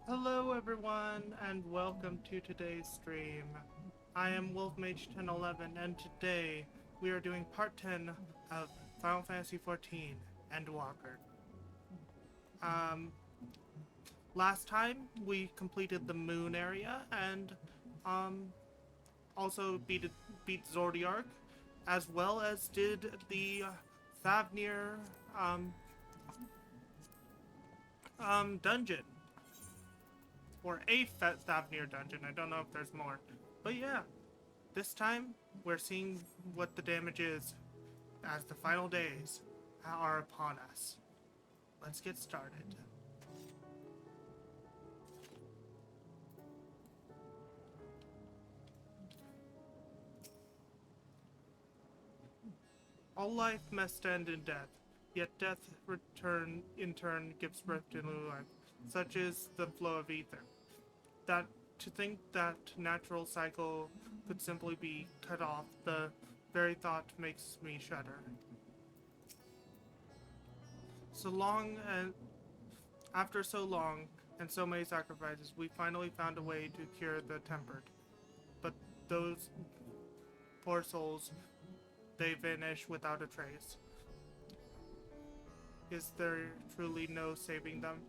Hello everyone and welcome to today's stream. I am Mage 1011 and today we are doing part 10 of Final Fantasy XIV Endwalker. Um, Last time we completed the moon area and also beat Zordiark, as well as did the Thavnir dungeon. Or a Thavnir dungeon, I don't know if there's more. But yeah, this time we're seeing what the damage is as the final days are upon us. Let's get started. All life must end in death, yet death in turn gives birth to new life. Such is the flow of ether. That to think that natural cycle could simply be cut off, the very thought makes me shudder. So long and after so long and so many sacrifices, we finally found a way to cure the tempered. But those poor souls, they vanish without a trace. Is there truly no saving them?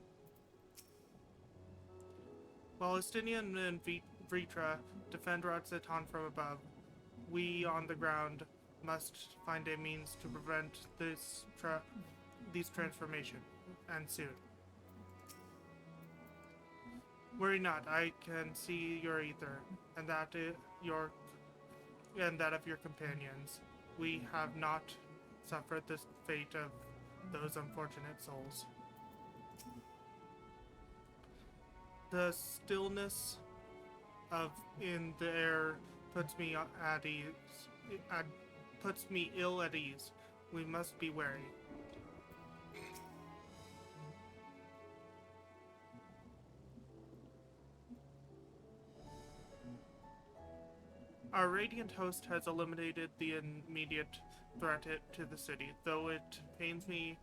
While Estinian and Vritra defend Radzetan from above, we on the ground must find a means to prevent these transformations, and soon. Worry not, I can see your ether, and that of your companions. We have not suffered the fate of those unfortunate souls. The stillness of in the air puts me at ease. Puts me ill at ease. We must be wary. Our radiant host has eliminated the immediate threat to the city, though it pains me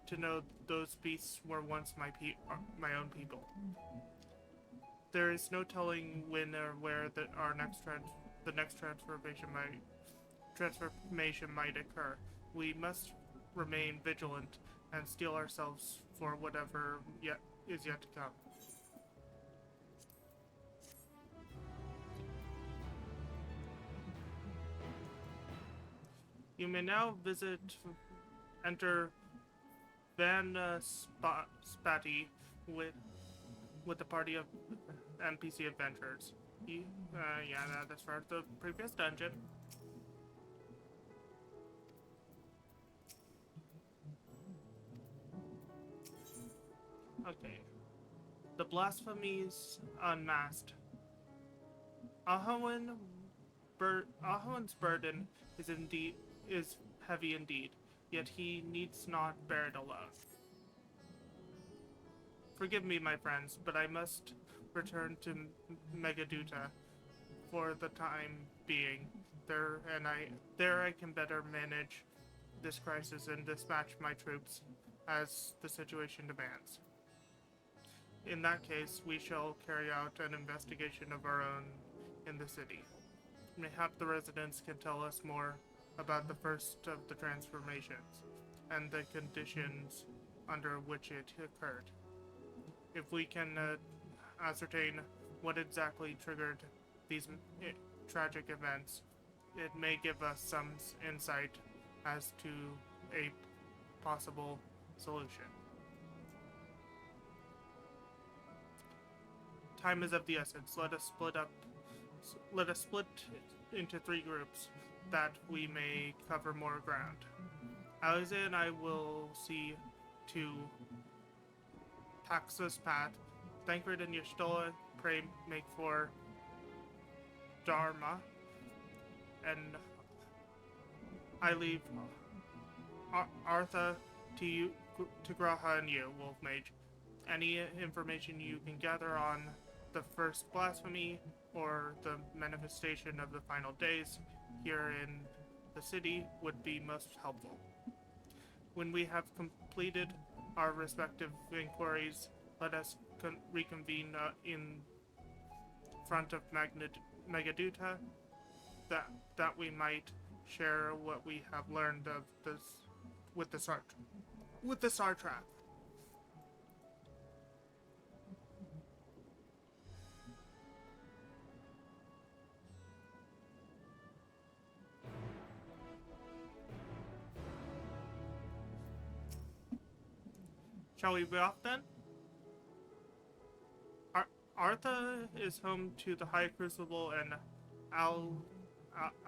to know those beasts were once my own people. There is no telling when or where the next transformation might occur. We must remain vigilant and steel ourselves for whatever is yet to come. You may now enter Van Spatty with a party of NPC adventurers. Yeah, that's for the previous dungeon. Okay. The blasphemies unmasked. Ahawan's burden is heavy indeed, yet he needs not bear it alone. Forgive me, my friends, but I must return to Megaduta for the time being. There I can better manage this crisis and dispatch my troops as the situation demands. In that case, we shall carry out an investigation of our own in the city. Mayhap the residents can tell us more about the first of the transformations and the conditions under which it occurred. If we can ascertain what exactly triggered these tragic events, it may give us some insight as to a possible solution. Time is of the essence. Let us split into 3 groups that we may cover more ground. Aliza and I will see to Paxos Path. Thancred and Yashtola pray make for Dharma, and I leave Artha to you, to Graha and you, Wolf Mage. Any information you can gather on the first blasphemy or the manifestation of the final days here in the city would be most helpful. When we have completed our respective inquiries, let us reconvene in front of Megaduta, that we might share what we have learned of this with the Star Trap. Shall we be off then? Artha is home to the High Crucible and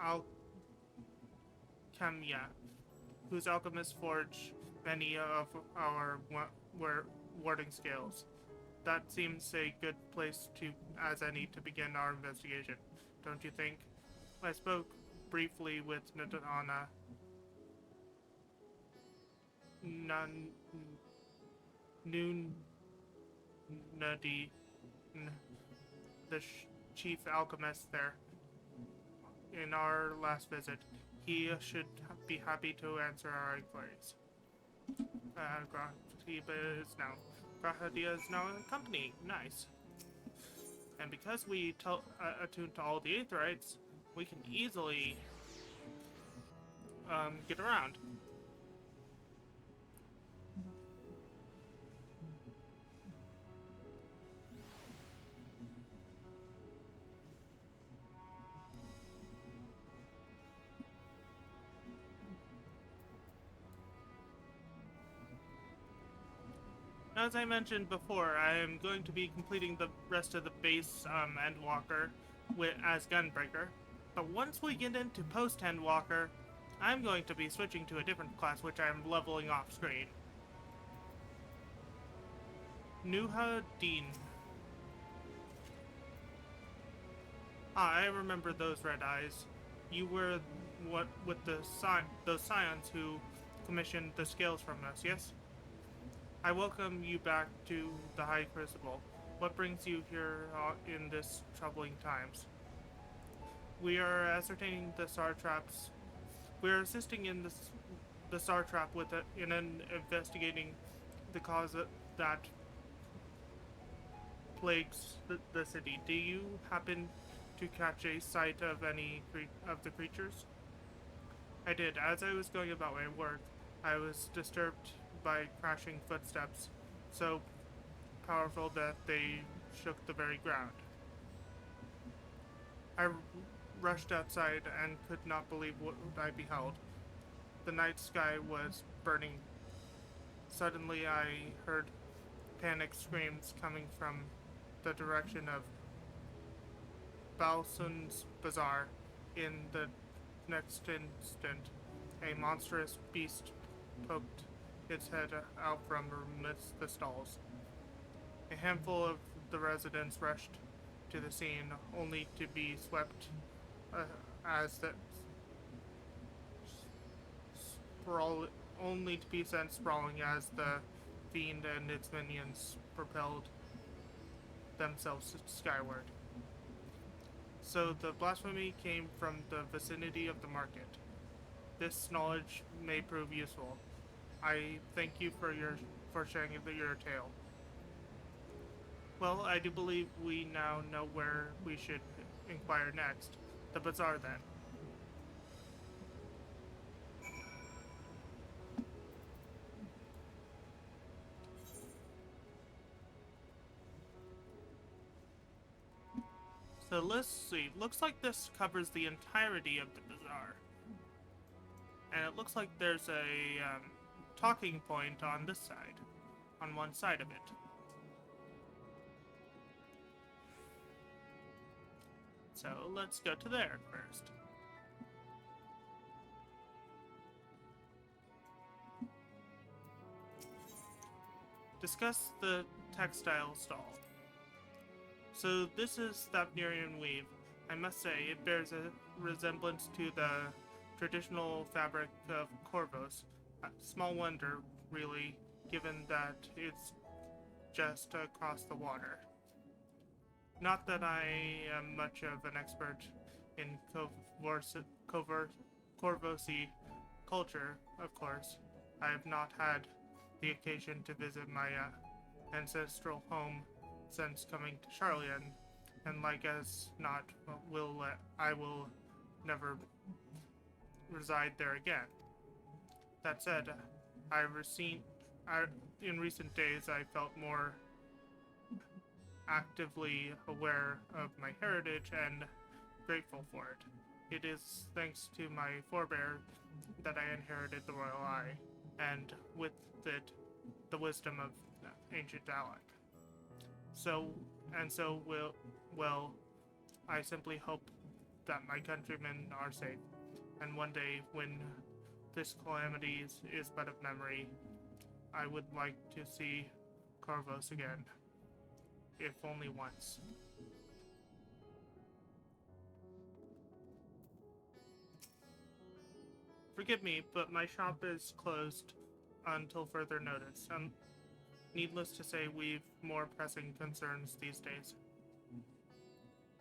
Alchemia, whose alchemists forge many of our warding scales. That seems a good place as any to begin our investigation, don't you think? I spoke briefly with Nadana Nunadi, the chief alchemist there, in our last visit. He should be happy to answer our inquiries. Grahadia is now accompanying. Nice. And because we attune to all the Aetherites, we can easily get around. As I mentioned before, I am going to be completing the rest of the base Endwalker as Gunbreaker. But once we get into post-Endwalker, I'm going to be switching to a different class, which I'm leveling off screen. Nuha Dean. I remember those red eyes. You were what with those scions who commissioned the scales from us, yes? I welcome you back to the High Crucible. What brings you here in this troubling times? We are ascertaining the Star Traps. We are assisting in the Star Trap in investigating the cause that plagues the city. Do you happen to catch a sight of any of the creatures? I did. As I was going about my work, I was disturbed by crashing footsteps, so powerful that they shook the very ground. I rushed outside and could not believe what I beheld. The night sky was burning. Suddenly I heard panicked screams coming from the direction of Balsun's Bazaar. In the next instant, a monstrous beast poked its head out from amidst the stalls. A handful of the residents rushed to the scene, only to be swept only to be sent sprawling as the fiend and its minions propelled themselves skyward. So the blasphemy came from the vicinity of the market. This knowledge may prove useful. I thank you for sharing your tale. Well, I do believe we now know where we should inquire next. The bazaar, then. So let's see. Looks like this covers the entirety of the bazaar. And it looks like there's a talking point on this side. On one side of it. So let's go to there first. Discuss the textile stall. So this is Thavnerian weave. I must say, it bears a resemblance to the traditional fabric of Corvos. Small wonder, really, given that it's just across the water. Not that I am much of an expert in Corvosi culture, of course. I have not had the occasion to visit Maya ancestral home since coming to Charlian, and like as not, I will never reside there again. That said, I, in recent days I felt more actively aware of my heritage and grateful for it. It is thanks to my forebear that I inherited the royal eye, and with it, the wisdom of ancient Alec. So, well, I simply hope that my countrymen are safe, and one day, when this calamity is but of memory, I would like to see Corvos again, if only once. Forgive me, but my shop is closed until further notice. Needless to say, we've more pressing concerns these days.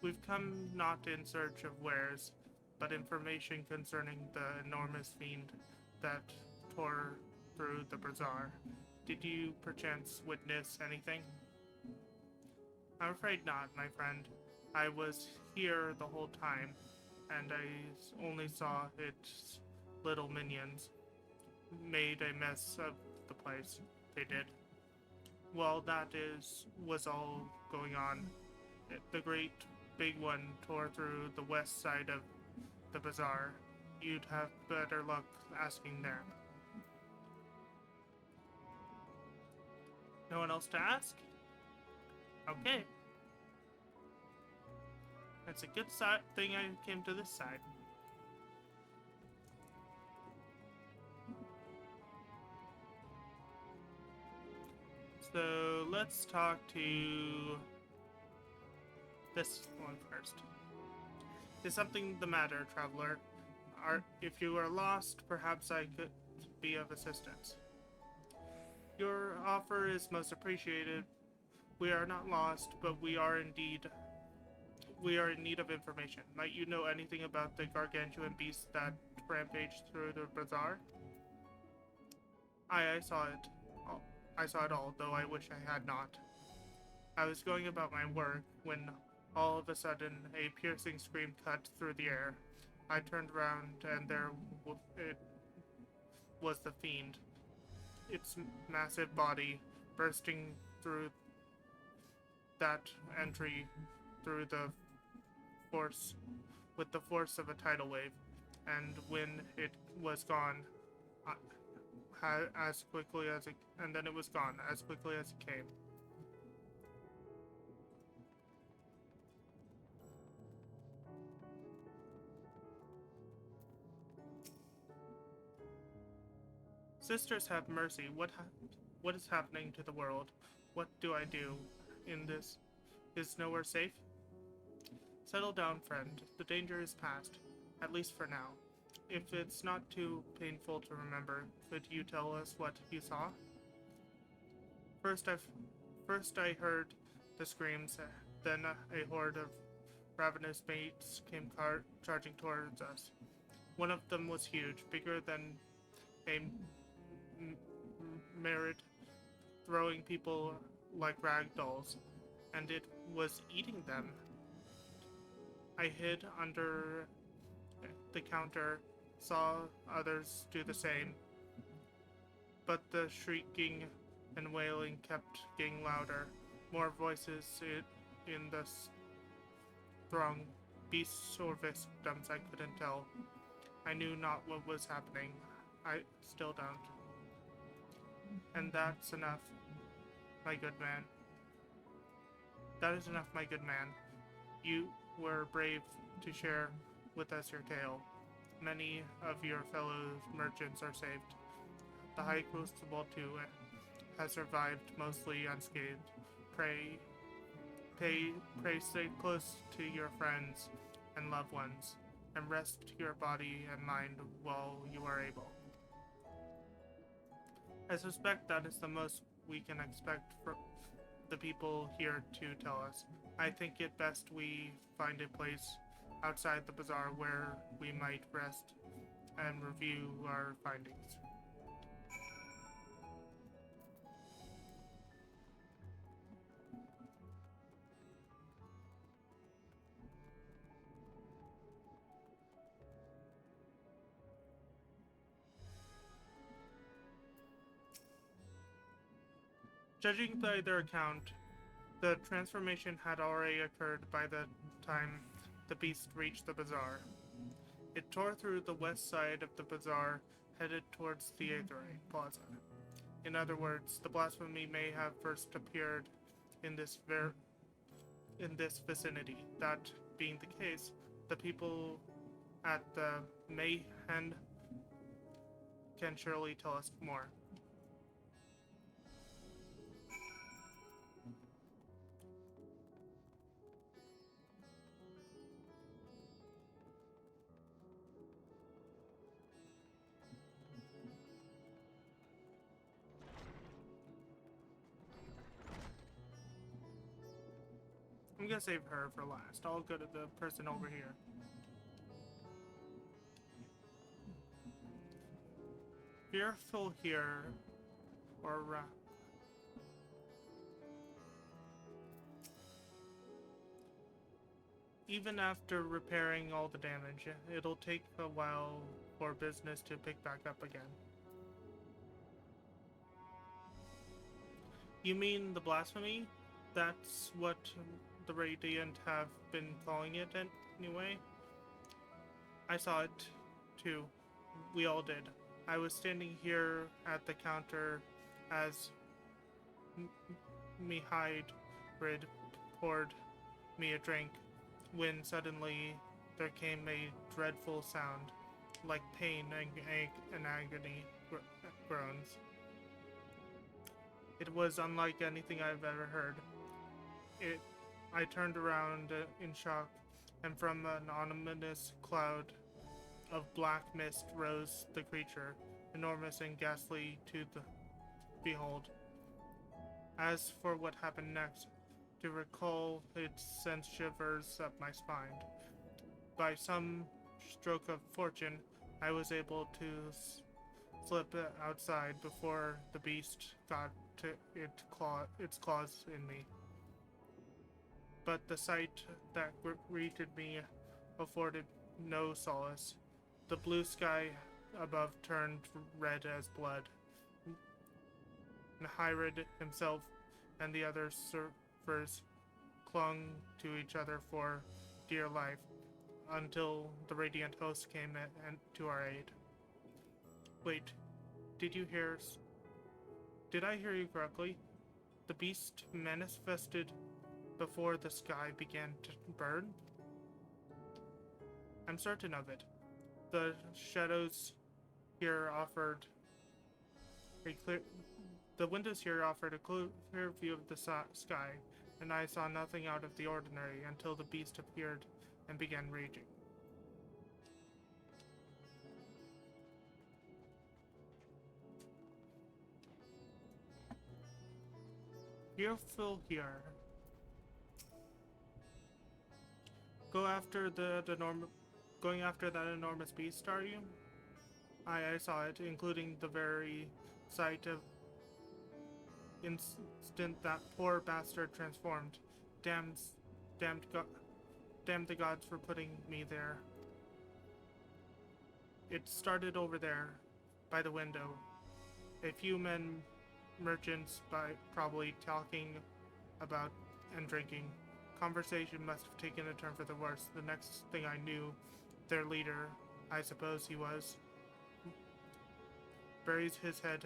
We've come not in search of wares, but information concerning the enormous fiend that tore through the bazaar. Did you perchance witness anything? I'm afraid not, my friend. I was here the whole time, and I only saw its little minions made a mess of the place. They did. While was all going on, the great big one tore through the west side of the bazaar. You'd have better luck asking there. No one else to ask? Okay. It's a good thing I came to this side. So let's talk to this one first. Is something the matter, traveler? If you are lost, perhaps I could be of assistance. Your offer is most appreciated. We are not lost, but we are in need of information. Might you know anything about the gargantuan beast that rampaged through the bazaar? I saw it. I saw it all, though I wish I had not. I was going about my work when all of a sudden a piercing scream cut through the air. I turned around and there it was the fiend. Its massive body bursting through that entry through the force with the force of a tidal wave, and when it was gone, as quickly as it, and then it was gone as quickly as it came. Sisters, have mercy. What is happening to the world? What do I do in this? Is nowhere safe? Settle down, friend. The danger is past, at least for now. If it's not too painful to remember, could you tell us what you saw? First I heard the screams, then a horde of ravenous mates came charging towards us. One of them was huge, bigger than a merit, throwing people like rag dolls, and it was eating them. I hid under the counter, saw others do the same, but the shrieking and wailing kept getting louder. More voices in the throng, beasts or victims, I couldn't tell. I knew not what was happening. I still don't. And that's enough, my good man. That is enough, my good man. You were brave to share with us your tale. Many of your fellow merchants are saved. The High Crucible, too, has survived mostly unscathed. Pray stay close to your friends and loved ones, and rest your body and mind while you are able. I suspect that is the most we can expect from the people here to tell us. I think it best we find a place outside the bazaar where we might rest and review our findings. Judging by their account, the transformation had already occurred by the time the beast reached the bazaar. It tore through the west side of the bazaar, headed towards the Aetherite Plaza. In other words, the blasphemy may have first appeared in in this vicinity. That being the case, the people at the Mayhen can surely tell us more. I'm gonna save her for last. I'll go to the person over here. Fearful here, or even after repairing all the damage, it'll take a while for business to pick back up again. You mean the blasphemy? That's what the Radiant have been calling it anyway? I saw it too. We all did. I was standing here at the counter as Mihide poured me a drink when suddenly there came a dreadful sound, like pain and agony groans. It was unlike anything I've ever heard. I turned around in shock, and from an ominous cloud of black mist rose the creature, enormous and ghastly to behold. As for what happened next, to recall it sent shivers up my spine. By some stroke of fortune, I was able to slip outside before the beast got to its claws in me. But the sight that greeted me afforded no solace. The blue sky above turned red as blood. Nahirad himself and the other surfers clung to each other for dear life until the Radiant host came to our aid. Wait, did I hear you correctly? The beast manifested before the sky began to burn? I'm certain of it. The shadows here offered the windows here offered a clear view of the sky, and I saw nothing out of the ordinary until the beast appeared and began raging. Fearful here. Going after that enormous beast, are you? I saw it, including the very sight of instant that poor bastard transformed. Damn the gods for putting me there. It started over there, by the window. A few merchants probably talking about and drinking. Conversation must have taken a turn for the worse. The next thing I knew, their leader, I suppose he was, buries his head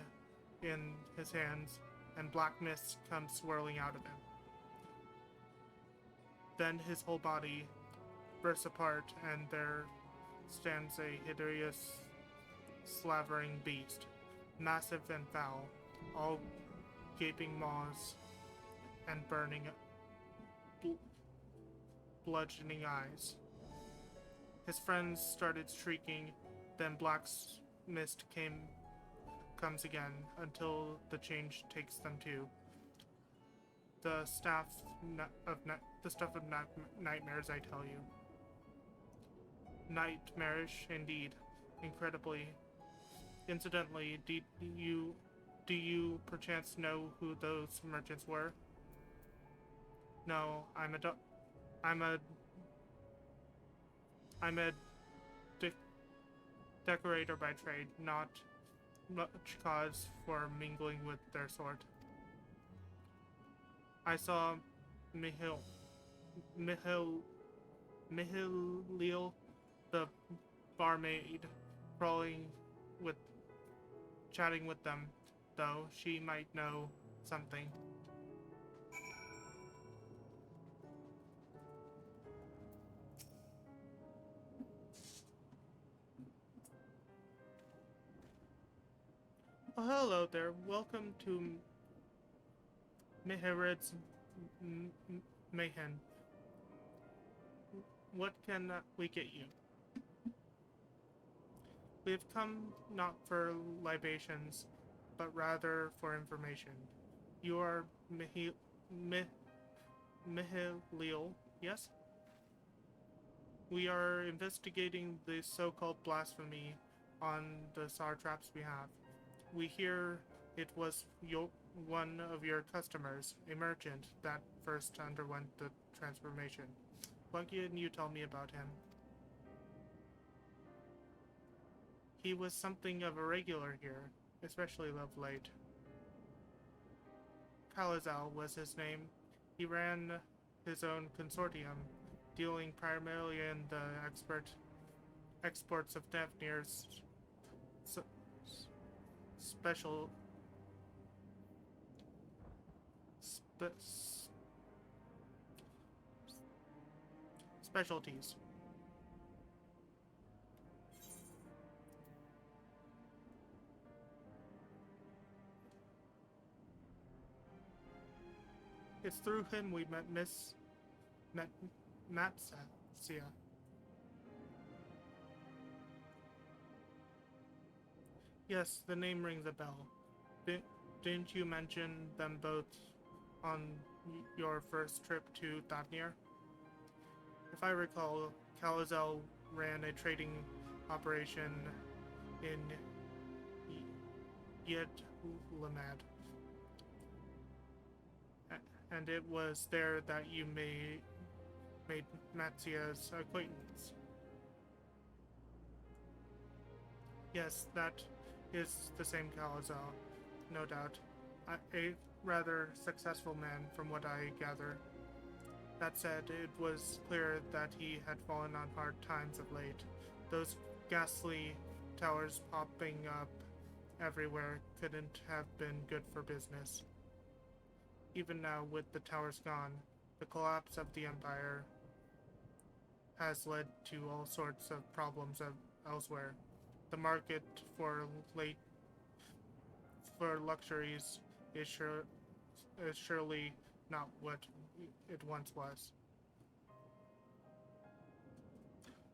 in his hands, and black mist comes swirling out of him. Then his whole body bursts apart, and there stands a hideous, slavering beast, massive and foul, all gaping maws and burning, bludgeoning eyes. His friends started shrieking, then black mist comes again until the change takes them too. The stuff of nightmares, I tell you. Nightmarish indeed, incredibly. Incidentally, do you perchance know who those merchants were? No, I'm a decorator by trade, not much cause for mingling with their sort. I saw Mihil, Mihil, Mihilil, the barmaid, crawling with, chatting with them, though she might know something. Oh, hello there. Welcome to Mihirid's Mayhem. What can we get you? We have come not for libations, but rather for information. You are Mihilil, yes? We are investigating the so-called blasphemy on the Sartrap's behalf. We hear it was one of your customers, a merchant, that first underwent the transformation. What can you tell me about him? He was something of a regular here, especially of late. Kalazal was his name. He ran his own consortium, dealing primarily in the exports of Daphne's special specialties. It's through him we met Matsia. Yes, the name rings a bell. Didn't you mention them both on your first trip to Thavnir? If I recall, Kalazel ran a trading operation in Yetlamad, and it was there that you made Matsia's acquaintance. Yes, that is the same Kalazel, no doubt. A rather successful man, from what I gather. That said, it was clear that he had fallen on hard times of late. Those ghastly towers popping up everywhere couldn't have been good for business. Even now, with the towers gone, the collapse of the Empire has led to all sorts of problems elsewhere. The market for luxuries is surely not what it once was.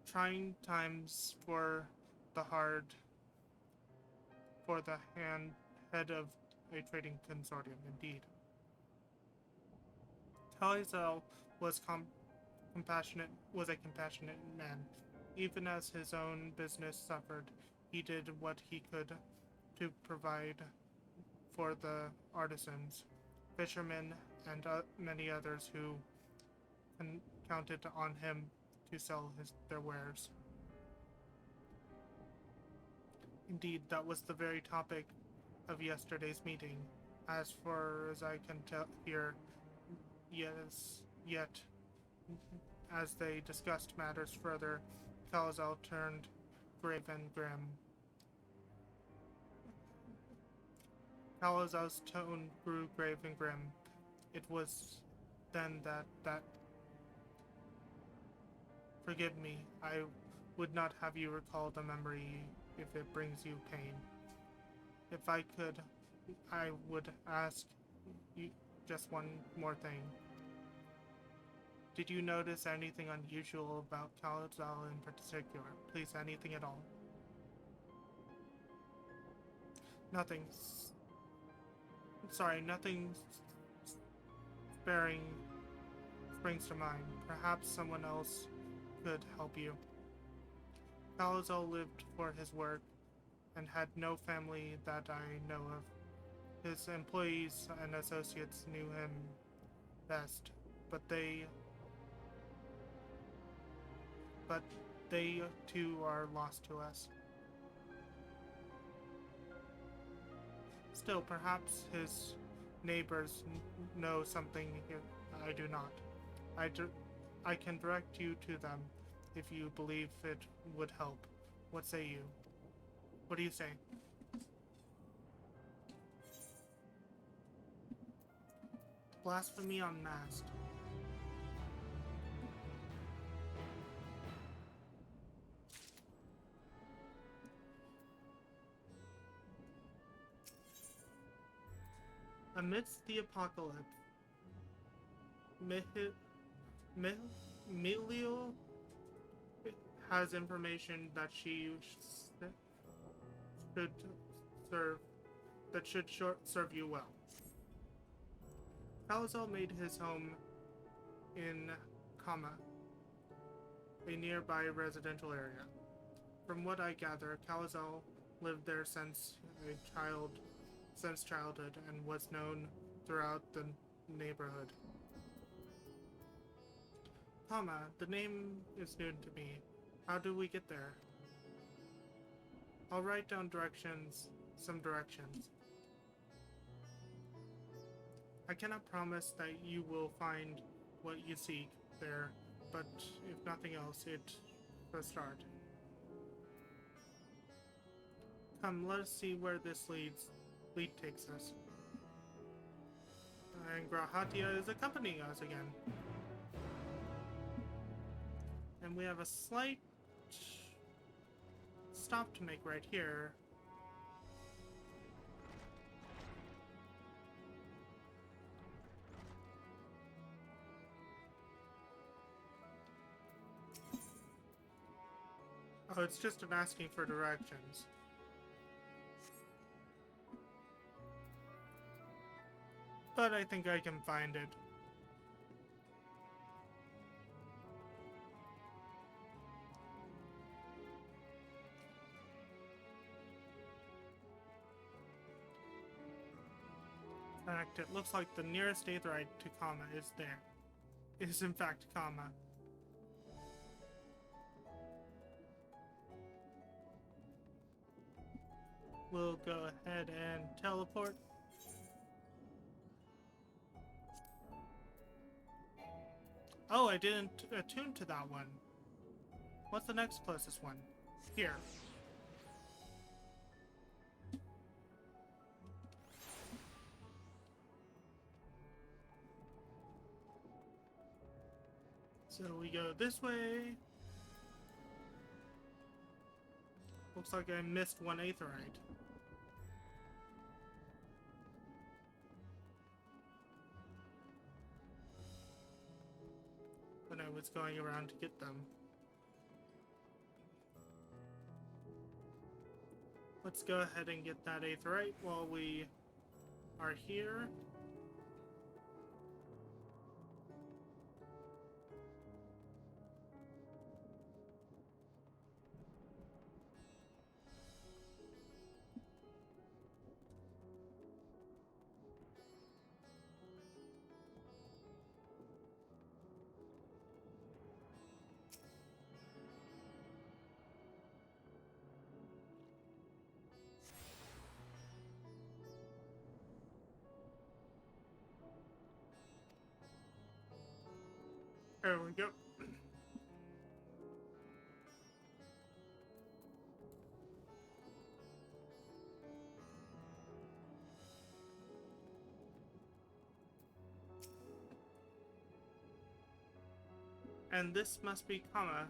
Trying times for the head of a trading consortium, indeed. Talizel was was a compassionate man. Even as his own business suffered, he did what he could to provide for the artisans, fishermen, and many others who counted on him to sell their wares. Indeed, that was the very topic of yesterday's meeting. As far as I can hear, yet, as they discussed matters further, Kalazal turned grave and grim. Kalazal's tone grew grave and grim. It was then that forgive me, I would not have you recall the memory if it brings you pain. If I could, I would ask you just one more thing. Did you notice anything unusual about Kalazal in particular? Please, anything at all? Nothing. Sorry, nothing sparing springs to mind. Perhaps someone else could help you. Kalazal lived for his work and had no family that I know of. His employees and associates knew him best, but they too are lost to us. Still, perhaps his neighbors know something I do not. I can direct you to them if you believe it would help. What say you? What do you say? Blasphemy unmasked. Amidst the apocalypse, Milio has information that she should serve serve you well. Calazal made his home in Kama, a nearby residential area. From what I gather, Calazal lived there since childhood and was known throughout the neighborhood. Kama, the name is new to me. How do we get there? I'll write down some directions. I cannot promise that you will find what you seek there, but if nothing else, it's a start. Come, let us see where this lead takes us. And Grahatia is accompanying us again. And we have a slight stop to make right here. Oh, it's just an asking for directions. But I think I can find it. In fact, it looks like the nearest Aetheryte to Kama is there. It is in fact Kama. We'll go ahead and teleport. Oh, I didn't attune to that one. What's the next closest one? Here. So we go this way. Looks like I missed one Aetheryte. When I was going around to get them. Let's go ahead and get that Aetheryte while we are here. There we go. And this must be Kama.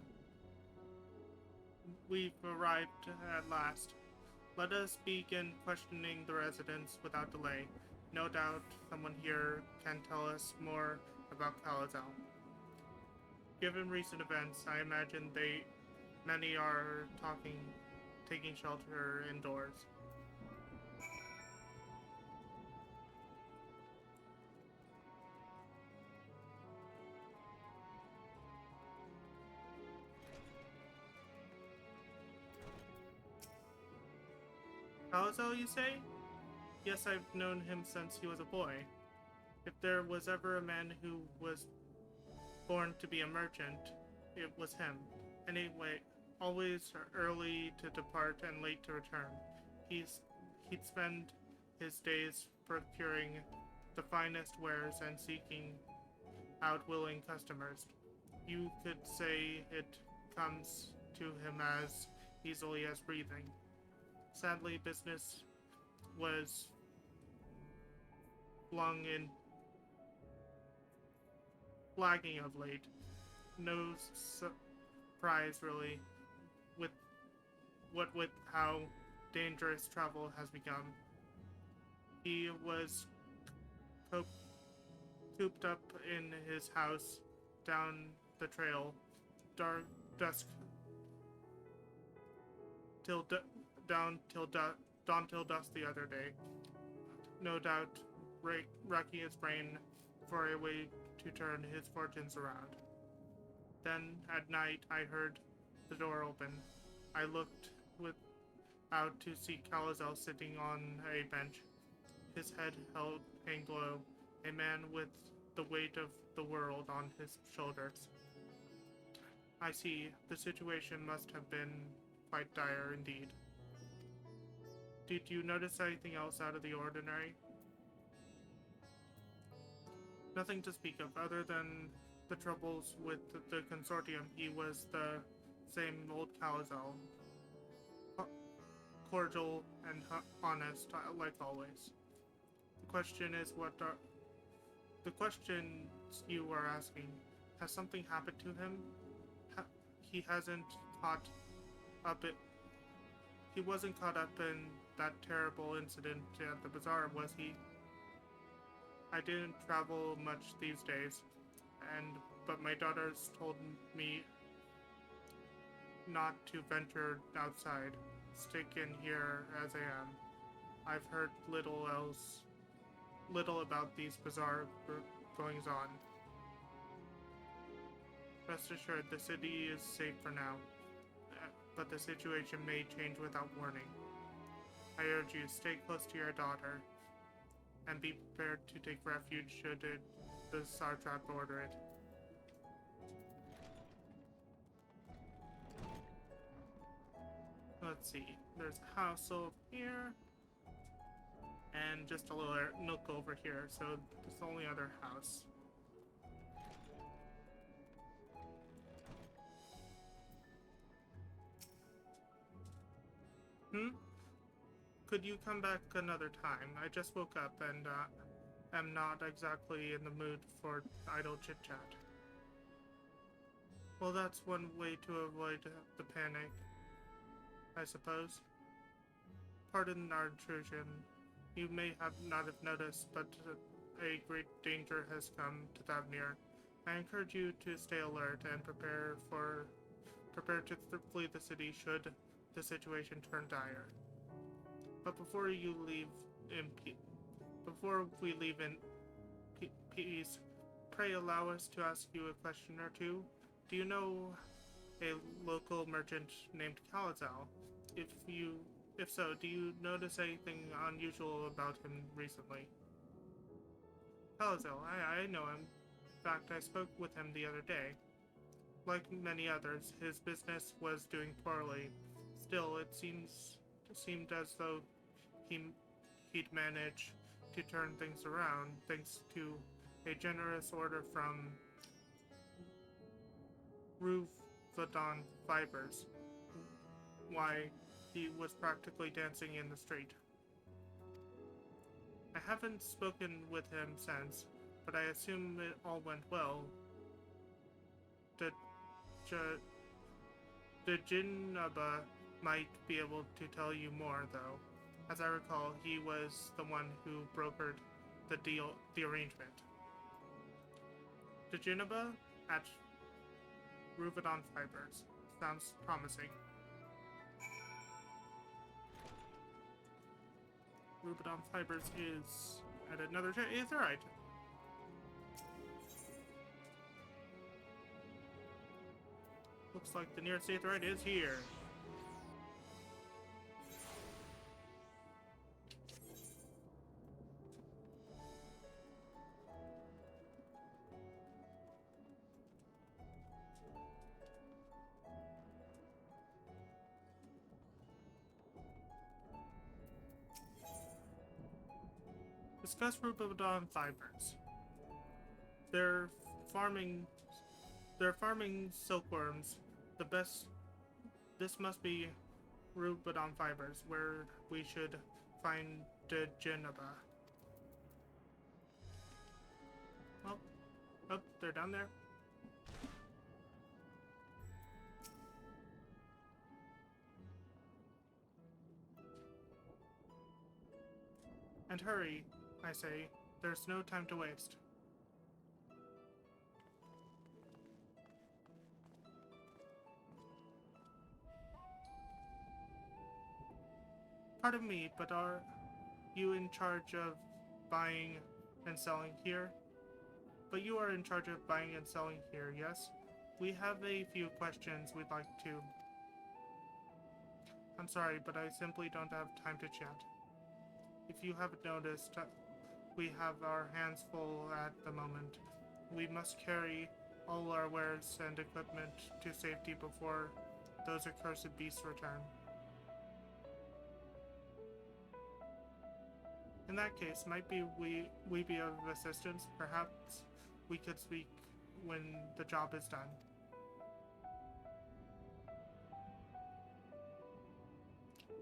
We've arrived at last. Let us begin questioning the residents without delay. No doubt someone here can tell us more about Calazal. Given recent events, I imagine many are taking shelter indoors. Calazal, you say? Yes, I've known him since he was a boy. If there was ever a man who was born to be a merchant, it was him. Anyway, always early to depart and late to return. He'd spend his days procuring the finest wares and seeking out willing customers. You could say it comes to him as easily as breathing. Sadly, business was flung in lagging of late. No surprise, really, with with how dangerous travel has become. He was cooped up in his house down the trail, dark dusk till down till dawn till dusk the other day. No doubt, racking his brain for a way to turn his fortunes around. Then at night, I heard the door open. I looked out to see Calazel sitting on a bench, his head held in glow, a man with the weight of the world on his shoulders. I see, the situation must have been quite dire indeed. Did you notice anything else out of the ordinary? Nothing to speak of, other than the troubles with the consortium. He was the same old Calazel, cordial and honest, like always. The question is, the questions you are asking? Has something happened to him? He hasn't caught up it. He wasn't caught up in that terrible incident at the bazaar, was he? I didn't travel much these days, but my daughters told me not to venture outside, stick in here as I am. I've heard little about these bizarre goings on. Rest assured, the city is safe for now, but the situation may change without warning. I urge you, stay close to your daughter, and be prepared to take refuge should the Sartrap order it. Let's see, there's a house over here, and just a little nook over here, so it's the only other house. Could you come back another time? I just woke up and am not exactly in the mood for idle chit-chat. Well, that's one way to avoid the panic, I suppose. Pardon our intrusion. You may not have noticed, but a great danger has come to Thavnir. I encourage you to stay alert and prepare to flee the city should the situation turn dire. But before we leave in peace, pray allow us to ask you a question or two. Do you know a local merchant named Calazel? If so, do you notice anything unusual about him recently? Calazel, I know him. In fact, I spoke with him the other day. Like many others, his business was doing poorly. Still, it seemed as though he'd manage to turn things around thanks to a generous order from Ruvadon Fibers. Why, he was practically dancing in the street. I haven't spoken with him since, but I assume it all went well. The Jinnaba might be able to tell you more, though. As I recall, he was the one who brokered the arrangement. The Jinnaba at Ruvadon Fibers. Sounds promising. Ruvadon Fibers is at another it's alright. Looks like the nearest Aetheryte is here. Discuss Rubodon fibers. They're farming. They're farming silkworms. The best. This must be Rubodon fibers, where we should find the Geneva. Oh, they're down there. And hurry, I say. There's no time to waste. Pardon me, but are you in charge of buying and selling here? But you are in charge of buying and selling here, yes? We have a few questions we'd like to... I'm sorry, but I simply don't have time to chat. If you haven't noticed, we have our hands full at the moment. We must carry all our wares and equipment to safety before those accursed beasts return. In that case, might be we be of assistance. Perhaps we could speak when the job is done.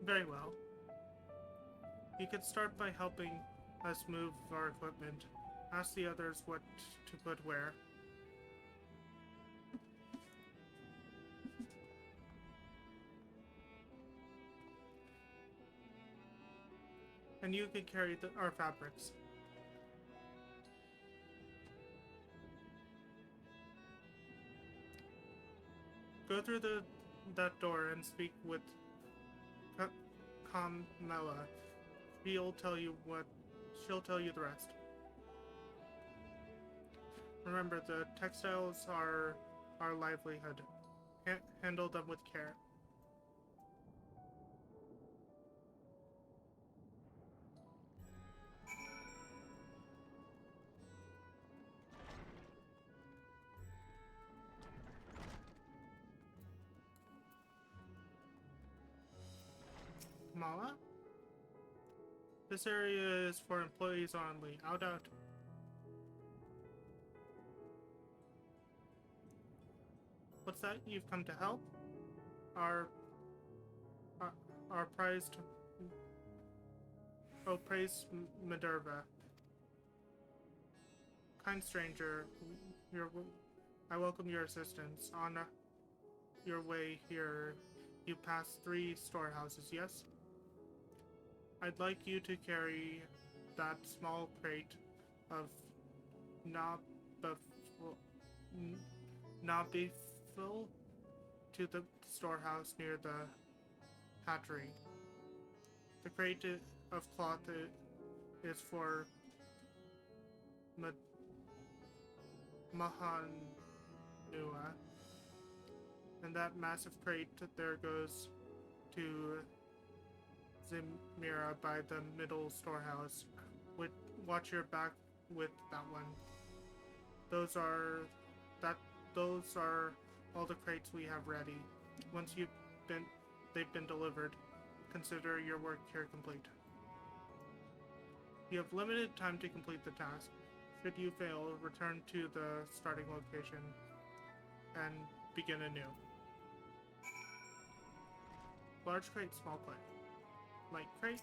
Very well. You could start by helping us move our equipment. Ask the others what to put where. And you could carry our fabrics. Go through that door and speak with Carmela. She'll tell you the rest. Remember, the textiles are our livelihood. Handle them with care. Mala? This area is for employees only. Out. What's that? You've come to help? Our prized... Oh, praise Minerva. Kind stranger, I welcome your assistance. On your way here, you pass 3 storehouses, yes? I'd like you to carry that small crate of Nabifil to the storehouse near the hatchery. The crate of cloth is for Mahanua, and that massive crate there goes to Zimira by the middle storehouse. Watch your back with that one. Those are all the crates we have ready. Once they've been delivered, consider your work here complete. You have limited time to complete the task. Should you fail, return to the starting location and begin anew. Large crate, small crate. Light crate.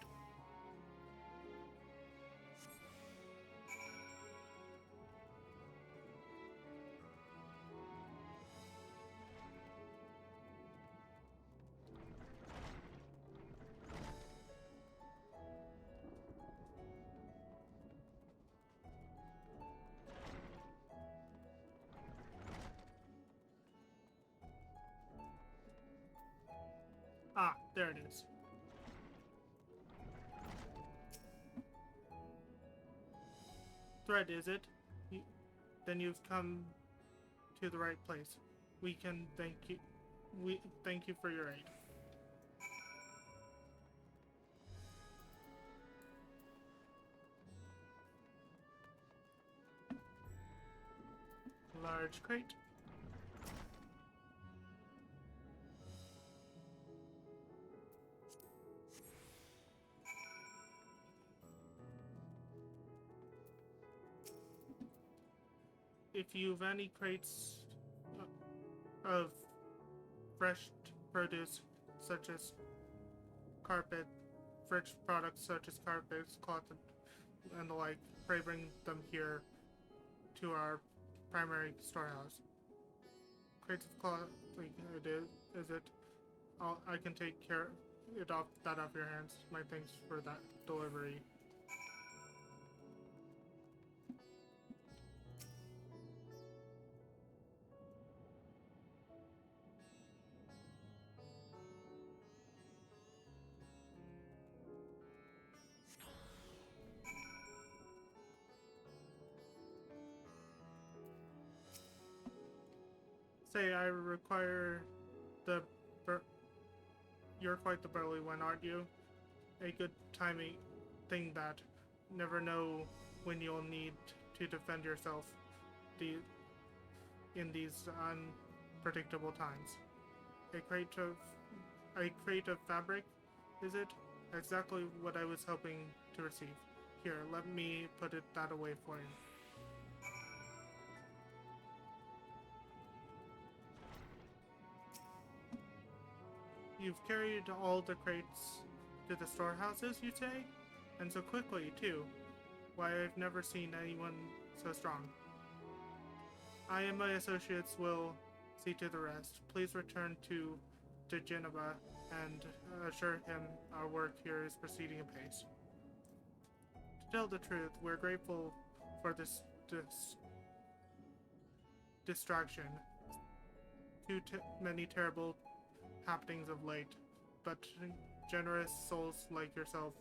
Ah, there it is. Thread, is it? Then you've come to the right place. We thank you for your aid. Large crate. if you've any crates of fresh produce, such as carpet, fridge products such as carpets, cloth, and the like, pray bring them here to our primary storehouse. Crates of cloth, like it is it? I can take care it off that off your hands. My thanks for that delivery. Say, I require the. You're quite the burly one, aren't you? A good timing thing that. Never know when you'll need to defend yourself in these unpredictable times. A crate of fabric, is it? Exactly what I was hoping to receive. Here, let me put that away for you. You've carried all the crates to the storehouses, you say? And so quickly, too. Why, I've never seen anyone so strong. I and my associates will see to the rest. Please return to Geneva and assure him our work here is proceeding apace. To tell the truth, we're grateful for this distraction. Too many terrible happenings of late, but generous souls like yourself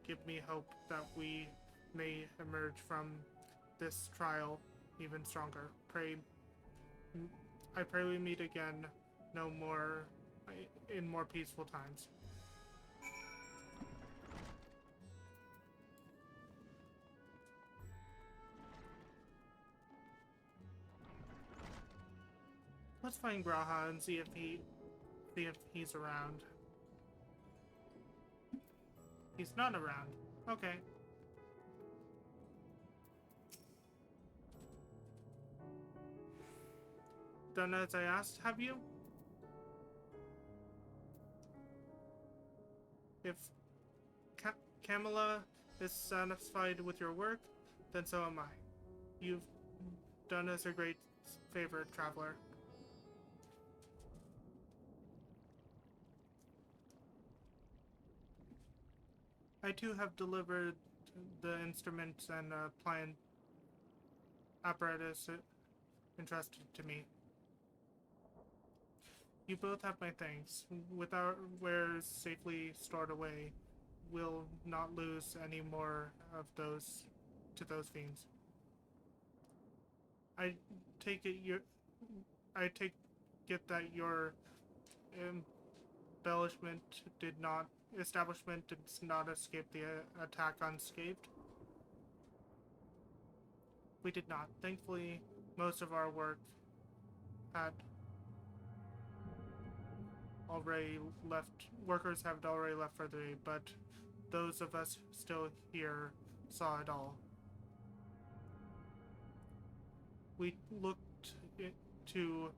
give me hope that we may emerge from this trial even stronger. I pray we meet again no more in more peaceful times. Let's find Graha and see if he's around. He's not around. Okay. Done as I asked, have you? If Camilla is satisfied with your work, then so am I. You've done us a great favor, traveler. I too have delivered the instruments and appliance apparatus entrusted to me. You both have my thanks. With our wares safely stored away, we'll not lose any more of those to those fiends. I take it that your establishment did not escape the attack unscathed. We did not. Thankfully, most of our work had already left. Workers have already left for the day, but those of us still here saw it all. We looked to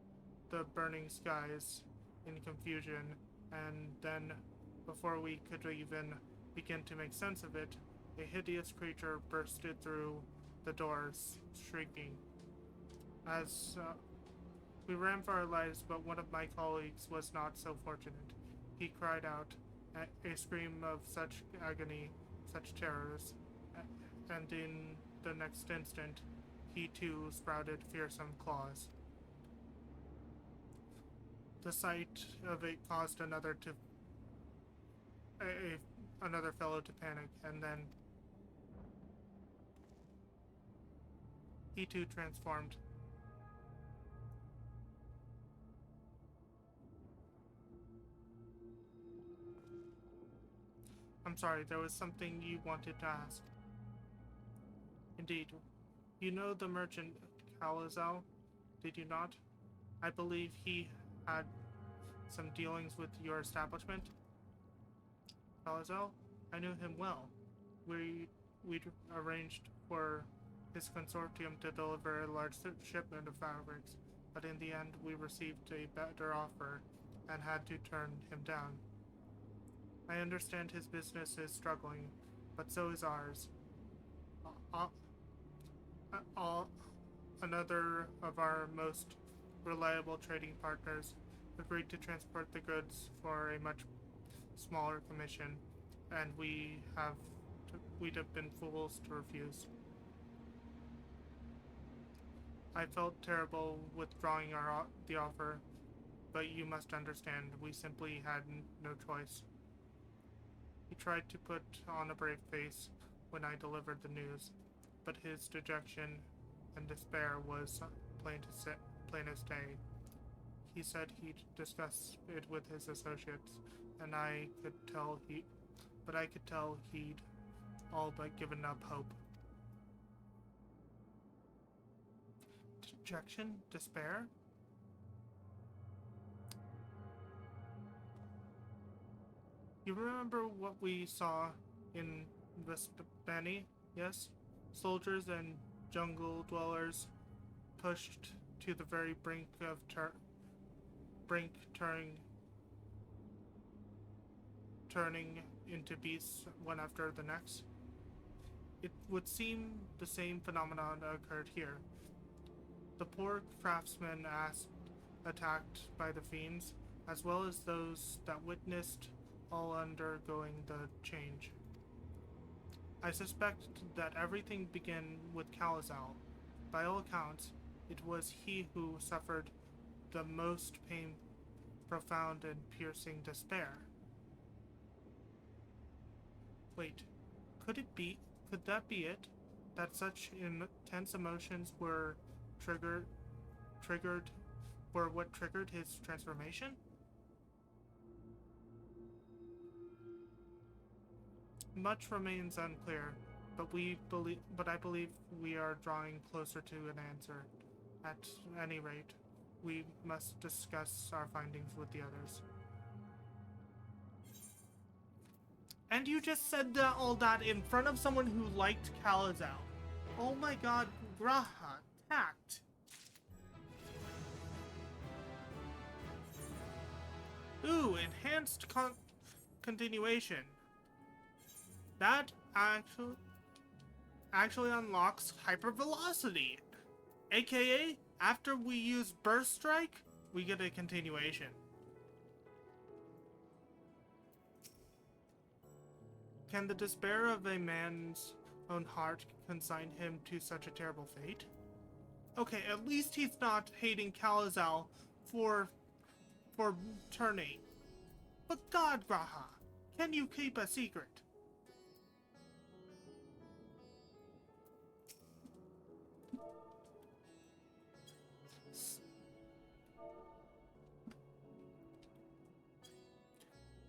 the burning skies in confusion, and then, before we could even begin to make sense of it, a hideous creature bursted through the doors, shrieking. As we ran for our lives, but one of my colleagues was not so fortunate. He cried out, a scream of such agony, such terrors, and in the next instant, he too sprouted fearsome claws. The sight of it caused another fellow to panic, and then he too transformed. I'm sorry, there was something you wanted to ask. Indeed. You know the merchant Kalazal, did you not? I believe he had some dealings with your establishment. Kalazal? I knew him well. We'd arranged for his consortium to deliver a large shipment of fabrics, but in the end we received a better offer and had to turn him down. I understand his business is struggling, but so is ours. Uh, uh, Another of our most reliable trading partners agreed to transport the goods for a much smaller commission, and we'd have been fools to refuse. I felt terrible withdrawing the offer, but you must understand we simply had no choice. He tried to put on a brave face when I delivered the news, but his dejection and despair was plain as day. He said he'd discuss it with his associates, and I could tell he'd all but given up hope. Dejection? Despair? You remember what we saw in Vespani, yes? Soldiers and jungle dwellers pushed to the very brink of turning into beasts one after the next. It would seem the same phenomenon occurred here. The poor craftsmen attacked by the fiends, as well as those that witnessed all undergoing the change. I suspect that everything began with Kalazal. By all accounts, it was he who suffered the most pain, profound and piercing despair. Wait, could that be it? That such intense emotions were triggered were what triggered his transformation? Much remains unclear, but I believe we are drawing closer to an answer. At any rate, we must discuss our findings with the others. And you just said all that in front of someone who liked Kalazal. Oh my god, Graha, tact. Ooh, enhanced continuation. That actually unlocks hypervelocity. AKA, after we use Burst Strike, we get a continuation. Can the despair of a man's own heart consign him to such a terrible fate? Okay, at least he's not hating Kalazal for turning. But God, Graha, can you keep a secret?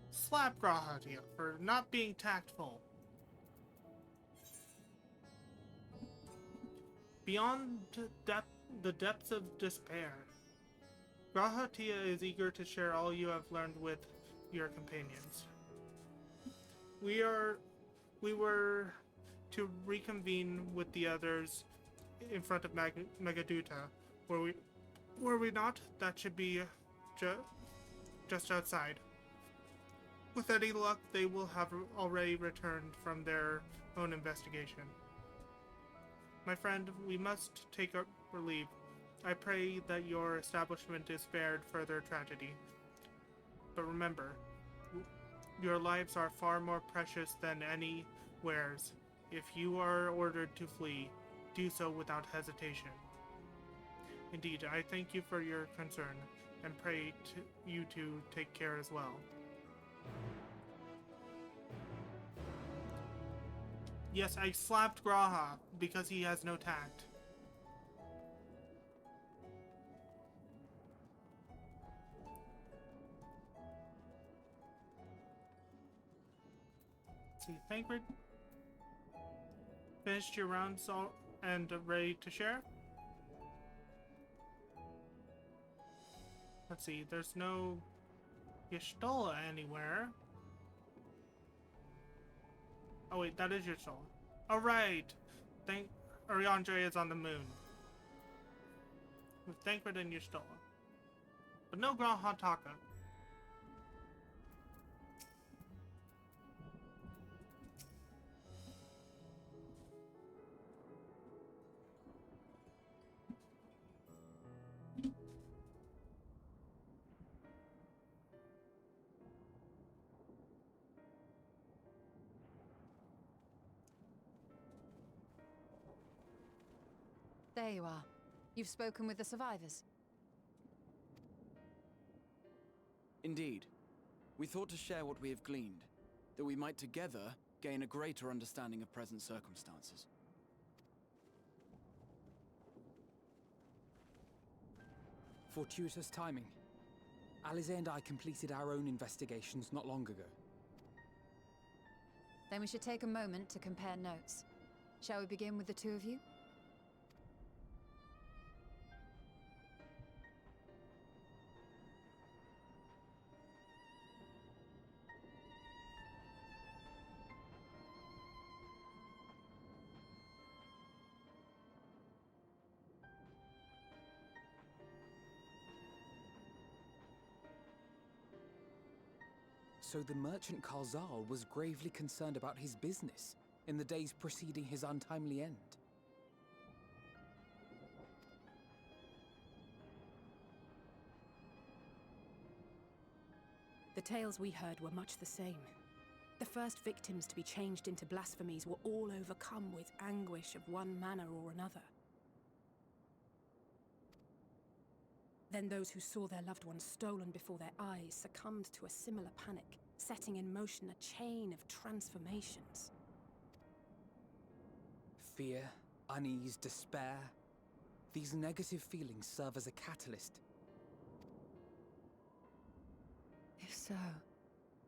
Slap Graha for not being tactful. Beyond the depths of despair, Grahatia is eager to share all you have learned with your companions. We were to reconvene with the others in front of Megaduta. Were we not? That should be just outside. With any luck, they will have already returned from their own investigation. My friend, we must take our leave. I pray that your establishment is spared further tragedy. But remember, your lives are far more precious than any wares. If you are ordered to flee, do so without hesitation. Indeed, I thank you for your concern, and pray you to take care as well. Yes, I slapped Graha because he has no tact. Let's see, Thancred. Finished your rounds and ready to share? Let's see, there's no Y'shtola anywhere. Oh wait, that is Y'shtola. Alright. Ariandre is on the moon. With Thancred and Y'shtola. But no Grand Hataka. There you are. You've spoken with the survivors. Indeed. We thought to share what we have gleaned, that we might together gain a greater understanding of present circumstances. Fortuitous timing. Alize and I completed our own investigations not long ago. Then we should take a moment to compare notes. Shall we begin with the two of you? So the merchant Karzal was gravely concerned about his business in the days preceding his untimely end. The tales we heard were much the same. The first victims to be changed into blasphemies were all overcome with anguish of one manner or another. Then those who saw their loved ones stolen before their eyes succumbed to a similar panic, setting in motion a chain of transformations. Fear, unease, despair. These negative feelings serve as a catalyst. If so,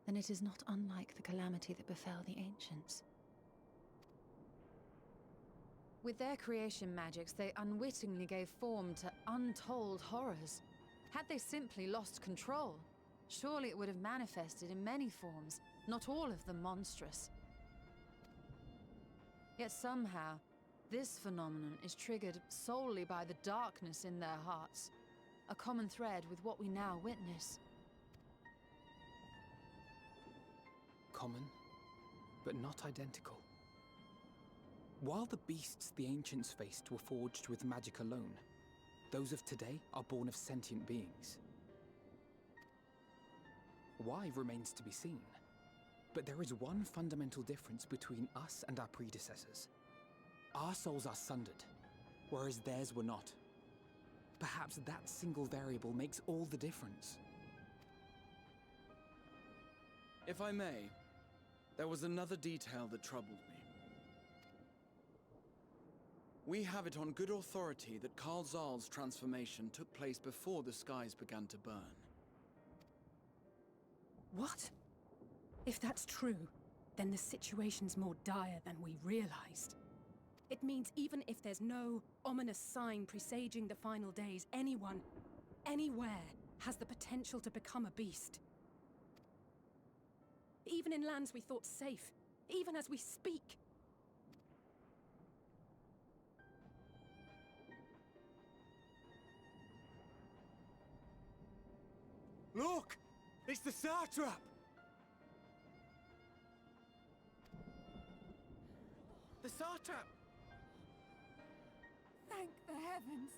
then it is not unlike the calamity that befell the ancients. With their creation magics, they unwittingly gave form to untold horrors. Had they simply lost control, surely it would have manifested in many forms, not all of them monstrous. Yet somehow, this phenomenon is triggered solely by the darkness in their hearts, a common thread with what we now witness. Common, but not identical. While the beasts the ancients faced were forged with magic alone, those of today are born of sentient beings. Why remains to be seen. But there is one fundamental difference between us and our predecessors. Our souls are sundered, whereas theirs were not. Perhaps that single variable makes all the difference. If I may, there was another detail that troubled me. We have it on good authority that Karzal's transformation took place before the skies began to burn. What? If that's true, then the situation's more dire than we realized. It means even if there's no ominous sign presaging the final days, anyone, anywhere, has the potential to become a beast. Even in lands we thought safe, even as we speak. Look! It's the satrap! The satrap! Thank the heavens!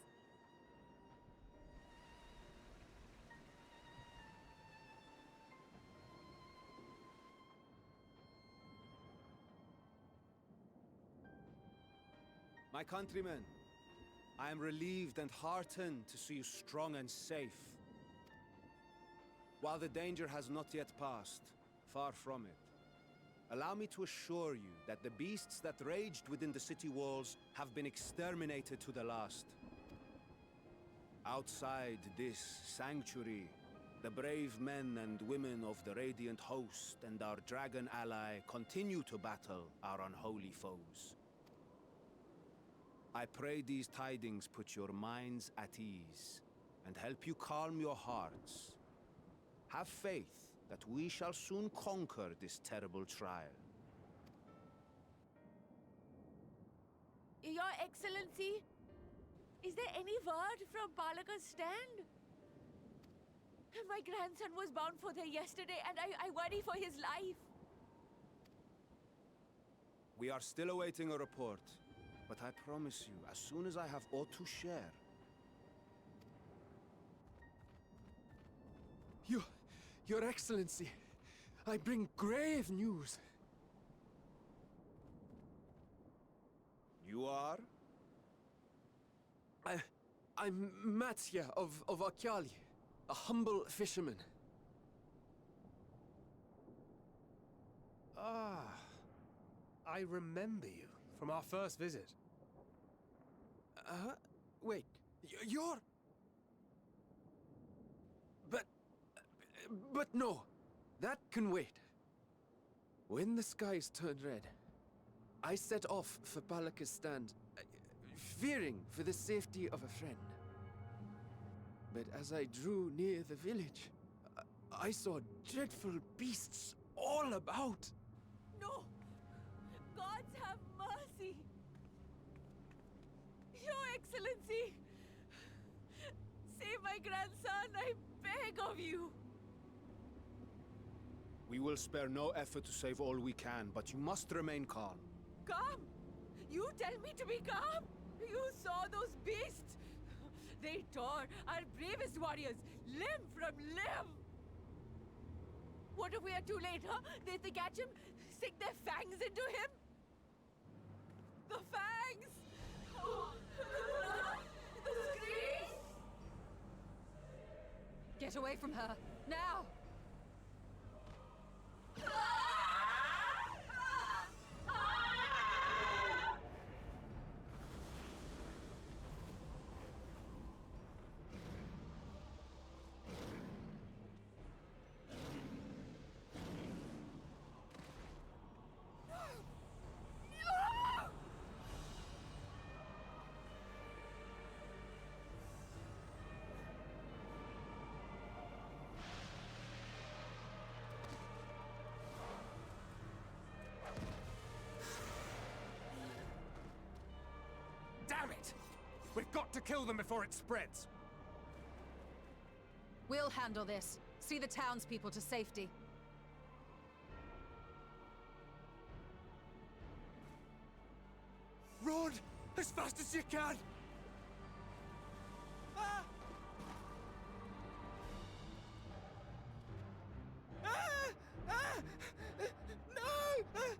My countrymen, I am relieved and heartened to see you strong and safe. While the danger has not yet passed, far from it, allow me to assure you that the beasts that raged within the city walls have been exterminated to the last. Outside this sanctuary, the brave men and women of the Radiant Host and our dragon ally continue to battle our unholy foes. I pray these tidings put your minds at ease and help you calm your hearts. Have faith that we shall soon conquer this terrible trial. Your Excellency, is there any word from Palaka's stand? My grandson was bound for there yesterday, and I worry for his life. We are still awaiting a report, but I promise you, as soon as I have aught to share... Your Excellency, I bring grave news. You are? I'm Matsya of Akyali, a humble fisherman. Ah, I remember you from our first visit. Wait, you're... But no, that can wait. When the skies turned red, I set off for Palaka's stand, fearing for the safety of a friend. But as I drew near the village, I saw dreadful beasts all about. No! Gods have mercy! Your Excellency! Save my grandson, I beg of you! We will spare no effort to save all we can, but you must remain calm. Calm? You tell me to be calm? You saw those beasts? They tore our bravest warriors limb from limb! What if we are too late, huh? They catch him, sink their fangs into him? The fangs! The screams! Get away from her, now! Damn it! We've got to kill them before it spreads. We'll handle this. See the townspeople to safety. Run as fast as you can! Ah! Ah! Ah! No! Ah!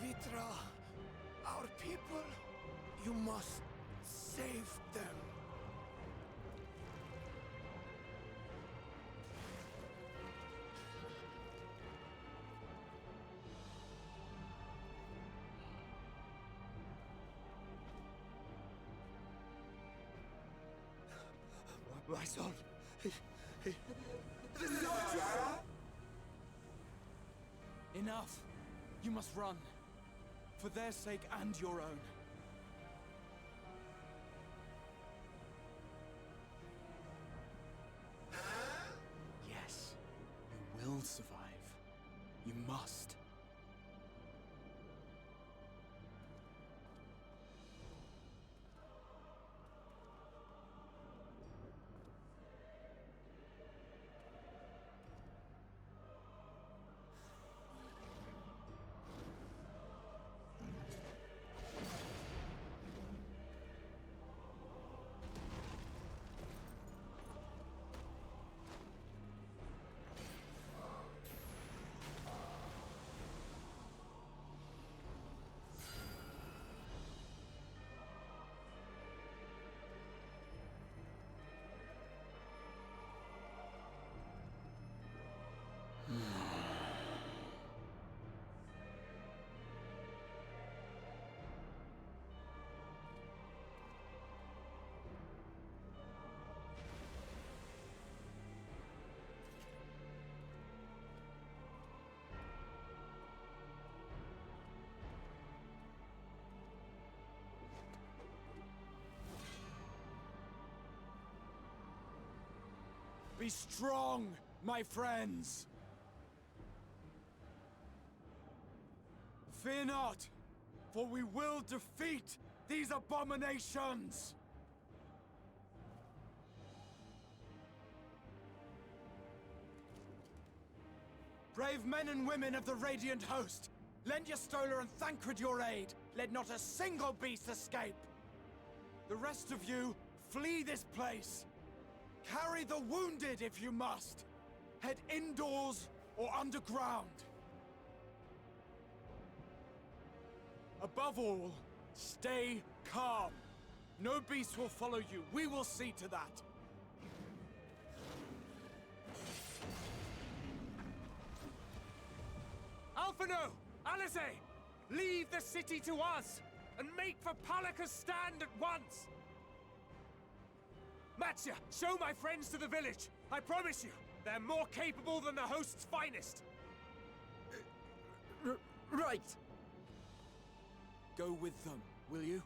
Vitra, our people, you must save them. My son, Enough! You must run. For their sake and your own. Yes, you will survive. You must. Be strong, my friends! Fear not, for we will defeat these abominations! Brave men and women of the Radiant Host, lend your Stola and Thancred your aid. Let not a single beast escape. The rest of you, flee this place. Carry the wounded if you must. Head indoors or underground. Above all, stay calm. No beast will follow you. We will see to that. Alphino! Alice! Leave the city to us, and make for Palaka's stand at once! Matsya, show my friends to the village! I promise you, they're more capable than the host's finest! Right! Go with them, will you?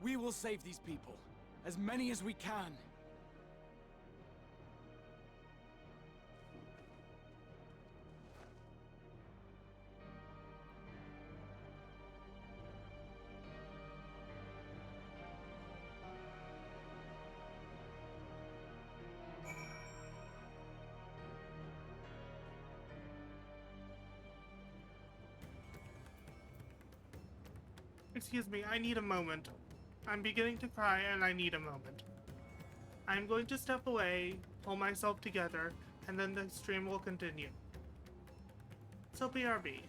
We will save these people. As many as we can. Excuse me, I need a moment. I'm beginning to cry and I need a moment. I'm going to step away, pull myself together, and then the stream will continue. So BRB.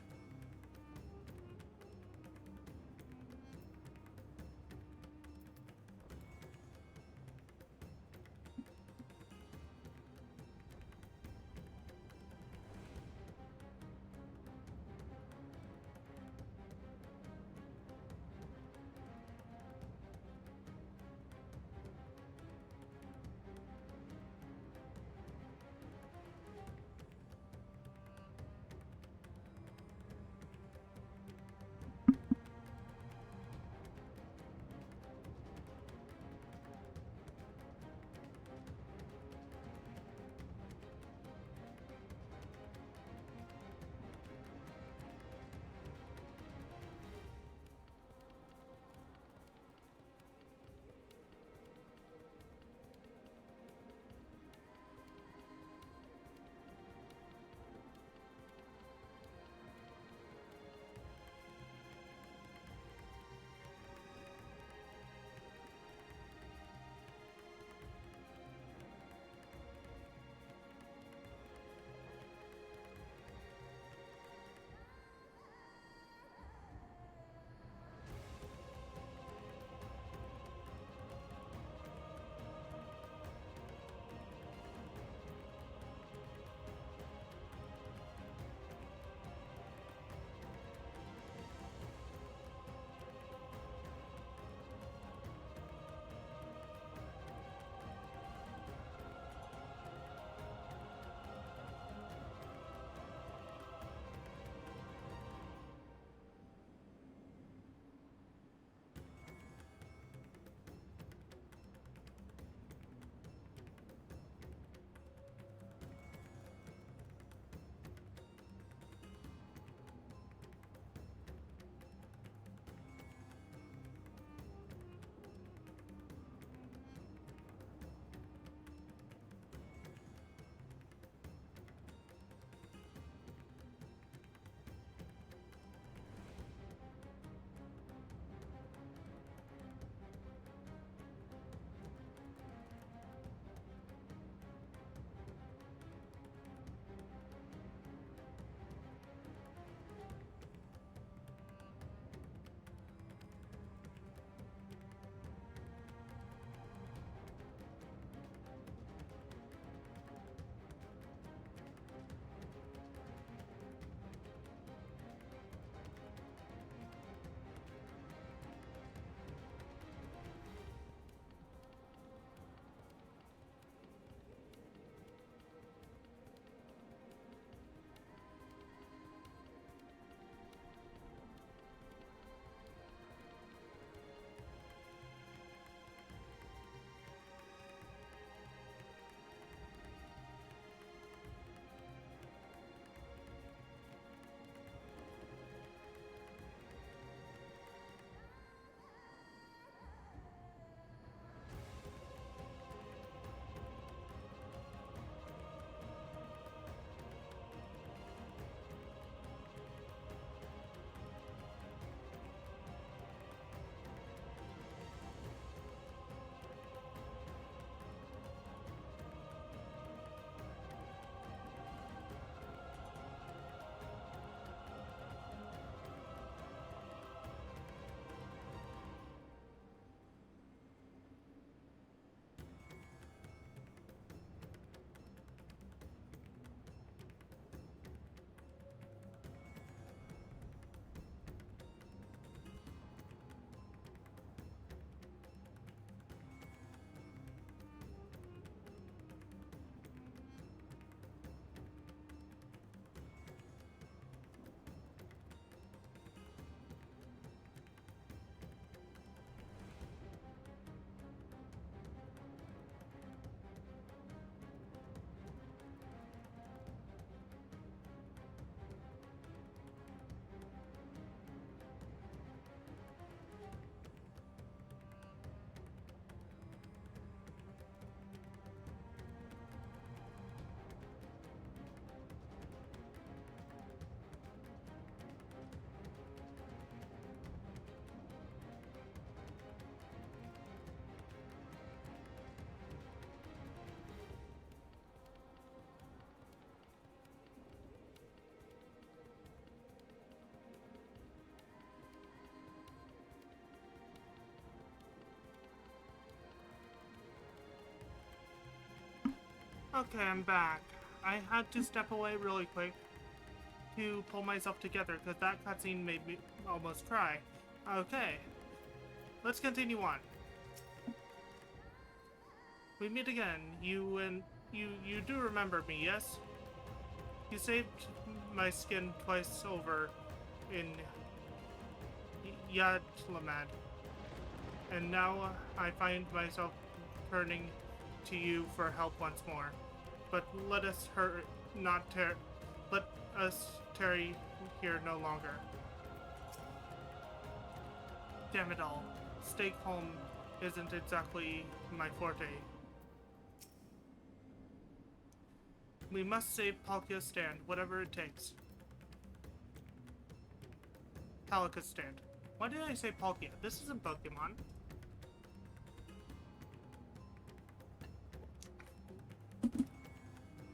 Okay, I'm back. I had to step away really quick to pull myself together because that cutscene made me almost cry. Okay, let's continue on. We meet again. You do remember me, yes? You saved my skin twice over in Yatlamad, and now I find myself turning to you for help once more. But let us let us tarry here no longer. Damn it all. Stay calm isn't exactly my forte. We must save Palkia's stand, whatever it takes. Palkia's stand. Why did I say Palkia? This isn't Pokemon.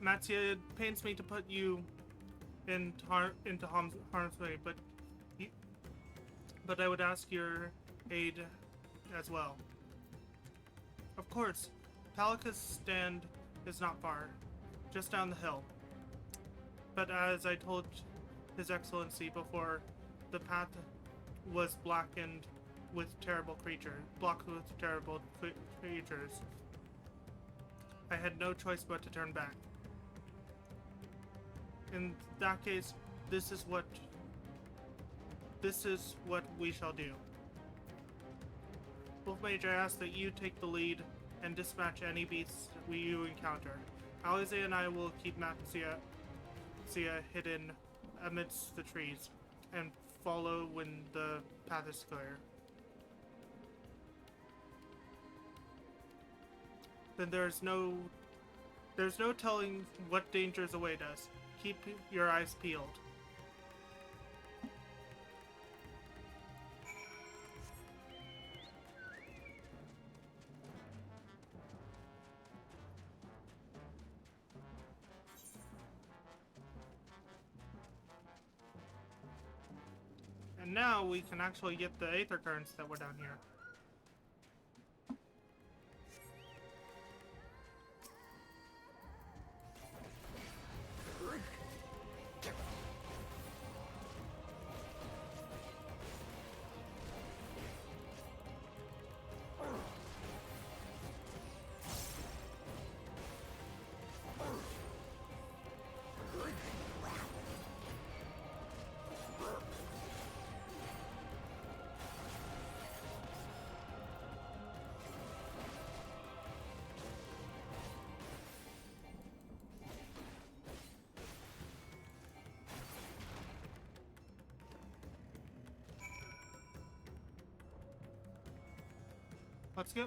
Matsuya, it pains me to put you into harm's way, but I would ask your aid as well. Of course, Palkia's stand is not far, just down the hill. But as I told His Excellency before, the path was blackened with blocked with terrible creatures. I had no choice but to turn back. In that case, this is what we shall do. Wolf Mage, I ask that you take the lead and dispatch any beasts you encounter. Alize and I will keep Matsuya hidden amidst the trees and follow when the path is clear. Then there's no telling what dangers await us. Keep your eyes peeled. And now we can actually get the Aether Currents that were down here. Let's go.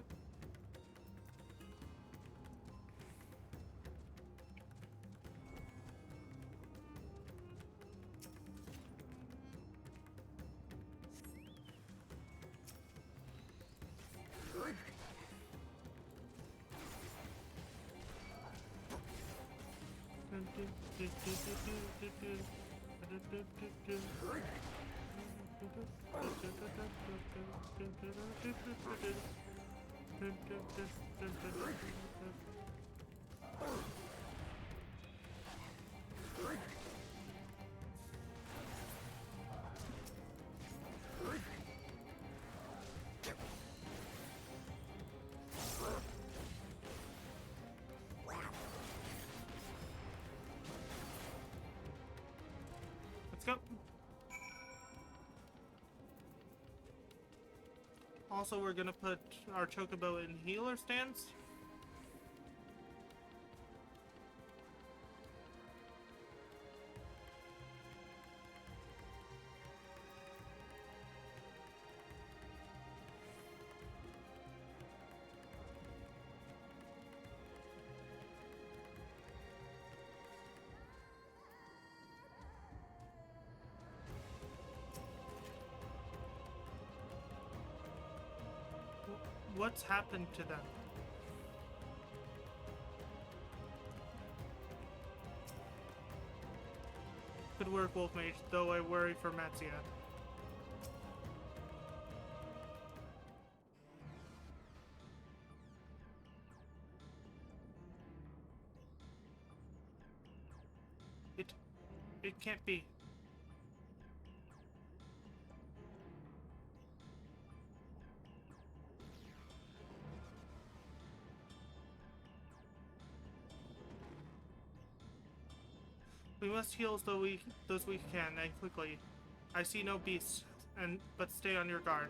Let's go. Also, we're gonna put our Chocobo in healer stance. What's happened to them? Good work, Wolf Mage, though I worry for Matsuya. It can't be. We must heal those we can, and quickly. I see no beasts, but stay on your guard.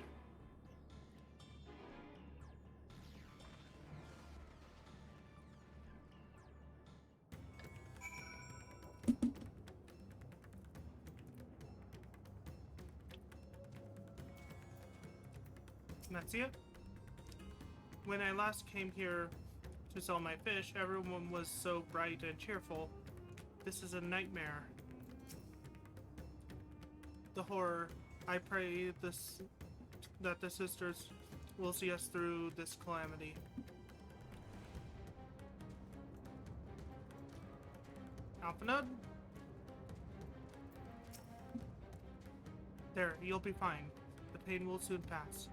Metsia? When I last came here to sell my fish, everyone was so bright and cheerful. This is a nightmare. The horror. I pray that the sisters will see us through this calamity. Alphanode? There, you'll be fine. The pain will soon pass.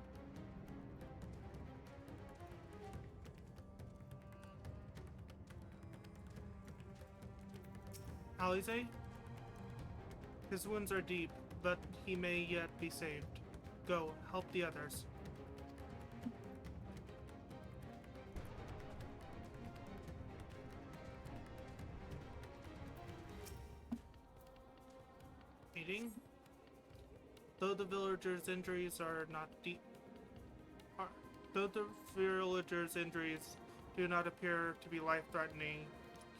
Alize? His wounds are deep, but he may yet be saved. Go, help the others. Meeting? Though the villagers' injuries are not deep, though the villagers' injuries do not appear to be life-threatening,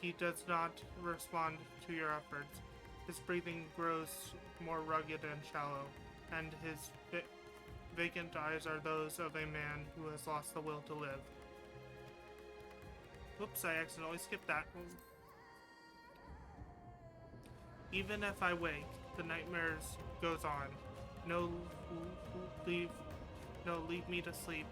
he does not respond to your efforts. His breathing grows more rugged and shallow, and his vacant eyes are those of a man who has lost the will to live. Whoops, I accidentally skipped that. Even if I wake, the nightmares goes on. Leave me to sleep.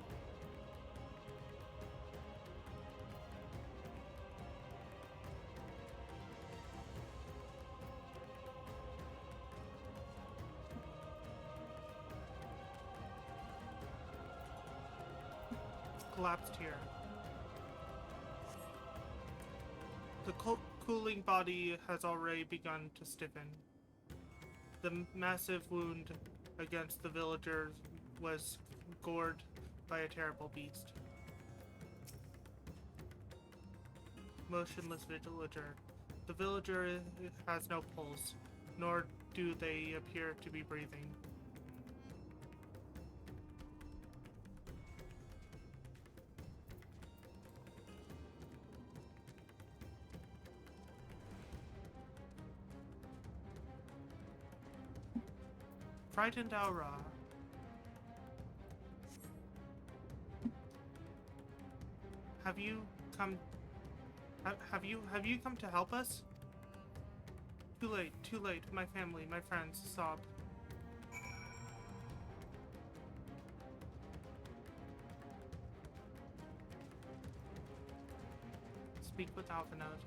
Collapsed here. The cooling body has already begun to stiffen. The massive wound against the villager was gored by a terrible beast. Motionless villager. The villager has no pulse, nor do they appear to be breathing. Frightened Aura. Have you come to help us? Too late, my family, my friends, sob. Speak with Alphanode.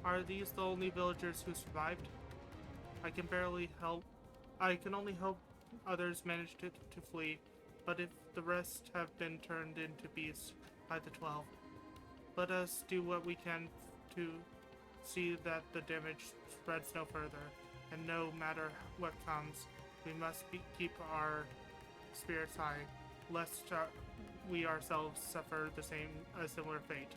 Are these the only villagers who survived? I can only help others manage to flee, but if the rest have been turned into beasts by the 12, let us do what we can to see that the damage spreads no further, and no matter what comes, we must keep our spirits high, lest we ourselves suffer a similar fate.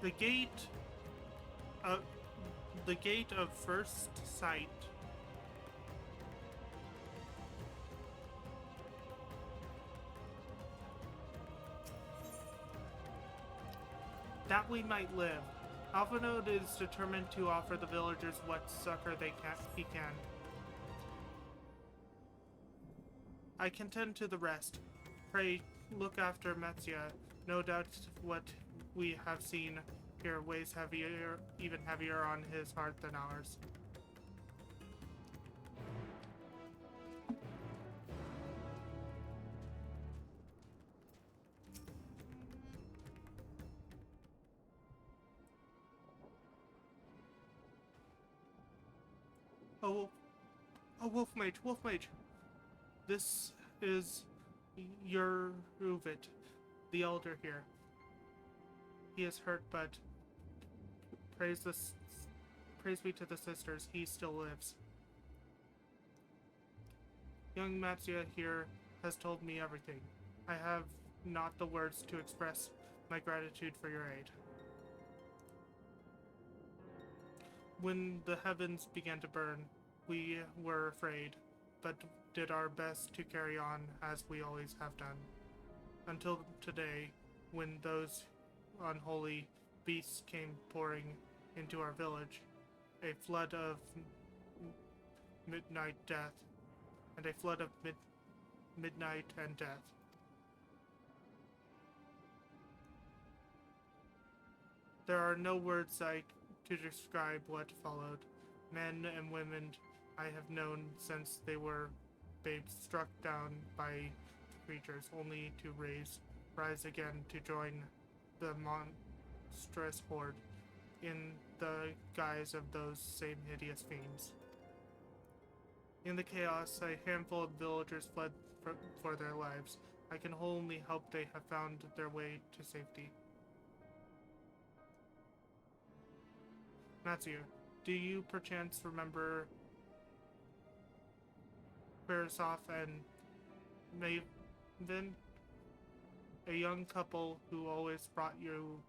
The gate of first sight. That we might live. Alphanode is determined to offer the villagers what succor he can. I can tend to the rest. Pray, look after Metsia. No doubt what we have seen here weighs even heavier on his heart than ours. Oh, Wolf Mage, Wolf Mage. This is your Ruvit, the elder here. He is hurt, but praise be to the sisters, he still lives. Young Matsuya here has told me everything. I have not the words to express my gratitude for your aid. When the heavens began to burn, we were afraid, but did our best to carry on as we always have done. Until today, when those unholy beasts came pouring into our village, a flood of midnight death, and a flood of midnight and death. There are no words to describe what followed. Men and women I have known since they were babes struck down by creatures, only to rise again to join the monstrous horde in the guise of those same hideous fiends. In the chaos, a handful of villagers fled for their lives. I can only hope they have found their way to safety. Matsuya, do you perchance remember Ffxiv and Maven? A young couple who always bought you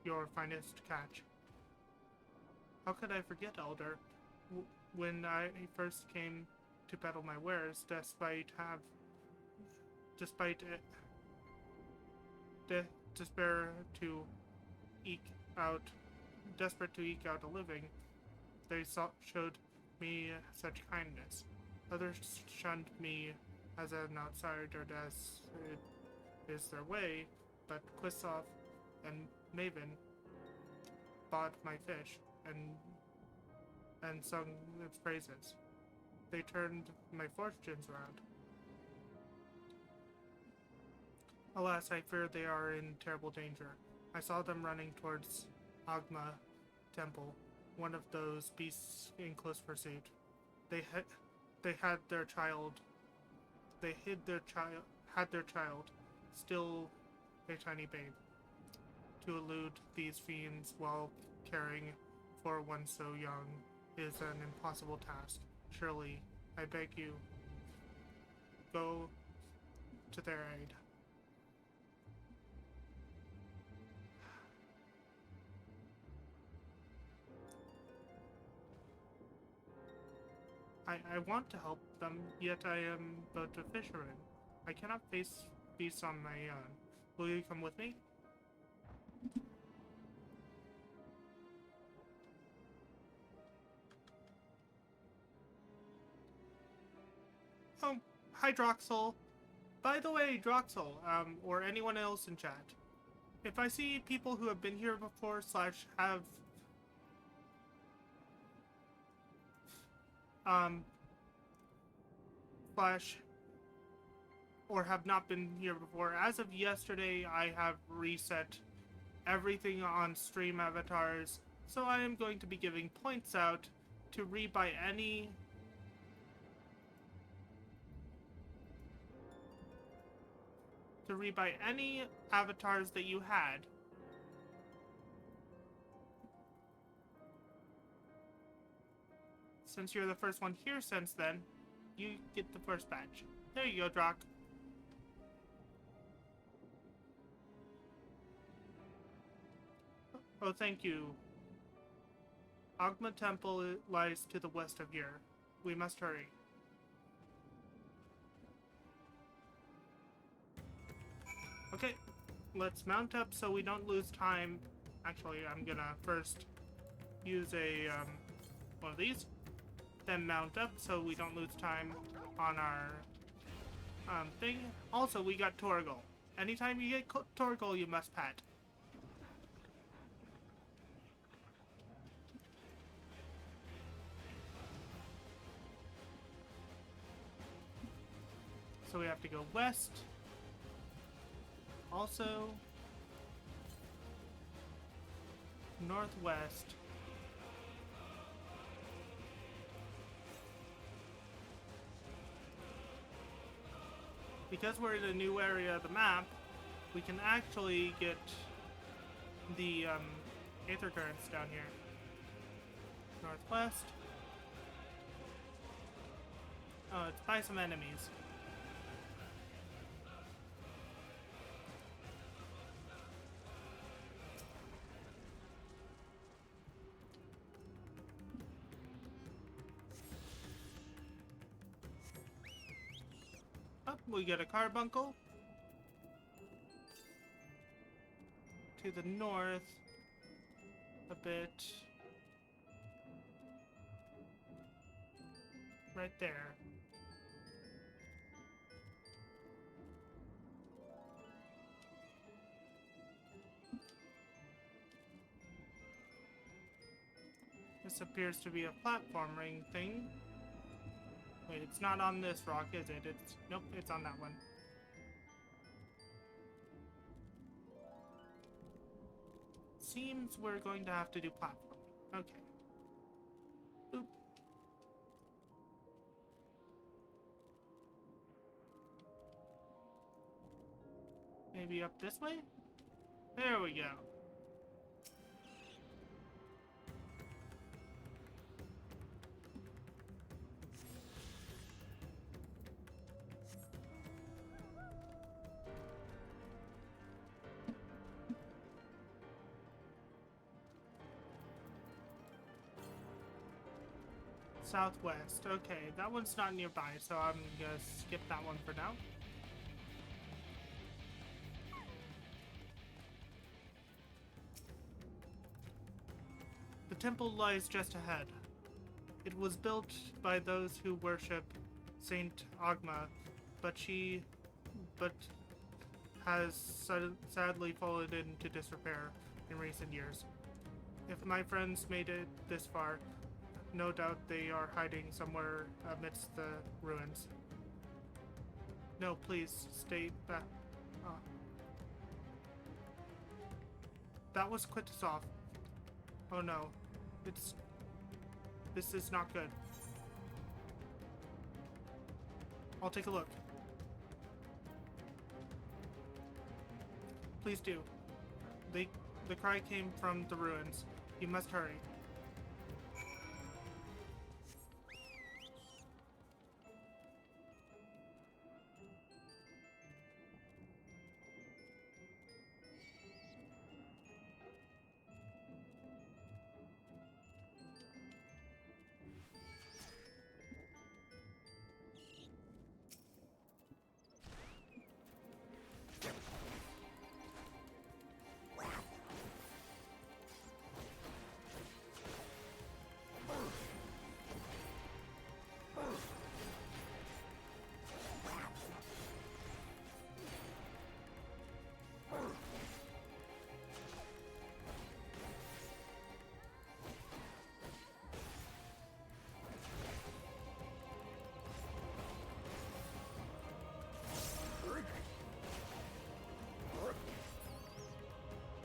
your finest catch. How could I forget, Elder? When I first came to peddle my wares, desperate to eke out a living, they showed me such kindness. Others shunned me as an outsider, as it is their way, but Ffxiv and Maven bought my fish and sung its praises. They turned my fortunes around. Alas, I fear they are in terrible danger. I saw them running towards Agma Temple, one of those beasts in close pursuit. They had their child. They had their child, still a tiny babe. To elude these fiends while caring for one so young is an impossible task. Surely, I beg you, go to their aid. I want to help them, yet I am but a fisherman. I cannot face beasts on my own. Will you come with me? Oh, hi Droxel. By the way, Droxel, or anyone else in chat, if I see people who have been here before / have or have not been here before, as of yesterday I have reset everything on stream avatars, so I am going to be giving points out to rebuy any avatars that you had. Since you're the first one here since then, you get the first badge. There you go, Drock. Oh, thank you. Agma Temple lies to the west of here. We must hurry. Okay, let's mount up so we don't lose time. Actually, I'm gonna first use a one of these, then mount up so we don't lose time on our thing. Also, we got Torgal. Anytime you get Torgal, you must pet. So we have to go west. Also, northwest. because we're in a new area of the map, we can actually get the aether currents down here. Northwest. Oh, it's by some enemies. Up, we get a carbuncle. To the north a bit. Right there. This appears to be a platforming thing. Wait, it's not on this rock, is it? It's nope, it's on that one. Seems we're going to have to do platforming. Okay. Boop. Maybe up this way? There we go. Southwest. Okay, that one's not nearby, so I'm gonna skip that one for now. The temple lies just ahead. It was built by those who worship Saint Agma, but has sadly fallen into disrepair in recent years. If my friends made it this far, no doubt they are hiding somewhere amidst the ruins. No, please, stay back. Oh. That was Ffxiv. Oh no. This is not good. I'll take a look. Please do. The cry came from the ruins. You must hurry.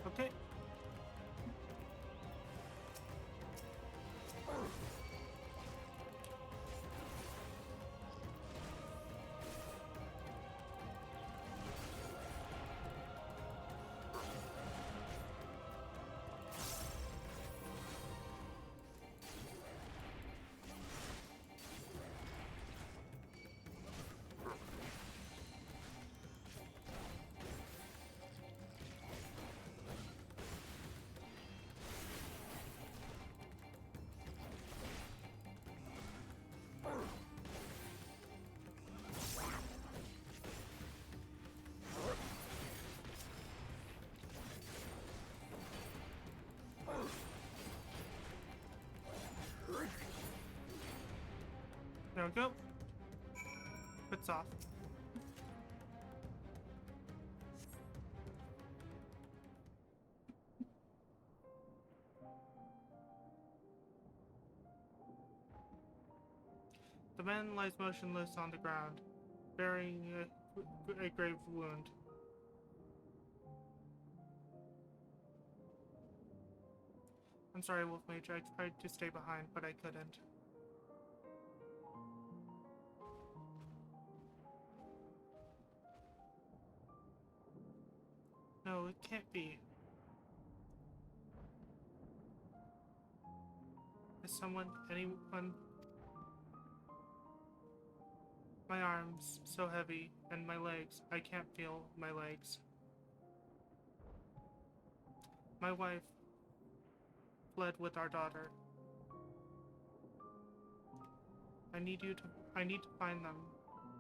Okay. There we go. Ffxiv. The man lies motionless on the ground, bearing a grave wound. I'm sorry, Wolf Mage. I tried to stay behind, but I couldn't. No, it can't be. Is someone, anyone? My arms so heavy, and my legs. I can't feel my legs. My wife fled with our daughter. I need to find them.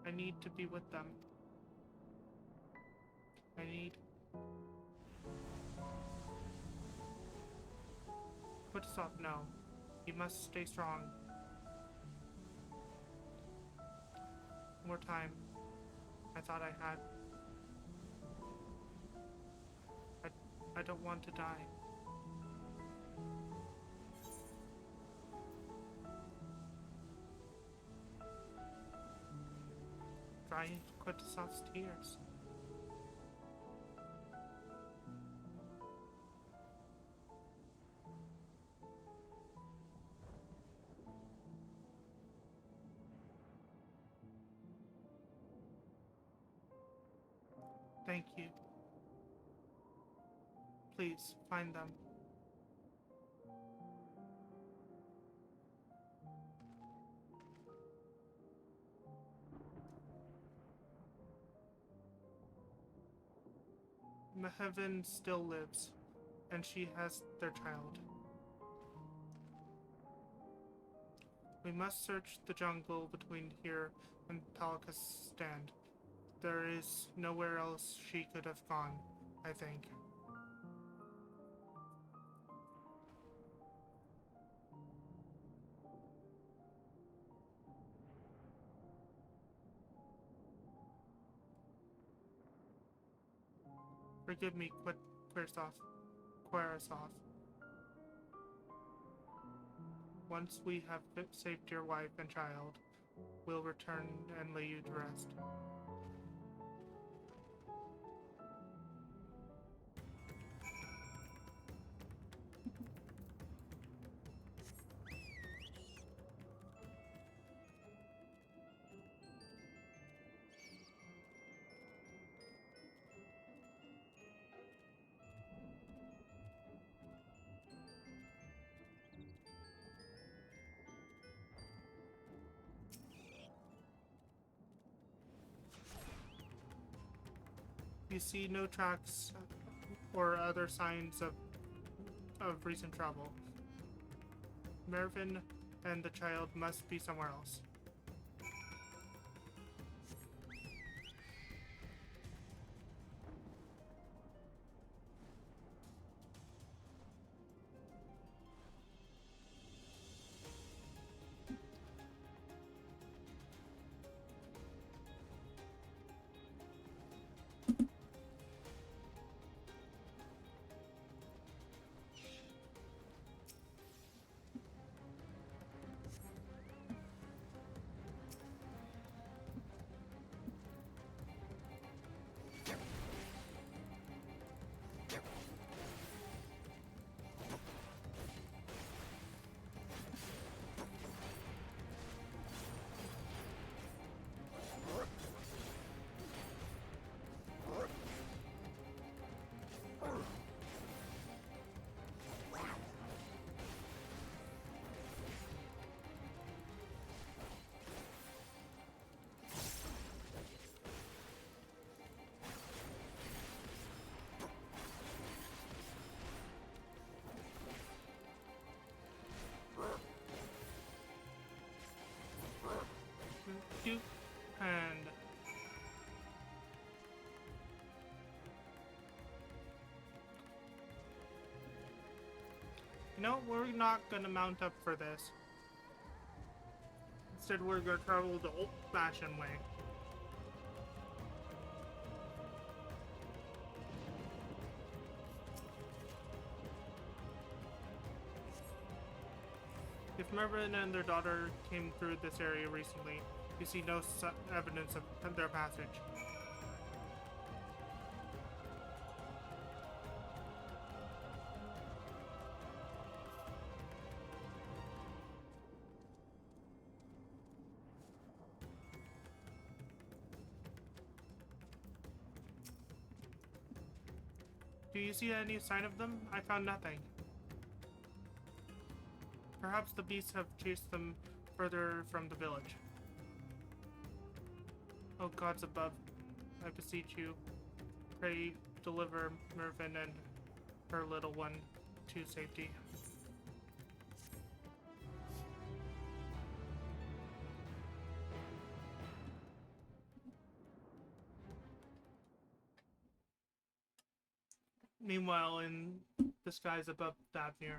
I need to be with them. I need... Ffxiv, no. You must stay strong. More time. I thought I had. I don't want to die. Drying Ffxiv's tears. Thank you. Please, find them. Heaven still lives, and she has their child. We must search the jungle between here and Palaka's stand. There is nowhere else she could have gone, I think. Forgive me, Querasov. Once we have saved your wife and child, we'll return and lay you to rest. You see no tracks or other signs of recent travel. Mervyn and the child must be somewhere else. And you know, we're not gonna mount up for this. Instead, we're gonna travel the old-fashioned way. If Mervyn and their daughter came through this area recently, you see no evidence of their passage. Do you see any sign of them? I found nothing. Perhaps the beasts have chased them further from the village. O gods above, I beseech you, pray deliver Mervyn and her little one to safety. Meanwhile, in the skies above Thavnir,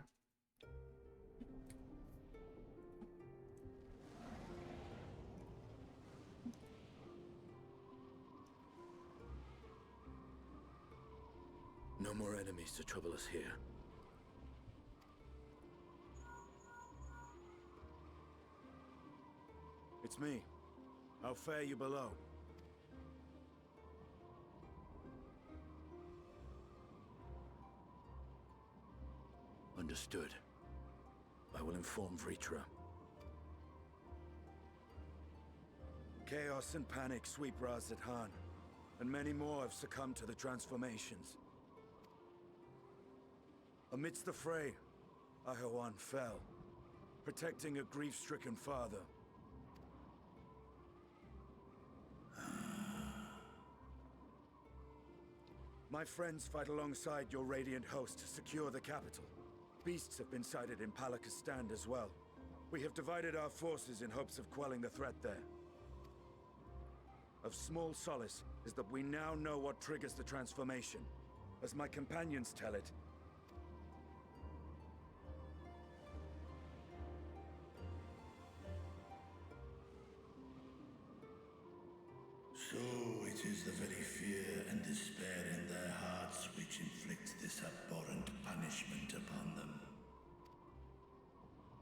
no more enemies to trouble us here. It's me. How fare you below? Understood. I will inform Vritra. Chaos and panic sweep Raz-at-Han, and many more have succumbed to the transformations. Amidst the fray, Ahawan fell, protecting a grief-stricken father. My friends fight alongside your Radiant host to secure the capital. Beasts have been sighted in Palaka's Stand as well. We have divided our forces in hopes of quelling the threat there. Of small solace is that we now know what triggers the transformation. As my companions tell it, so it is the very fear and despair in their hearts which inflict this abhorrent punishment upon them.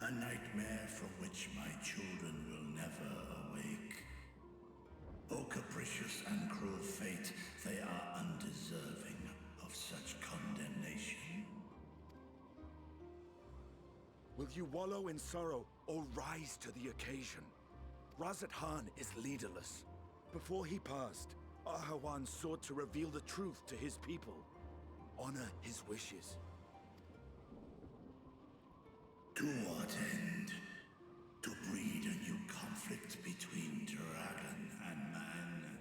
A nightmare from which my children will never awake. O capricious and cruel fate, they are undeserving of such condemnation. will you wallow in sorrow or rise to the occasion? Raz-at-Han is leaderless. Before he passed, Ahawan sought to reveal the truth to his people. Honor his wishes. To what end? To breed a new conflict between dragon and man?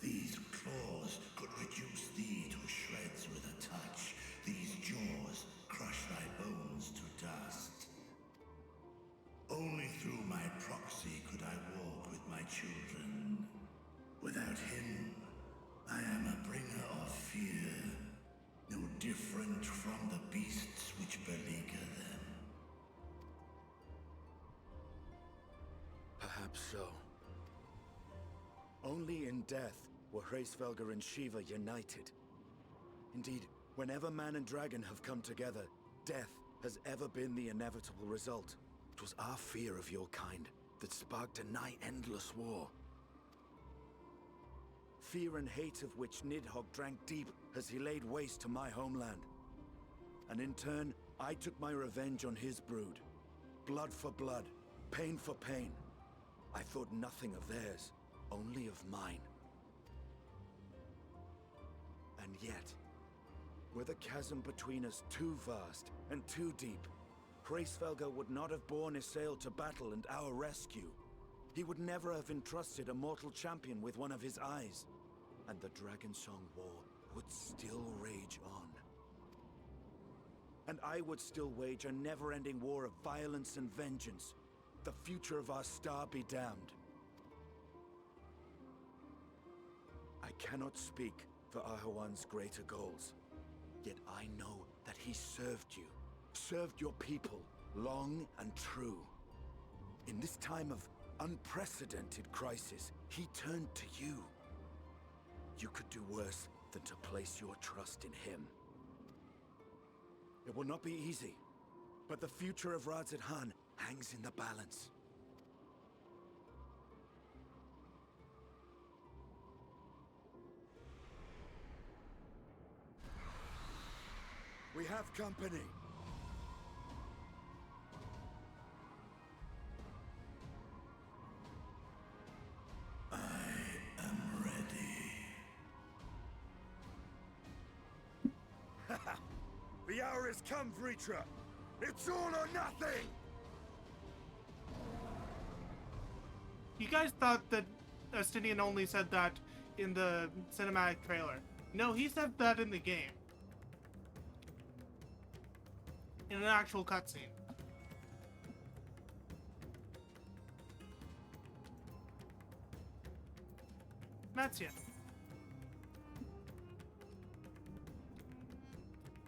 These claws could reduce thee to shreds with a touch. These jaws crush thy bones to dust. Only through my proxy could I walk with my children. Without him, I am a bringer of fear, no different from the beasts which beleaguer them. Perhaps so. Only in death were Hraesvelgr and Shiva united. Indeed, whenever man and dragon have come together, death has ever been the inevitable result. It was our fear of your kind that sparked a nigh-endless war. Fear and hate of which Nidhogg drank deep as he laid waste to my homeland. And in turn, I took my revenge on his brood. Blood for blood, pain for pain. I thought nothing of theirs, only of mine. And yet, were the chasm between us too vast and too deep, Hraesvelgr would not have borne Isael to battle and our rescue. He would never have entrusted a mortal champion with one of his eyes. And the Dragonsong War would still rage on. And I would still wage a never-ending war of violence and vengeance. The future of our star be damned. I cannot speak for Ahawan's greater goals. Yet I know that he served you, served your people, long and true. In this time of unprecedented crisis, he turned to you. You could do worse than to place your trust in him. It will not be easy, but the future of Raz-at-Han hangs in the balance. We have company. I am ready. The hour has come, Vritra! It's all or nothing! You guys thought that Estinian only said that in the cinematic trailer. No, he said that in the game. In an actual cutscene. Matsia.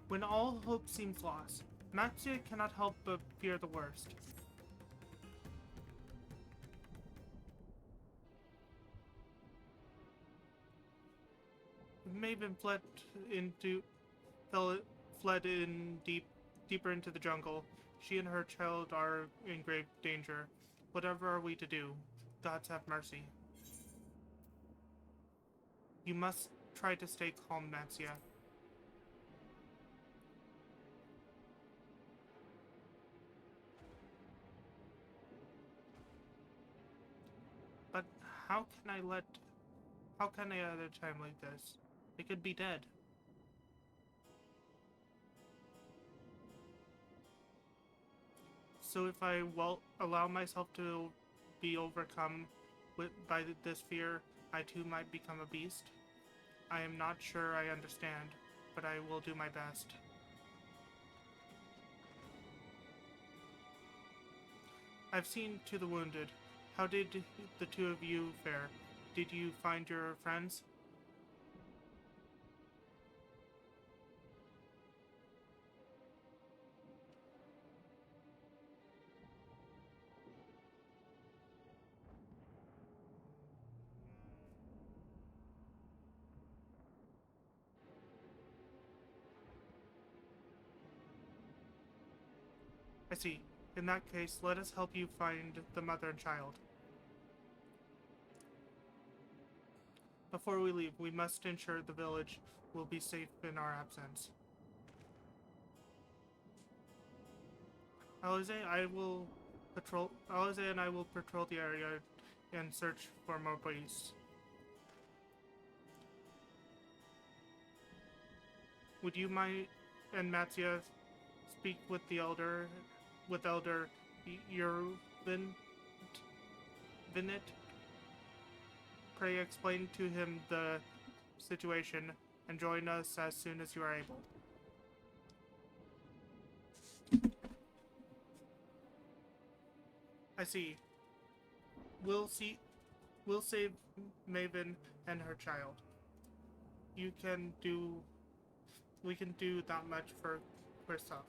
When all hope seems lost, Matsia cannot help but fear the worst. Maven fled in deeper into the jungle. She and her child are in grave danger. Whatever are we to do? Gods have mercy. You must try to stay calm, Matsia. But how can I let a time like this? It could be dead. So if I allow myself to be overcome by this fear, I too might become a beast? I am not sure I understand, but I will do my best. I've seen to the wounded. How did the two of you fare? Did you find your friends? I see. In that case, let us help you find the mother and child. Before we leave, we must ensure the village will be safe in our absence. Alize and I will patrol the area and search for more beasts. Would you mind and Matsia speak with the Elder Vinit? Pray explain to him the situation and join us as soon as you are able. I see. We'll save Maven and her child. We can do that much for Ffxiv.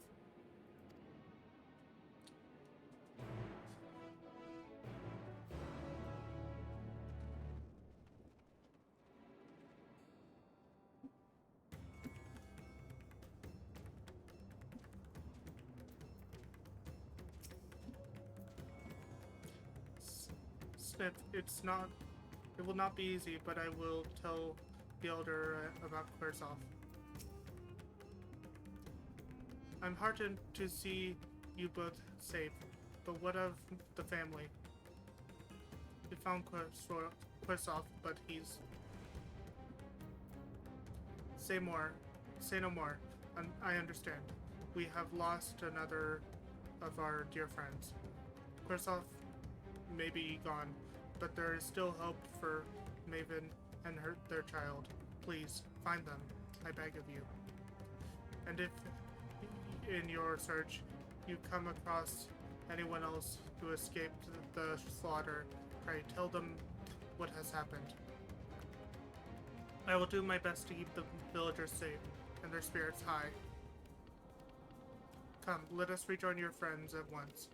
Smith, it will not be easy, but I will tell the Elder about Ffxiv. I'm heartened to see you both safe, but what of the family? We found Ffxiv, but he's... Say no more. I understand. We have lost another of our dear friends. Ffxiv may be gone, but there is still hope for Maven and their child. Please, find them, I beg of you. And if, in your search, you come across anyone else who escaped the slaughter, pray tell them what has happened. I will do my best to keep the villagers safe and their spirits high. Come, let us rejoin your friends at once.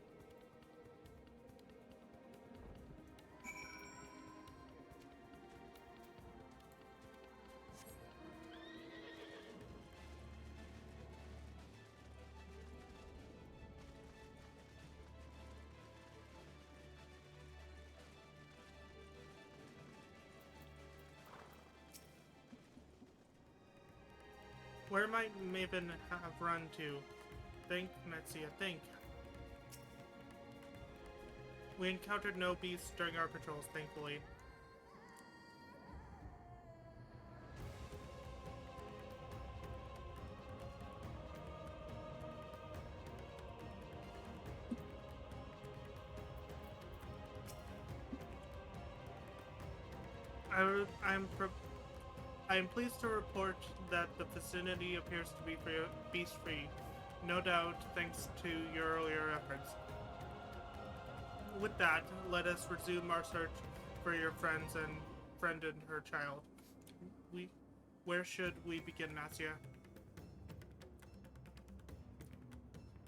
Where might Maven have run to? Think, Metsia, think. We encountered no beasts during our patrols, thankfully. I am pleased to report that the vicinity appears to be beast-free, no doubt thanks to your earlier efforts. With that, let us resume our search for your friend and her child. Where should we begin, Nasia?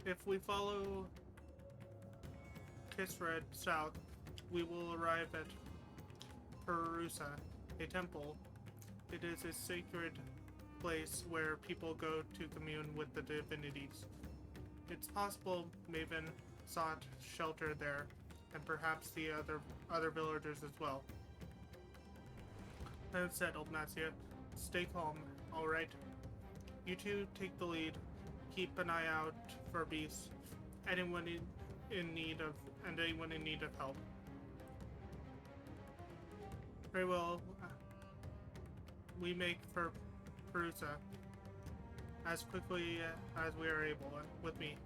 If we follow Kisred south, we will arrive at Perusa, a temple. It is a sacred place where people go to commune with the divinities. It's possible Maven sought shelter there, and perhaps the other villagers as well. That's settled, Nasia. Stay calm, alright? You two take the lead. Keep an eye out for beasts. Anyone in need of help. Very well. We make for Perusa as quickly as we are able. With me.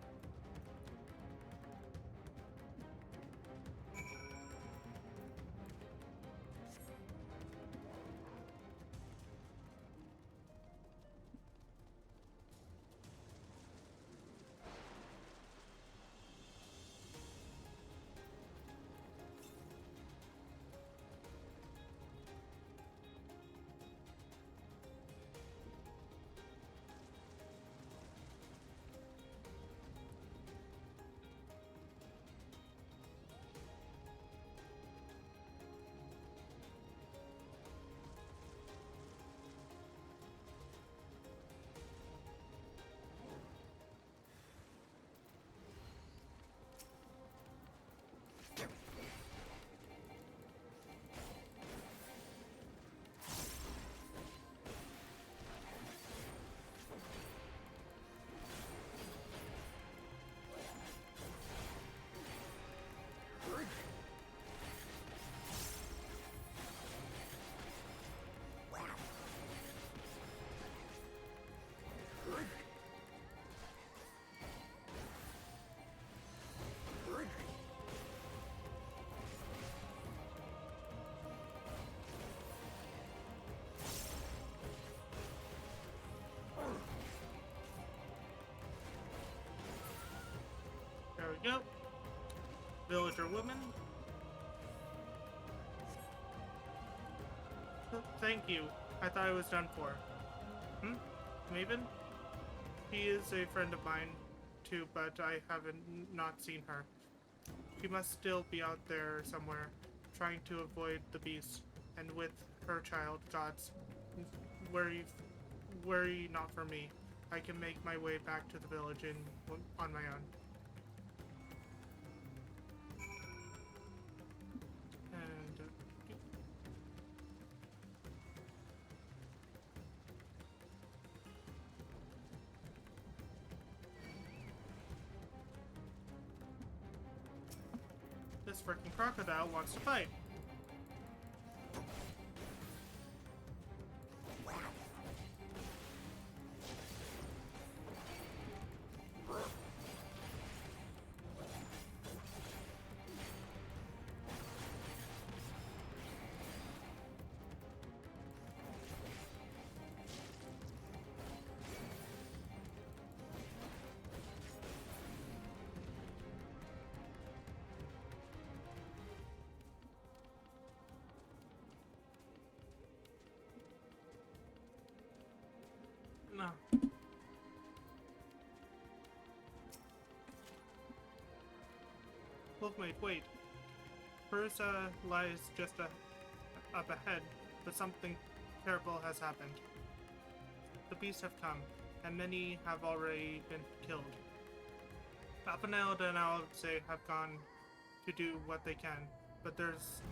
There we go. Villager woman. Thank you. I thought I was done for. Maven? She is a friend of mine, too, but I haven't not seen her. She must still be out there somewhere, trying to avoid the beast, and with her child, gods. Worry not for me. I can make my way back to the village on my own. And this freaking crocodile wants to fight. No. Wolfmate, wait. Perusa lies just up ahead, but something terrible has happened. The beasts have come, and many have already been killed. Apaneld and Alexei have gone to do what they can, but there's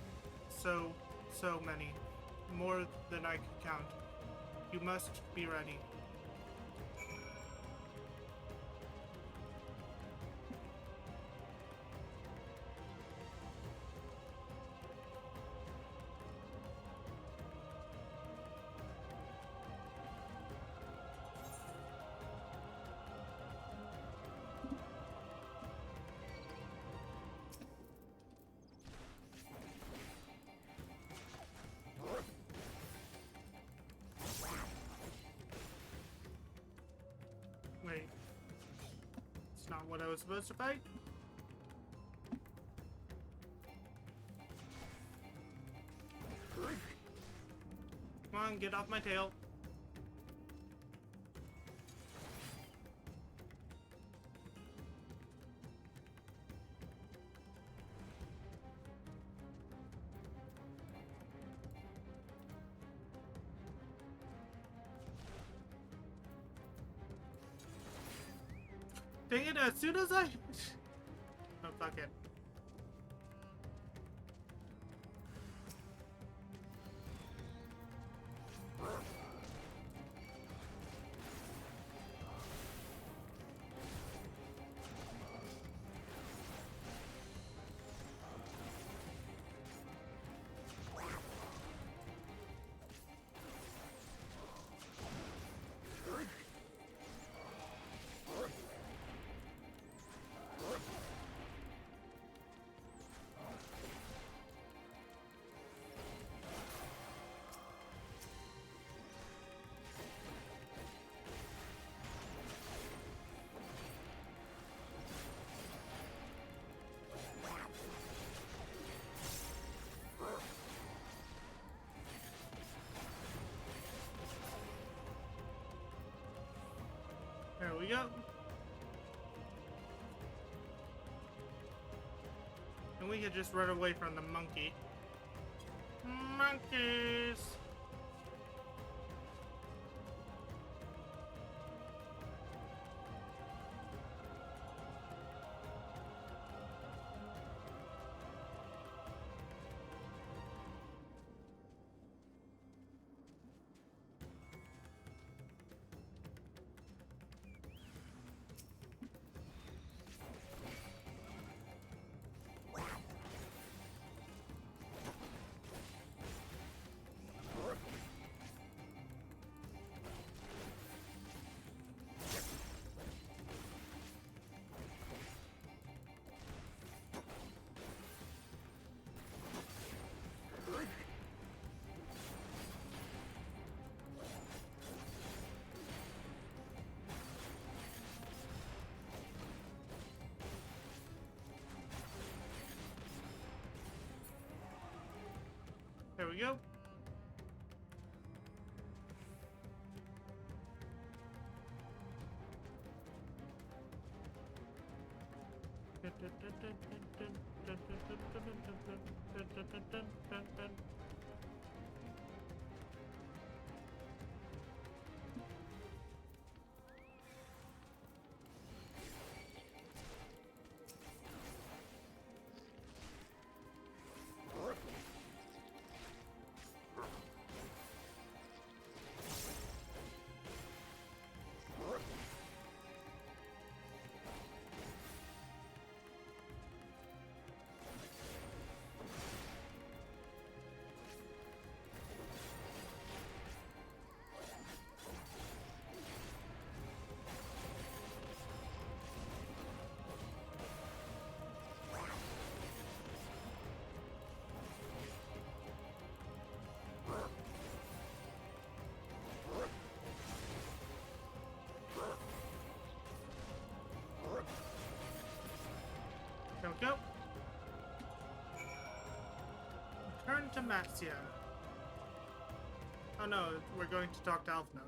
so many. More than I can count. You must be ready. That's not what I was supposed to fight. Come on, get off my tail. Dang it, as soon as I... Oh, fuck it. There we go. And we could just run away from the monkey. Monkeys! There we go. Go. Return to Maxia. Oh no, we're going to talk to Elf now.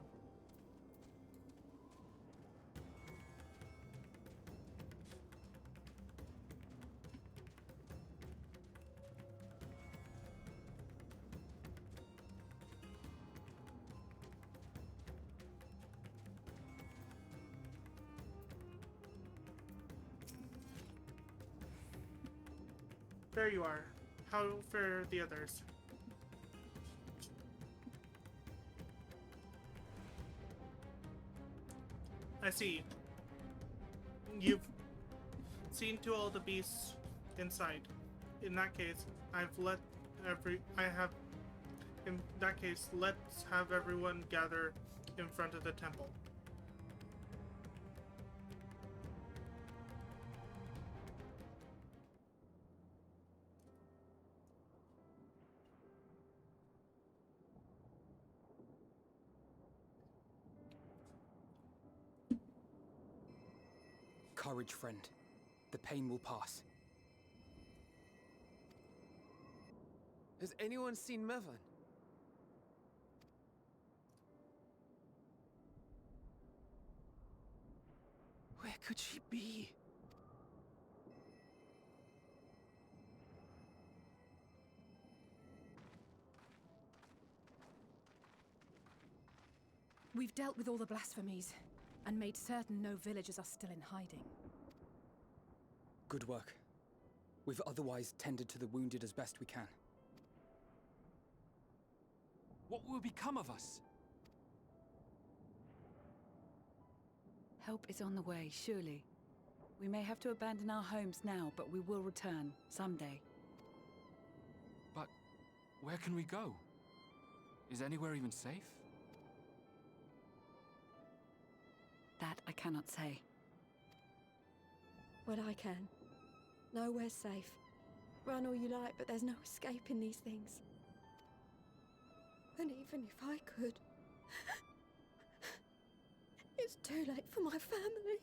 There you are. How fare the others? I see. You've seen to all the beasts inside. In that case, in that case, let's have everyone gather in front of the temple. Courage, friend. The pain will pass. Has anyone seen Mevan? Where could she be? We've dealt with all the blasphemies, and made certain no villagers are still in hiding. Good work. We've otherwise tended to the wounded as best we can. What will become of us? Help is on the way, surely. We may have to abandon our homes now, but we will return, someday. But where can we go? Is anywhere even safe? That I cannot say. Well, I can. Nowhere's safe. Run all you like, but there's no escaping these things. And even if I could, it's too late for my family.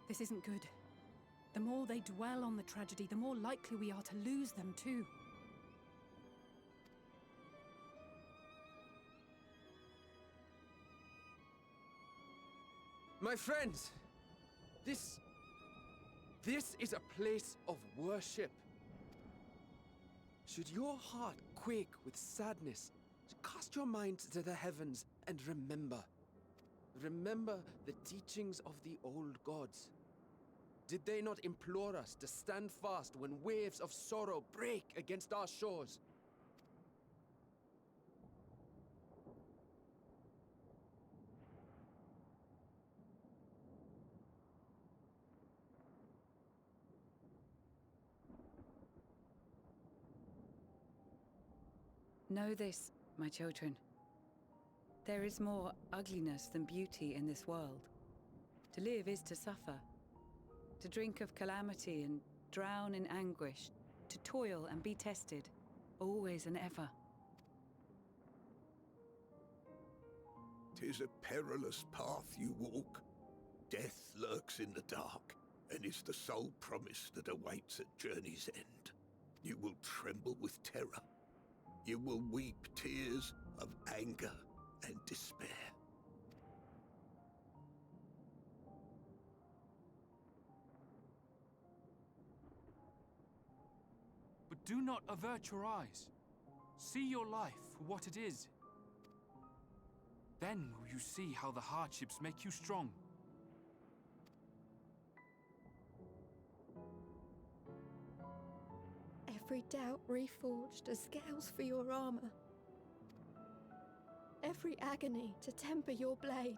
This isn't good. The more they dwell on the tragedy, the more likely we are to lose them too. My friends, this is a place of worship. Should your heart quake with sadness, cast your mind to the heavens and remember. Remember the teachings of the old gods. Did they not implore us to stand fast when waves of sorrow break against our shores? Know this, my children. There is more ugliness than beauty in this world. To live is to suffer. To drink of calamity and drown in anguish. To toil and be tested, always and ever. 'Tis a perilous path you walk. Death lurks in the dark, and is the sole promise that awaits at journey's end. You will tremble with terror. You will weep tears of anger and despair. But do not avert your eyes. See your life for what it is. Then will you see how the hardships make you strong. Every doubt reforged as scales for your armor. Every agony to temper your blade.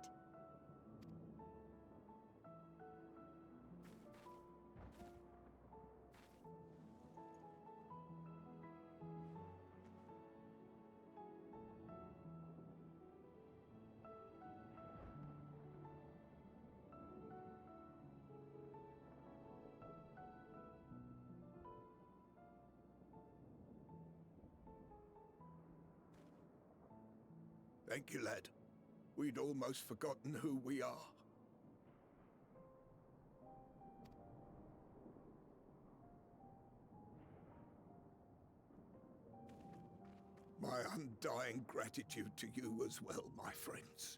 Thank you, lad. We'd almost forgotten who we are. My undying gratitude to you as well, my friends.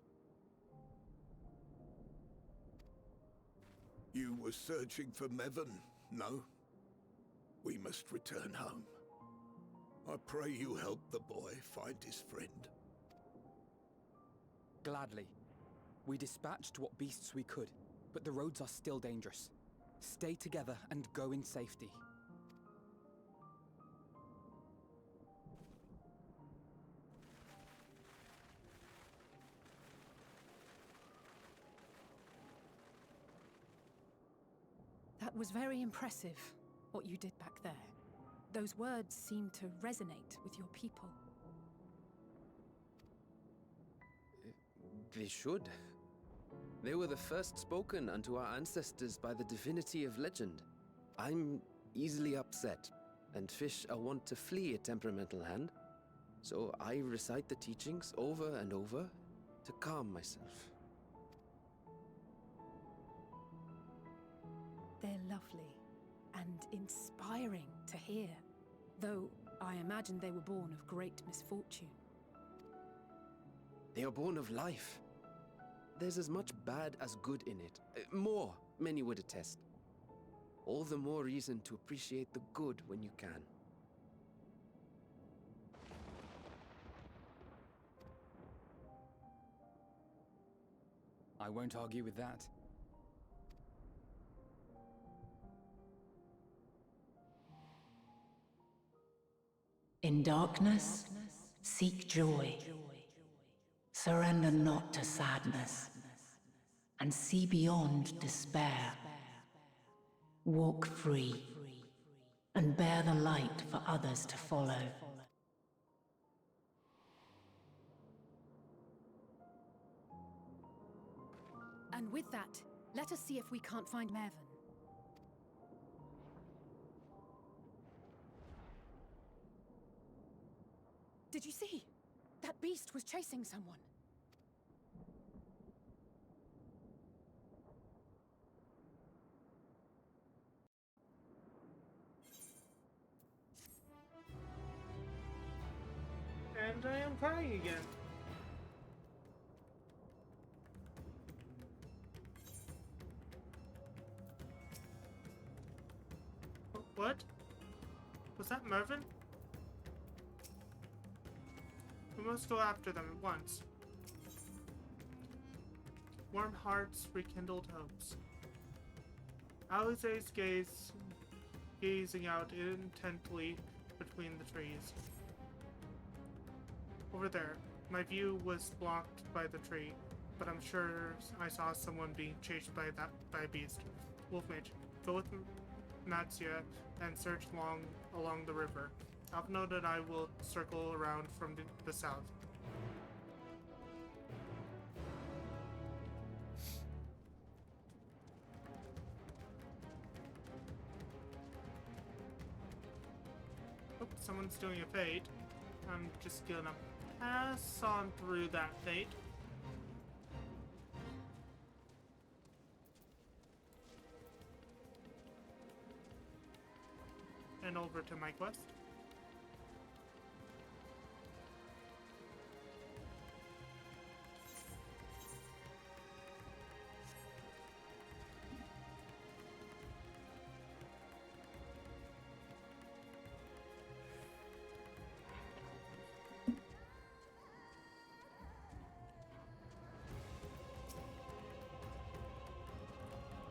You were searching for Mevan, no? We must return home. I pray you help the boy find his friend. Gladly. We dispatched what beasts we could, but the roads are still dangerous. Stay together and go in safety. That was very impressive, what you did back there. Those words seem to resonate with your people. They should. They were the first spoken unto our ancestors by the divinity of legend. I'm easily upset, and fish are wont to flee a temperamental hand, so I recite the teachings over and over to calm myself. They're lovely and inspiring to hear, though I imagine they were born of great misfortune. They are born of life. There's as much bad as good in it. More, many would attest. All the more reason to appreciate the good when you can. I won't argue with that. In darkness, seek joy. Surrender not to sadness, and see beyond despair. Walk free, and bear the light for others to follow. And with that, let us see if we can't find Mervyn. Did you see? That beast was chasing someone. And I am crying again. What? Was that Mervyn? We must go after them at once. Warm hearts, rekindled hopes. Alize's gazing out intently between the trees. Over there. My view was blocked by the tree, but I'm sure I saw someone being chased by a beast. Wolfmage, go with Matsia and search along the river. Alphinaud and I will circle around from the south. Oh, someone's doing a fate. I'm just gonna pass on through that fate. And over to my quest.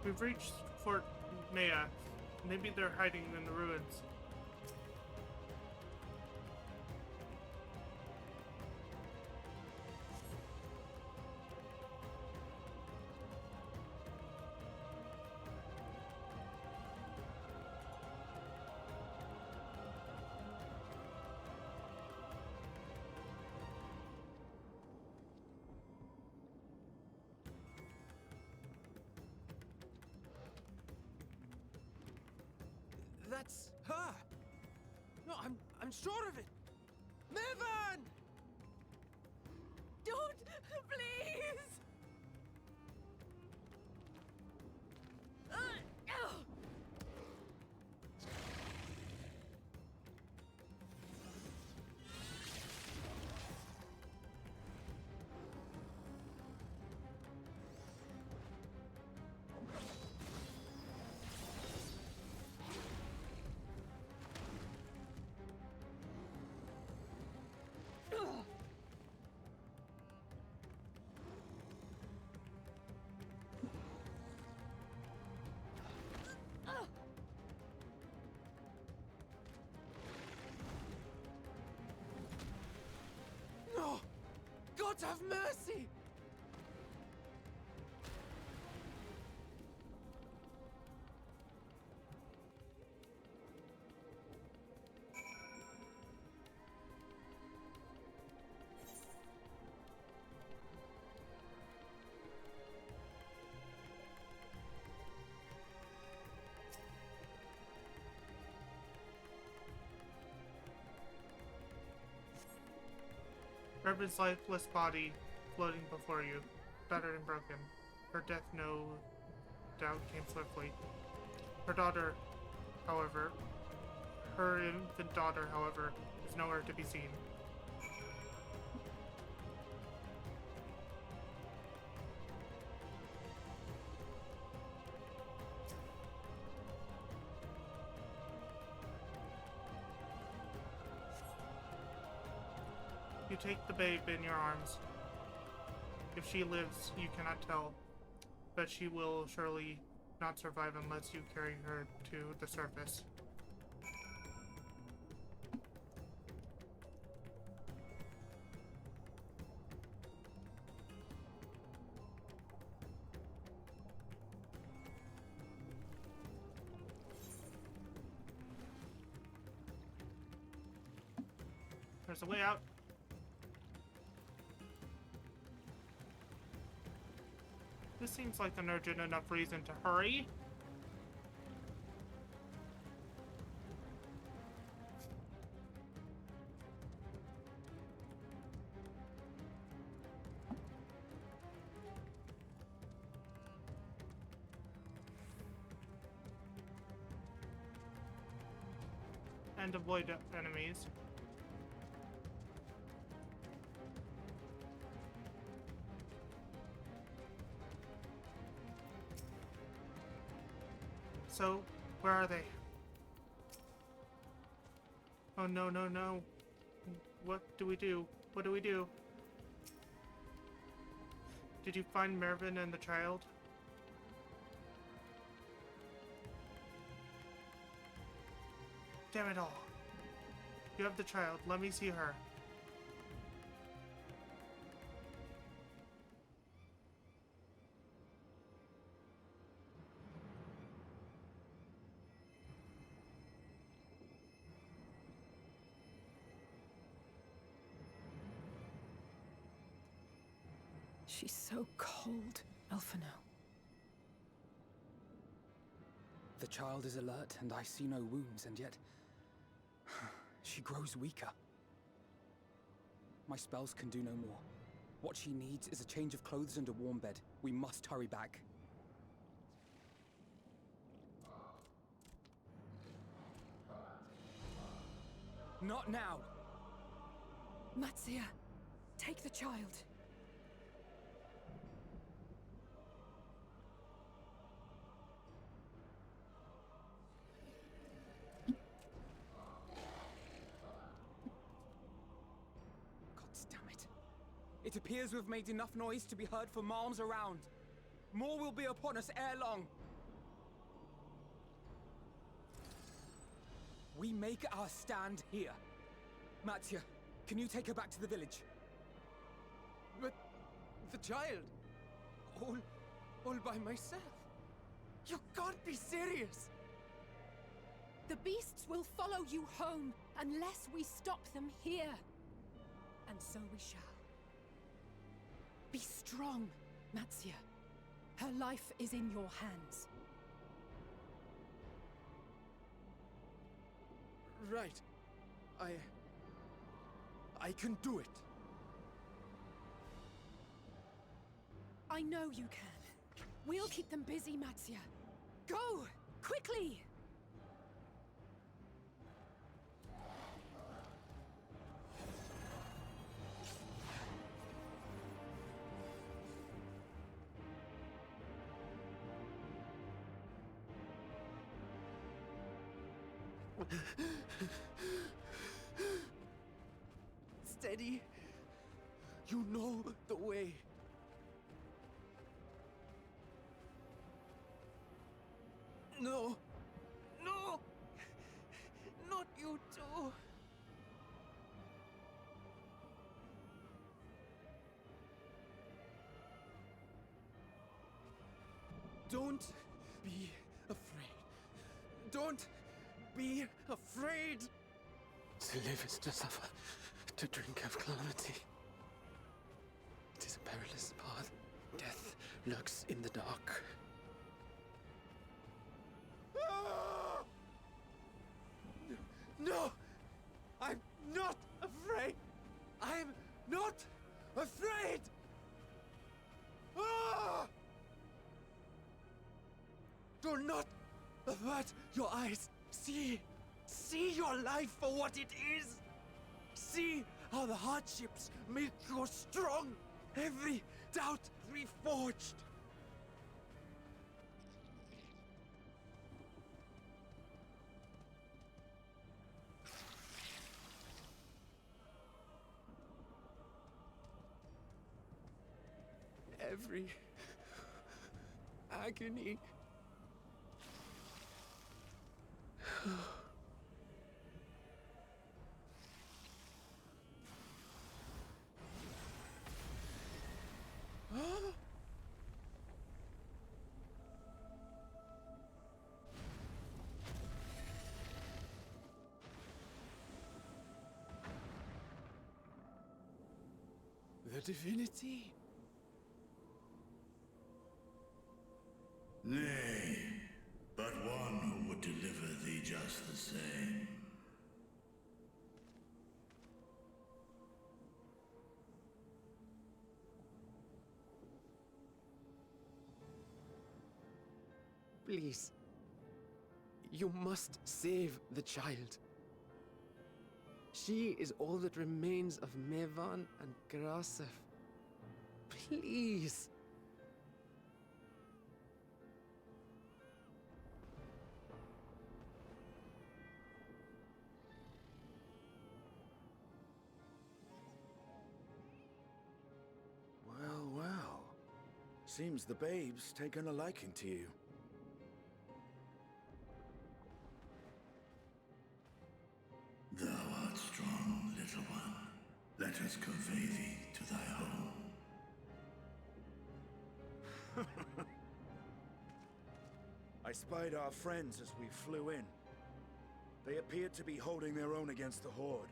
We've reached Fort Maya. Maybe they're hiding in the ruins. That's her! No, I'm sure of it! Mervyn! Don't! Please! No! God have mercy! Revan's lifeless body floating before you, battered and broken. Her death no doubt came swiftly. Her infant daughter, however, is nowhere to be seen. You take the babe in your arms. If she lives, you cannot tell, but she will surely not survive unless you carry her to the surface. There's a way out. This seems like an urgent enough reason to hurry. And avoid enemies. So, where are they? Oh no, no, no. What do we do? What do we do? Did you find Mervyn and the child? Damn it all. You have the child. Let me see her. She's so cold, Elfino. The child is alert, and I see no wounds, and yet... she grows weaker. My spells can do no more. What she needs is a change of clothes and a warm bed. We must hurry back. Not now! Matsia, take the child. It appears we've made enough noise to be heard for miles around. More will be upon us ere long. We make our stand here. Mattia, can you take her back to the village? But the child, all by myself. You can't be serious. The beasts will follow you home unless we stop them here. And so we shall. Be strong, Matsia. Her life is in your hands. Right. I can do it. I know you can. We'll keep them busy, Matsia. Go! Quickly! Steady. You know the way. No. No! Not you too. Don't be afraid. Don't be afraid. To live is to suffer, to drink of calamity. It is a perilous path. Death lurks in the dark. No! I'm not afraid! I'm not Do not avert your eyes. See your life for what it is. See how the hardships make you strong. Every doubt reforged. Every agony. The divinity? Nay, but one who would deliver thee just the same. Please. You must save the child. She is all that remains of Mevan and Grasef. Please. Well, well. Seems the babe's taken a liking to you. Thou art strong, little one. Let us convey thee to thy home. I spied our friends as we flew in. They appeared to be holding their own against the Horde.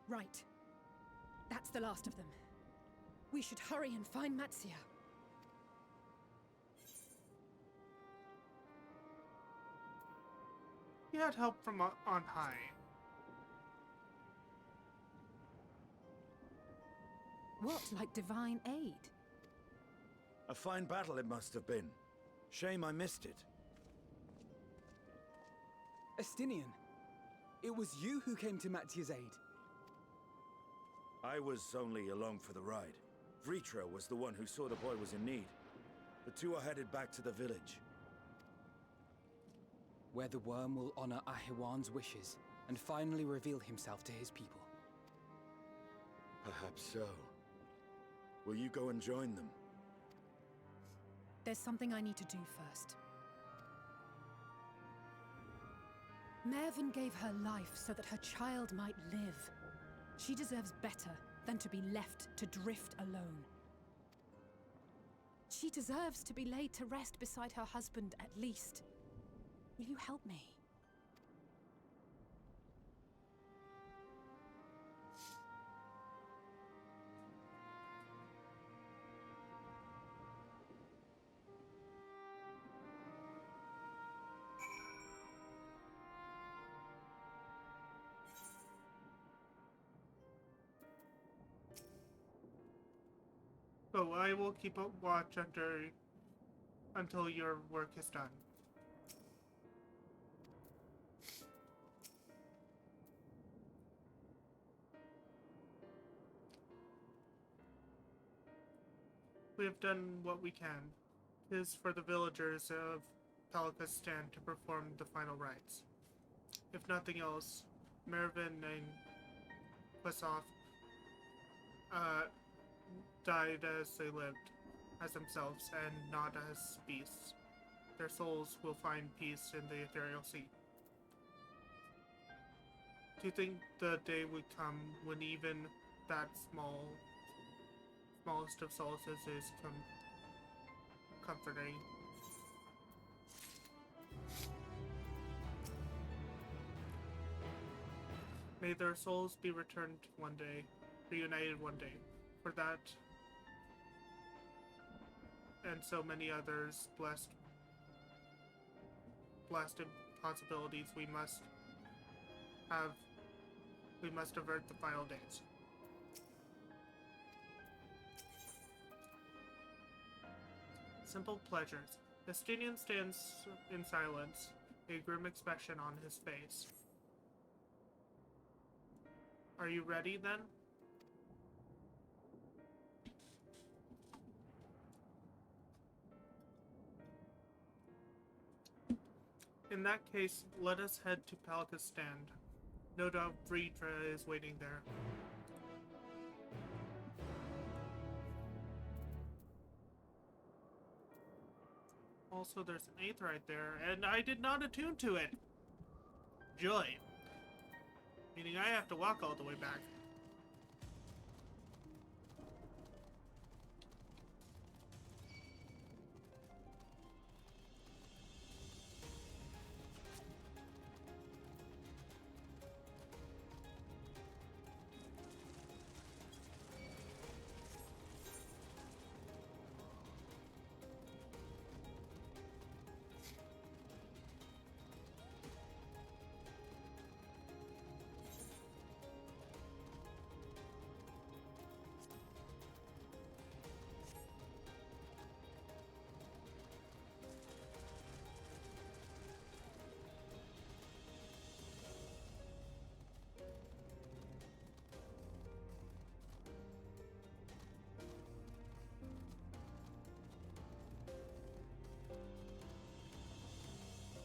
Right. That's the last of them. We should hurry and find Matsia. He had help from on high. What, like divine aid? A fine battle it must have been. Shame I missed it. Estinian, it was you who came to Matia's aid. I was only along for the ride. Vritra was the one who saw the boy was in need. The two are headed back to the village. Where the worm will honor Ahiwan's wishes and finally reveal himself to his people. Perhaps so. Will you go and join them? There's something I need to do first. Mervyn gave her life so that her child might live. She deserves better than to be left to drift alone. She deserves to be laid to rest beside her husband, at least. Will you help me? So I will keep a watch until your work is done. We have done what we can. 'Tis for the villagers of Palika's stand to perform the final rites. If nothing else, Mervyn and Ffxiv died as they lived, as themselves, and not as beasts. Their souls will find peace in the ethereal sea. Do you think the day would come when even that smallest of solaces is comforting? May their souls be returned one day, reunited one day. for that and so many others blessed possibilities, we must avert the final days. Simple pleasures. Estinian stands in silence, a grim expression on his face. Are you ready, then? In that case, let us head to Palka's stand. No doubt Vritra is waiting there. Also, there's an 8th right there, and I did not attune to it! Joy. Meaning I have to walk all the way back.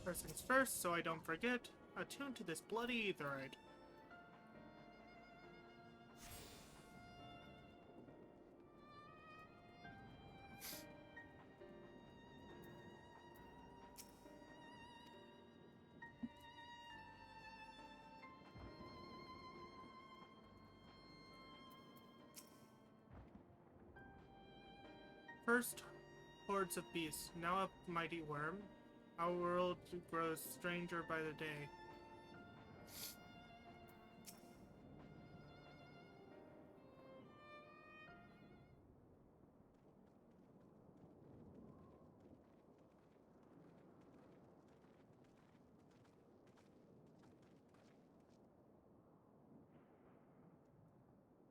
First things first, so I don't forget, attune to this bloody aetheroid. First, hordes of beasts, now a mighty worm. Our world grows stranger by the day.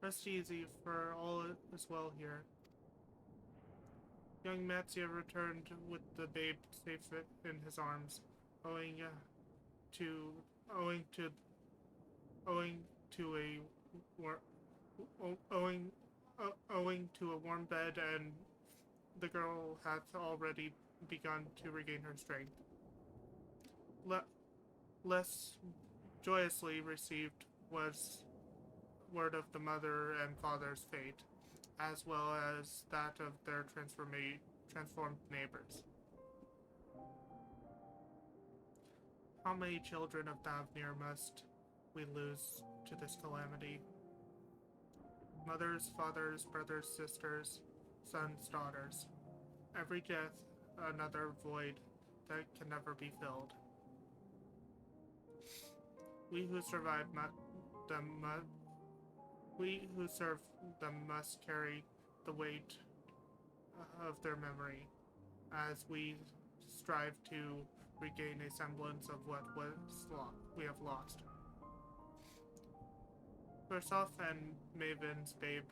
Rest easy, for all is well here. Young Matsuya returned with the babe safe in his arms, owing to a warm bed, and the girl hath already begun to regain her strength. Less joyously received was word of the mother and father's fate, as well as that of their transformed neighbors. How many children of Thavnir must we lose to this calamity? Mothers, fathers, brothers, sisters, sons, daughters. Every death, another void that can never be filled. We who survive we who serve them must carry the weight of their memory as we strive to regain a semblance of what we have lost. Versov and Maven's babe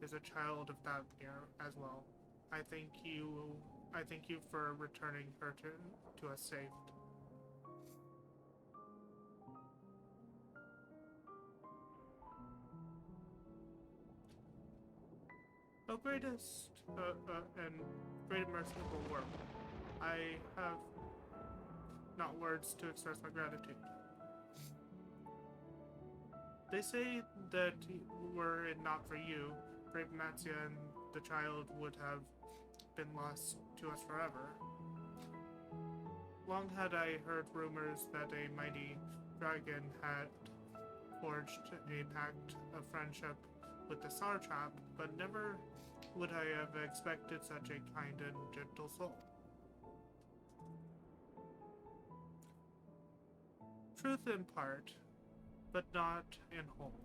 is a child of Thavnir as well. I thank you for returning her to us safe. O greatest and great merciful work, I have not words to express my gratitude. They say that were it not for you, brave Matsuya and the child would have been lost to us forever. Long had I heard rumors that a mighty dragon had forged a pact of friendship with the Sartrap, but never would I have expected such a kind and gentle soul. Truth in part, but not in whole.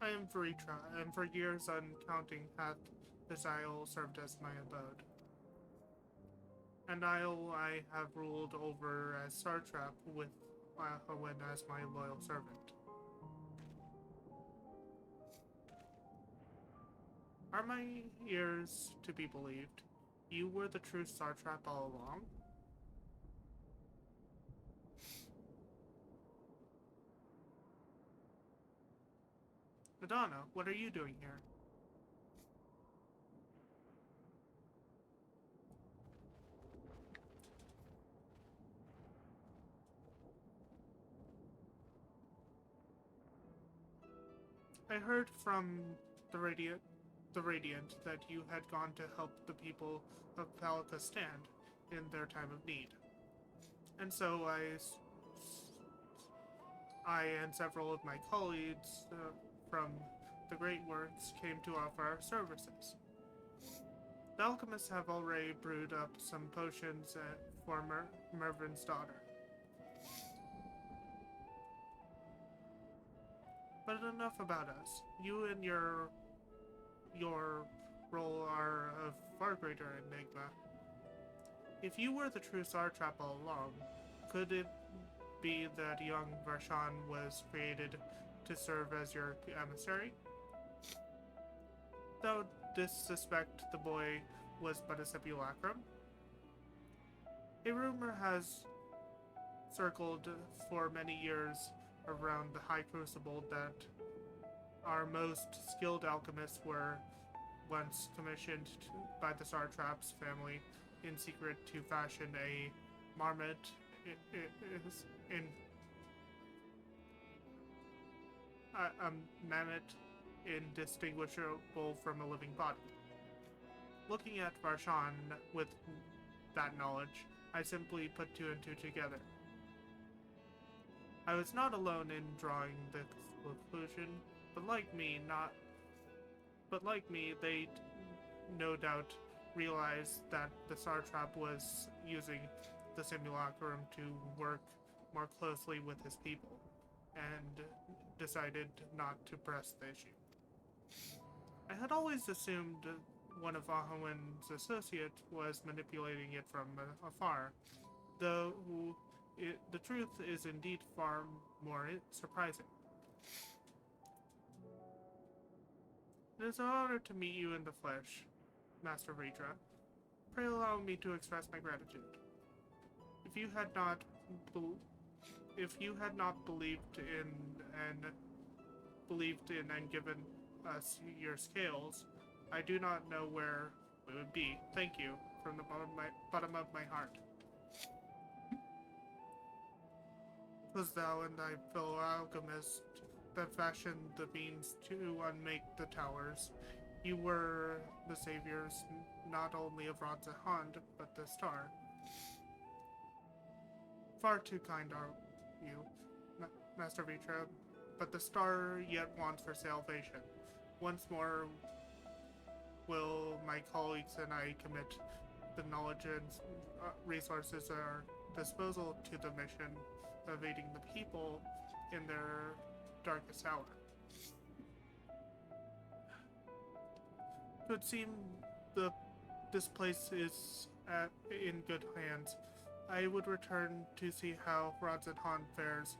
I am Veritra, and for years uncounting hath this isle served as my abode. An isle I have ruled over as Sartrap, with Ahawin as my loyal servant. Are my ears to be believed? You were the true Sartrap all along? Madonna, what are you doing here? I heard from the Radiant that you had gone to help the people of Palika Stand in their time of need. And so I and several of my colleagues from the Great Works came to offer our services. The alchemists have already brewed up some potions for Mervin's daughter. But enough about us. You and your role are of far greater enigma. If you were the true Sartrap all along, could it be that young Varshan was created to serve as your emissary? Thou didst suspect the boy was but a simulacrum? A rumor has circled for many years around the High Crucible that our most skilled alchemists were once commissioned by the Sartrap's family in secret to fashion a marmot a mammoth indistinguishable from a living body. Looking at Varshan with that knowledge, I simply put two and two together. I was not alone in drawing the conclusion, but like me, they no doubt realized that the Sartrap was using the simulacrum to work more closely with his people, and decided not to press the issue. I had always assumed one of Ahawin's associates was manipulating it from afar, though the truth is indeed far more surprising. It is an honor to meet you in the flesh, Master Vedra. Pray allow me to express my gratitude. If you had not believed in and given us your scales, I do not know where we would be. Thank you from the bottom of my heart. 'Twas thou and thy fellow alchemist that fashioned the beams to unmake the towers. You were the saviors not only of Rodzahand, but the star. Far too kind are you, Master Vitra, but the star yet wants for salvation. Once more will my colleagues and I commit the knowledge and resources at our disposal to the mission of aiding the people in their darkest hour. It would seem this place is in good hands. I would return to see how Rodzahand fares.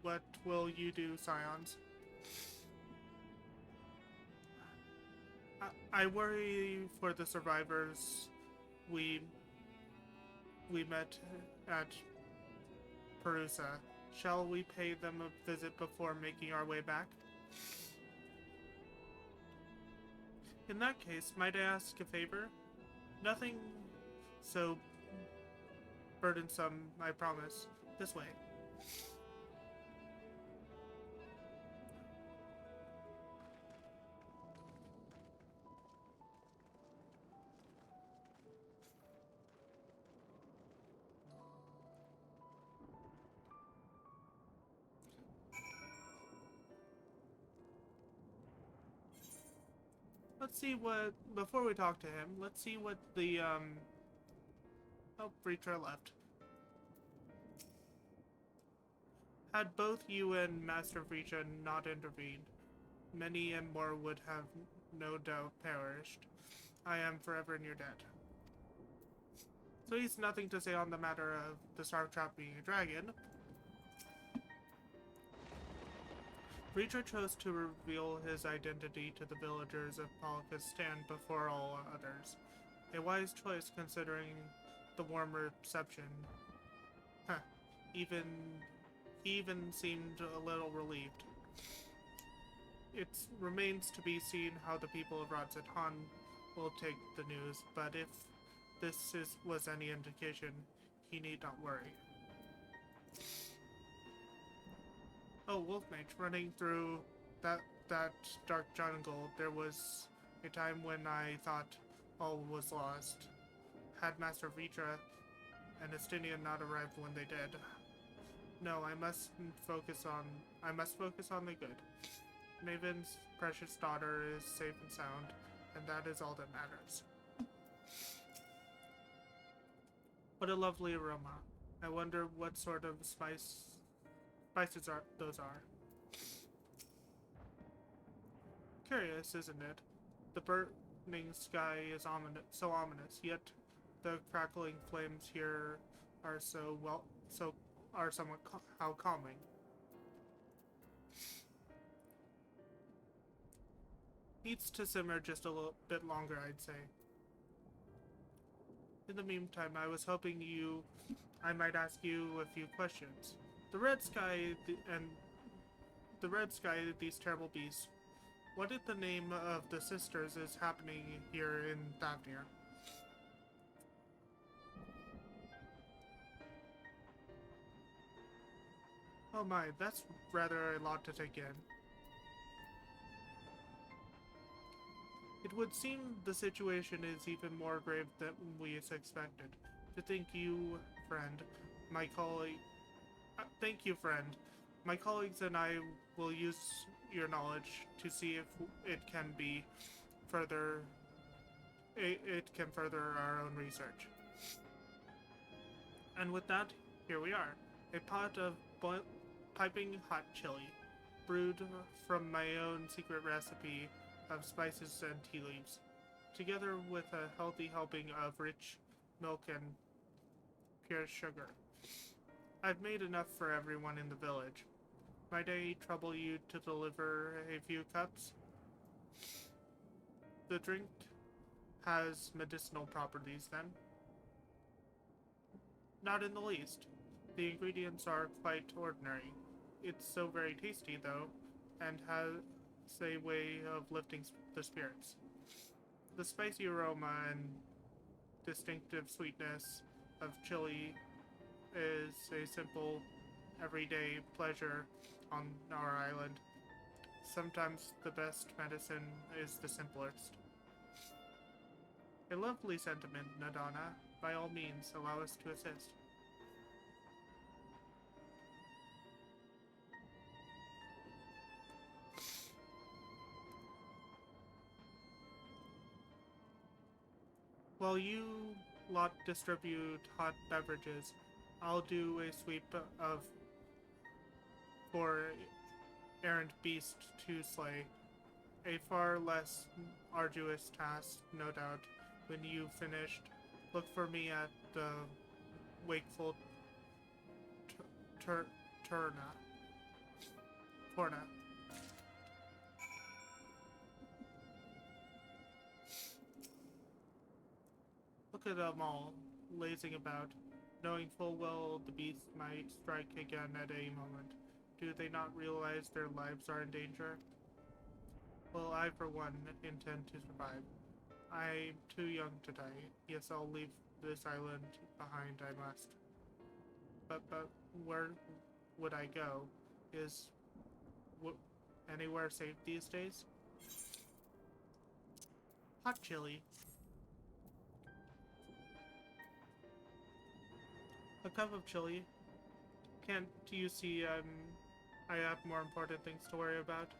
What will you do, Scions? I worry for the survivors we met at Perusa. Shall we pay them a visit before making our way back? In that case, might I ask a favor? Nothing so burdensome, I promise. This way. Let's see what, before we talk to him, let's see what the, oh, Breacher left. Had both you and Master Vrisha not intervened, many and more would have no doubt perished. I am forever in your debt. So he's nothing to say on the matter of the Stark Trap being a dragon. Vrisha chose to reveal his identity to the villagers of Palka's stand before all others. A wise choice considering the warm reception. Huh. He even seemed a little relieved. It remains to be seen how the people of Radz-at-Han will take the news, but if this was any indication, he need not worry. Oh, Wolfmage, running through that dark jungle, there was a time when I thought all was lost. Had Master Vitra and Estinian not arrived when they did. No, I must focus on the good. Maven's precious daughter is safe and sound, and that is all that matters. What a lovely aroma. I wonder what sort of spices those are. Curious, isn't it? The burning sky is ominous, yet the crackling flames here are somewhat calming. Needs to simmer just a little bit longer, I'd say. In the meantime, I was hoping I might ask you a few questions. The red sky these terrible beasts. What is the name of the sisters is happening here in Thavnir? Oh my, that's rather a lot to take in. It would seem the situation is even more grave than we expected. To think you, friend, my colleague... thank you, friend. My colleagues and I will use your knowledge to see if it can further our own research. And with that, here we are. A pot of piping hot chili, brewed from my own secret recipe of spices and tea leaves, together with a healthy helping of rich milk and pure sugar. I've made enough for everyone in the village. Might I trouble you to deliver a few cups? The drink has medicinal properties, then? Not in the least. The ingredients are quite ordinary. It's so very tasty, though, and has a way of lifting the spirits. The spicy aroma and distinctive sweetness of chili is a simple, everyday pleasure on our island. Sometimes the best medicine is the simplest. A lovely sentiment, Nadana. By all means, allow us to assist. While you lot distribute hot beverages, I'll do a sweep for errant beast to slay. A far less arduous task, no doubt. When you've finished, look for me at the wakeful Torna. Look at them all, lazing about, knowing full well the beast might strike again at any moment. Do they not realize their lives are in danger? Well, I, for one, intend to survive. I'm too young to die. Yes, I'll leave this island behind, I must. But where would I go? Is anywhere safe these days? Hot chili. A cup of chili. Can't you see I have more important things to worry about?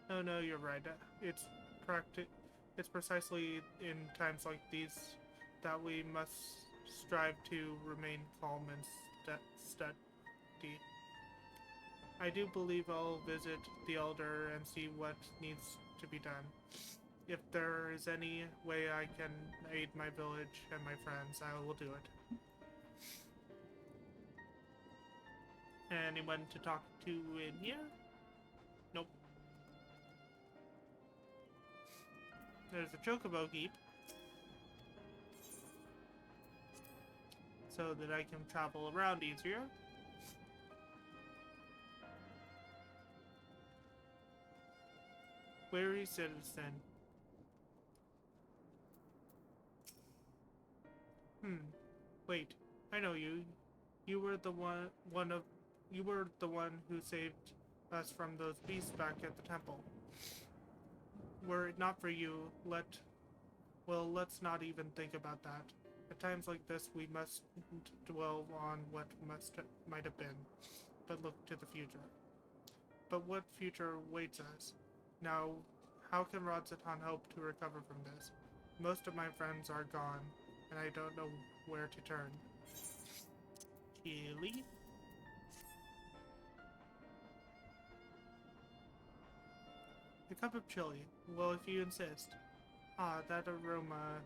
No, you're right. It's precisely in times like these that we must strive to remain calm and steady. I do believe I'll visit the Elder and see what needs to be done. If there is any way I can aid my village and my friends, I will do it. Anyone to talk to in here? Nope. There's a chocobo keep, so that I can travel around easier. Weary citizen. Wait, I know you. You were the you were the one who saved us from those beasts back at the temple. Were it not for you, let's not even think about that. At times like this, we must dwell on what might have been, but look to the future. But what future awaits us? Now, how can Rodsatan hope to recover from this? Most of my friends are gone, and I don't know where to turn. Chili? A cup of chili. Well, if you insist. Ah, that aroma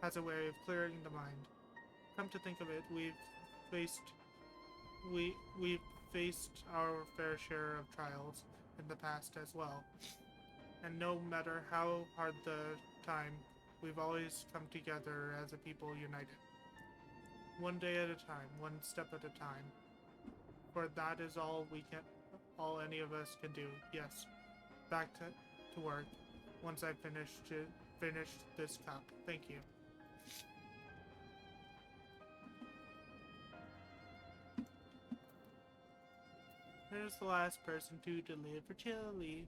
has a way of clearing the mind. Come to think of it, we've faced our fair share of trials in the past as well. And no matter how hard the time, we've always come together as a people united. One day at a time, one step at a time. For that is all any of us can do. Yes, back to work. Once I finish this cup. Thank you. There's the last person to deliver chili.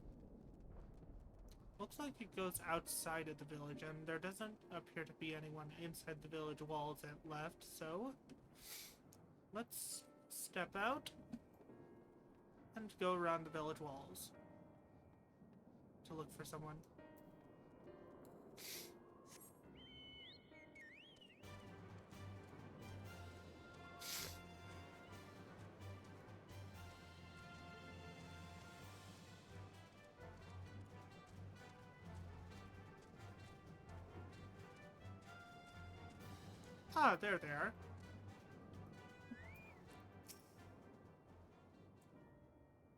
Looks like it goes outside of the village, and there doesn't appear to be anyone inside the village walls that left, so let's step out and go around the village walls to look for someone. Ah, there they are.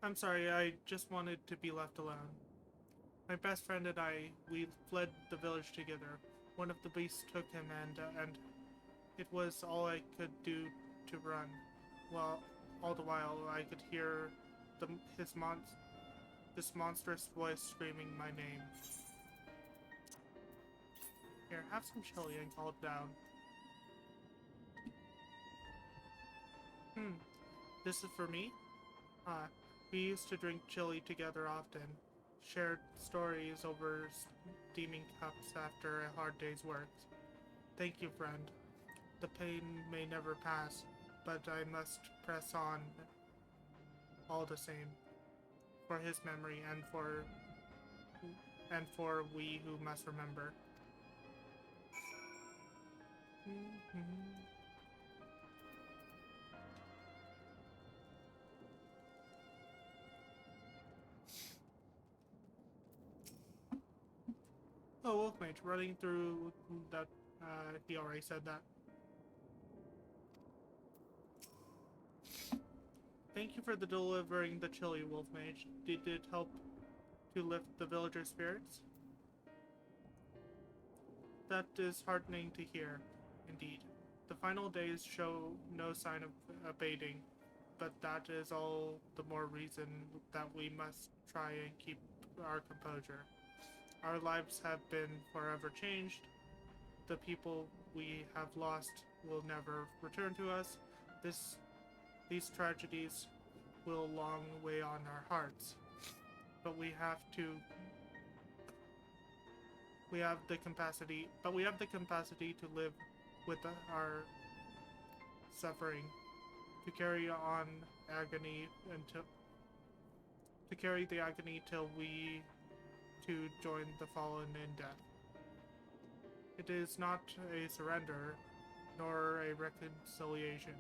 I'm sorry, I just wanted to be left alone. My best friend and I, we fled the village together. One of the beasts took him and it was all I could do to run. Well, all the while I could hear this monstrous voice screaming my name. Here, have some chili and calm down. This is for me? We used to drink chili together often, shared stories over steaming cups after a hard day's work. Thank you, friend. The pain may never pass, but I must press on all the same. For his memory and for we who must remember. Oh, Wolf Mage, running through that, he already said that. Thank you for delivering the chili, Wolf Mage. Did it help to lift the villagers' spirits? That is heartening to hear, indeed. The final days show no sign of abating, but that is all the more reason that we must try and keep our composure. Our lives have been forever changed. The people we have lost will never return to us. These tragedies will long weigh on our hearts. But we have the capacity to live with our suffering, to carry on agony to carry the agony till we to join the fallen in death. It is not a surrender, nor a reconciliation.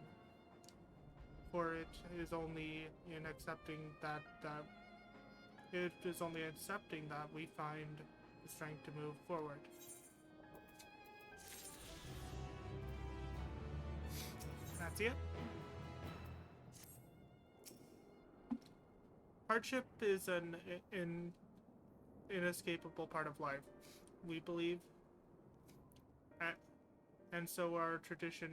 for it is only in accepting that it is only accepting that we find the strength to move forward. That's it. Hardship is an inescapable part of life, we believe, and so our tradition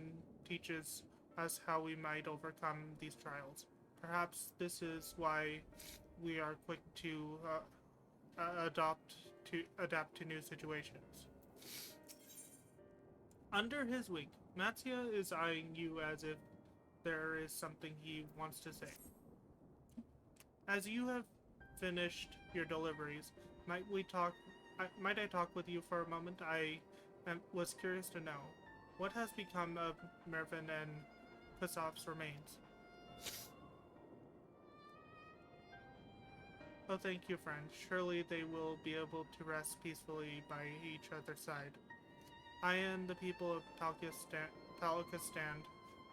teaches us how we might overcome these trials. Perhaps this is why we are quick to adapt to new situations. Under his wing, Mattia is eyeing you as if there is something he wants to say. As you have finished your deliveries, might I talk with you for a moment? I was curious to know what has become of Mervyn and Ffxiv's remains. Oh, thank you, friend. Surely they will be able to rest peacefully by each other's side. I and the people of Palakistan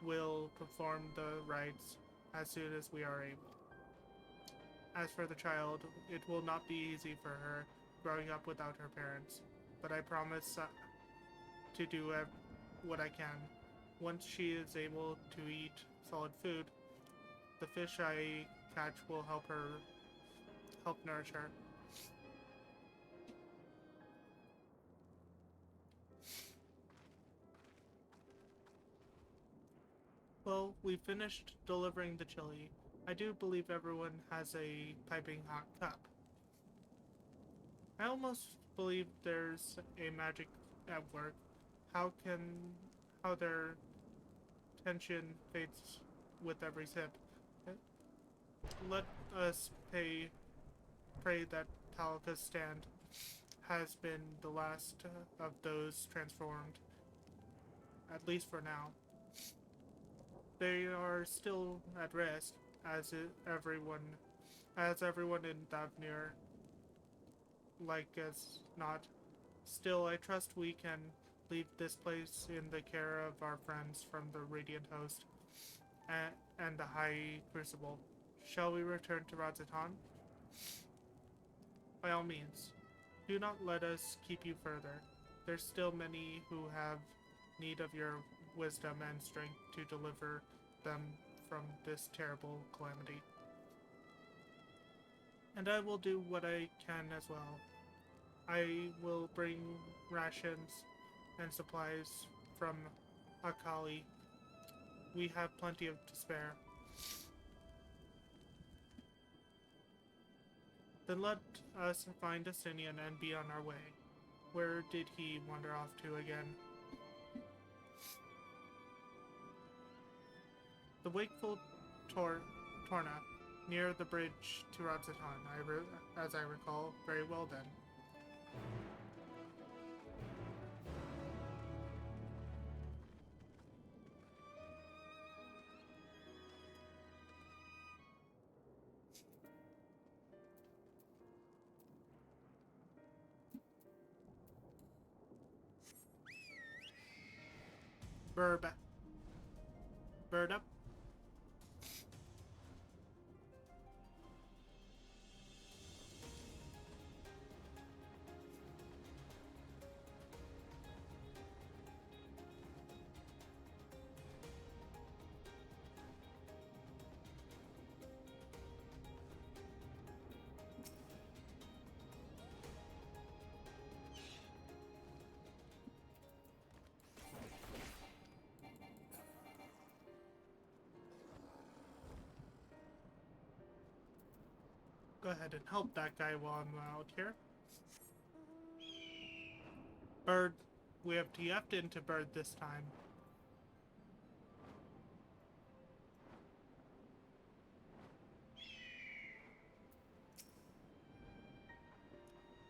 will perform the rites as soon as we are able. As for the child, it will not be easy for her growing up without her parents, but I promise to do what I can. Once she is able to eat solid food, the fish I catch will help nourish her. Well, we finished delivering the chili. I do believe everyone has a piping hot cup. I almost believe there's a magic at work. How their tension fades with every sip. Let us pray that Palakistan has been the last of those transformed, at least for now. They are still at risk, as everyone in Davnir, like as not. Still, I trust we can leave this place in the care of our friends from the Radiant Host and the High Crucible. Shall we return to Radzaton? By all means. Do not let us keep you further. There's still many who have need of your wisdom and strength to deliver them from this terrible calamity. And I will do what I can as well. I will bring rations and supplies from Akali. We have plenty to spare. Then let us find Justinian and be on our way. Where did he wander off to again? The wakeful Torna, near the bridge to Radzaton, as I recall. Very well then. Bird up. Go ahead and help that guy while I'm out here. Bird. We have TF'd into Bird this time.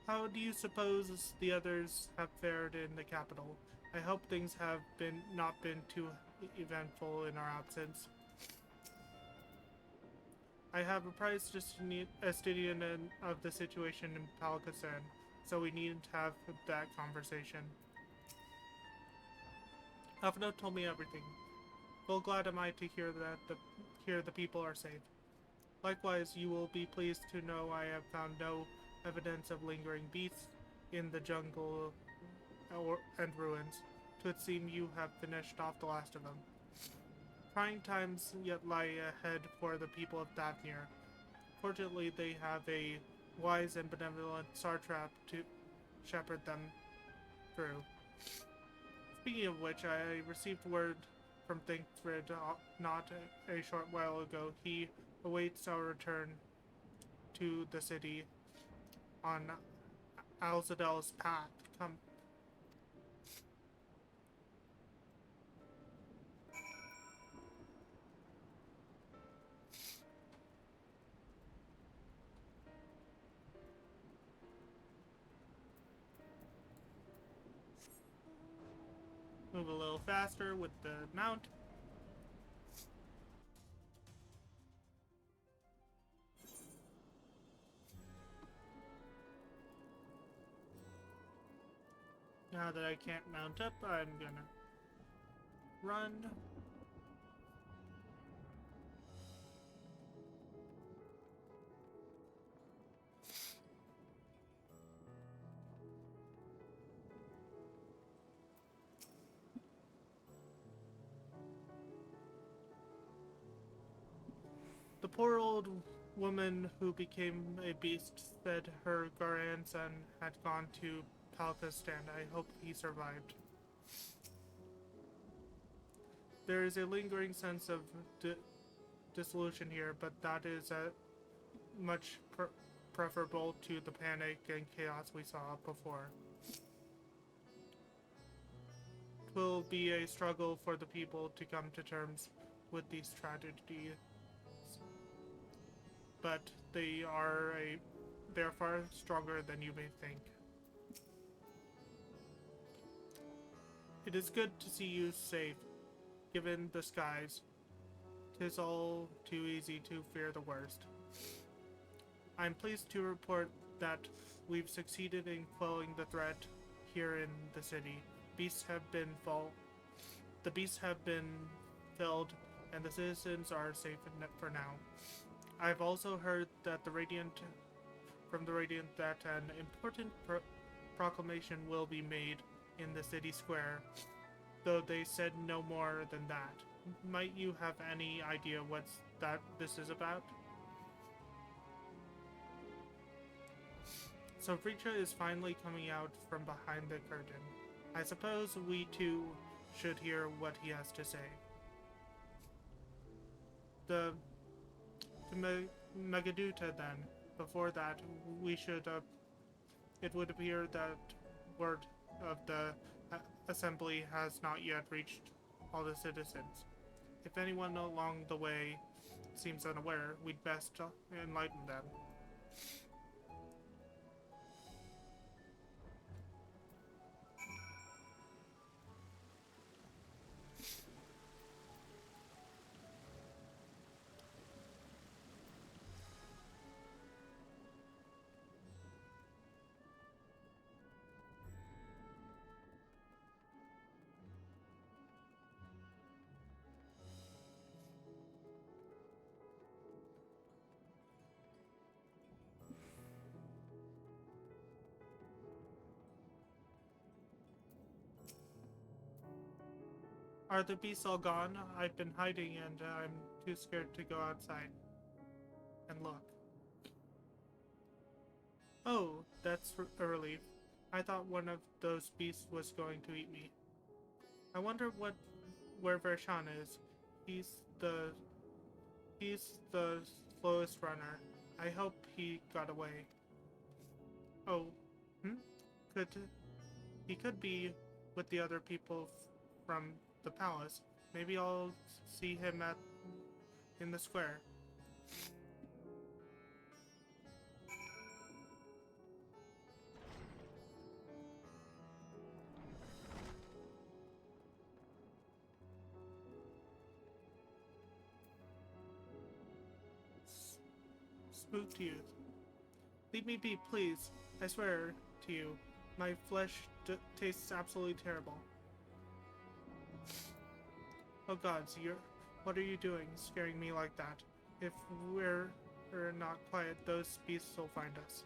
How do you suppose the others have fared in the capital? I hope things have not been too eventful in our absence. I have apprised Justinian of the situation in Palakistan, so we need to have that conversation. Alphino told me everything. Well, glad am I to hear here the people are safe. Likewise, you will be pleased to know I have found no evidence of lingering beasts in the jungle and ruins. Twould seem you have finished off the last of them. Trying times yet lie ahead for the people of Dathmir. Fortunately, they have a wise and benevolent Sartrap to shepherd them through. Speaking of which, I received word from Thinkfrid not a short while ago. He awaits our return to the city on Alzadel's path. Come. Move a little faster with the mount. Now that I can't mount up, I'm gonna run. The poor old woman who became a beast said her grandson had gone to Palka's stand. I hope he survived. There is a lingering sense of dissolution here, but that is much preferable to the panic and chaos we saw before. It will be a struggle for the people to come to terms with these tragedies, but they are far stronger than you may think. It is good to see you safe, given the skies. 'Tis all too easy to fear the worst. I'm pleased to report that we've succeeded in quelling the threat here in the city. The beasts have been felled, and the citizens are safe for now. I've also heard that from the Radiant that an important proclamation will be made in the city square, though they said no more than that. Might you have any idea what this is about? So Ffxiv is finally coming out from behind the curtain. I suppose we too should hear what he has to say. The Megaduta then. Before that, we should it would appear that word of the assembly has not yet reached all the citizens. If anyone along the way seems unaware, we'd best enlighten them. Are the beasts all gone? I've been hiding and I'm too scared to go outside and look. Oh, that's a relief. I thought one of those beasts was going to eat me. I wonder where Vershan is. He's the slowest runner. I hope he got away. Oh, he could be with the other people from the palace. Maybe I'll see him in the square. Spooked youth. Leave me be, please. I swear to you, my flesh tastes absolutely terrible. Oh gods, What are you doing, scaring me like that? If we're not quiet, those beasts will find us.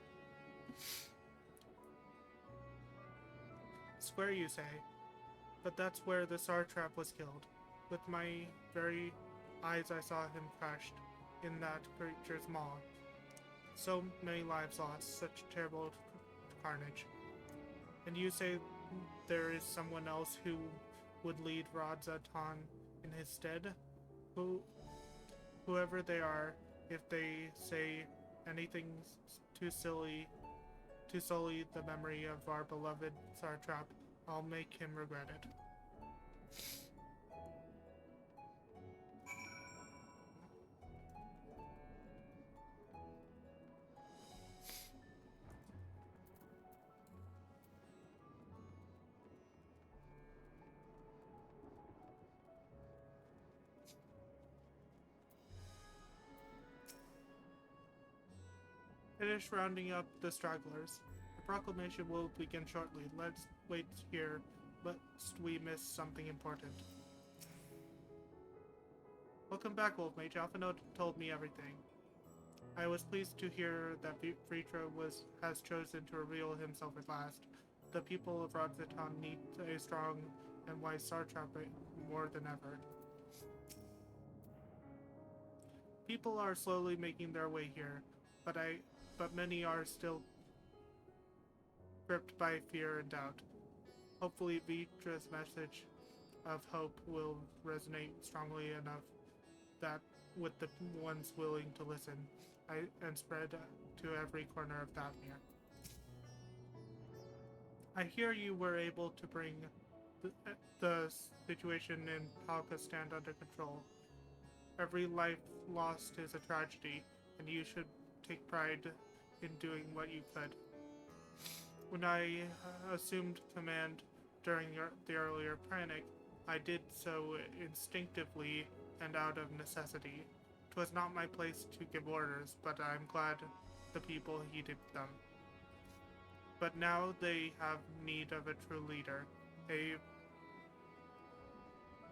Square, you say? But that's where the Sartrap was killed. With my very eyes I saw him crushed in that creature's maw. So many lives lost, such terrible carnage. And you say there is someone else who would lead Radzatan in his stead? Whoever they are, if they say anything too sully the memory of our beloved Sartrap, I'll make him regret it. Finish rounding up the stragglers. The proclamation will begin shortly. Let's wait here, lest we miss something important. Welcome back, Wolf Mage. Alphinaud told me everything. I was pleased to hear that Vritra has chosen to reveal himself at last. The people of Radzatan need a strong and wise Sartrap more than ever. People are slowly making their way here, but many are still gripped by fear and doubt. Hopefully Vitra's message of hope will resonate strongly enough that with the ones willing to listen, and spread to every corner of Dathmir. I hear you were able to bring the situation in Palkistan under control. Every life lost is a tragedy, and you should take pride in doing what you could. When I assumed command during the earlier panic, I did so instinctively and out of necessity. 'Twas not my place to give orders, but I'm glad the people heeded them. But now they have need of a true leader, a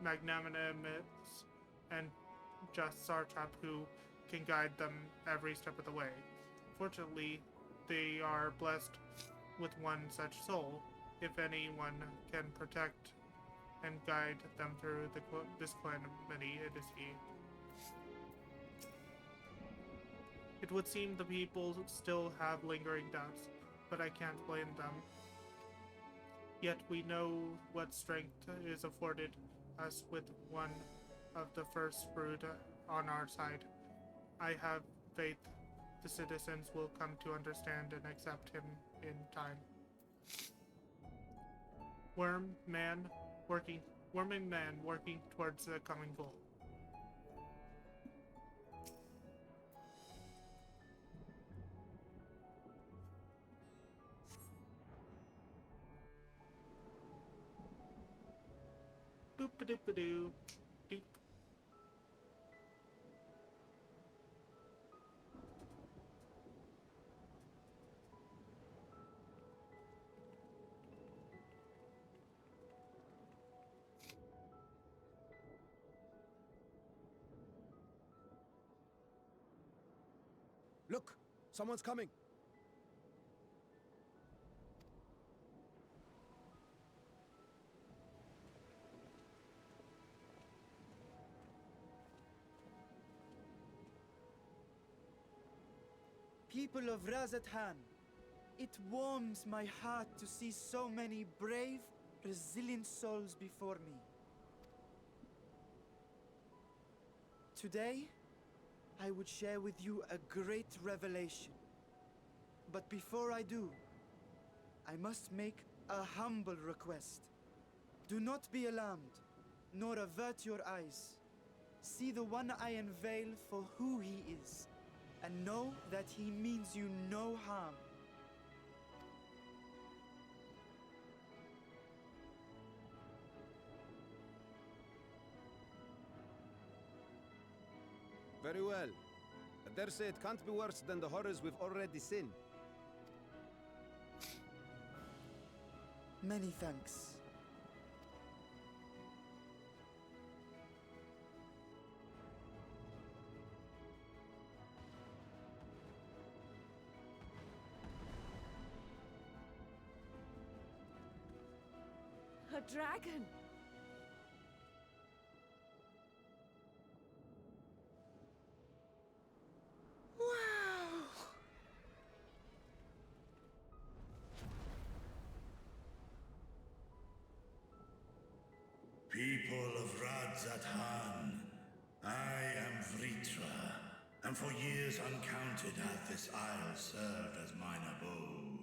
magnanimous and just Sartrap who can guide them every step of the way. Fortunately, they are blessed with one such soul. If anyone can protect and guide them through this calamity, it is he. It would seem the people still have lingering doubts, but I can't blame them. Yet we know what strength is afforded us with one of the first brood on our side. I have faith the citizens will come to understand and accept him in time. Worm and man working towards a common goal. Boop-a-doop-a-doo. Doop. Look! Someone's coming! People of Razathan, it warms my heart to see so many brave, resilient souls before me. Today, I would share with you a great revelation. But before I do, I must make a humble request. Do not be alarmed, nor avert your eyes. See the one I unveil for who he is, and know that he means you no harm. Very well. I dare say it can't be worse than the horrors we've already seen. Many thanks. A dragon! Wow! People of Radzathan, I am Vritra, and for years uncounted hath this isle served as mine abode.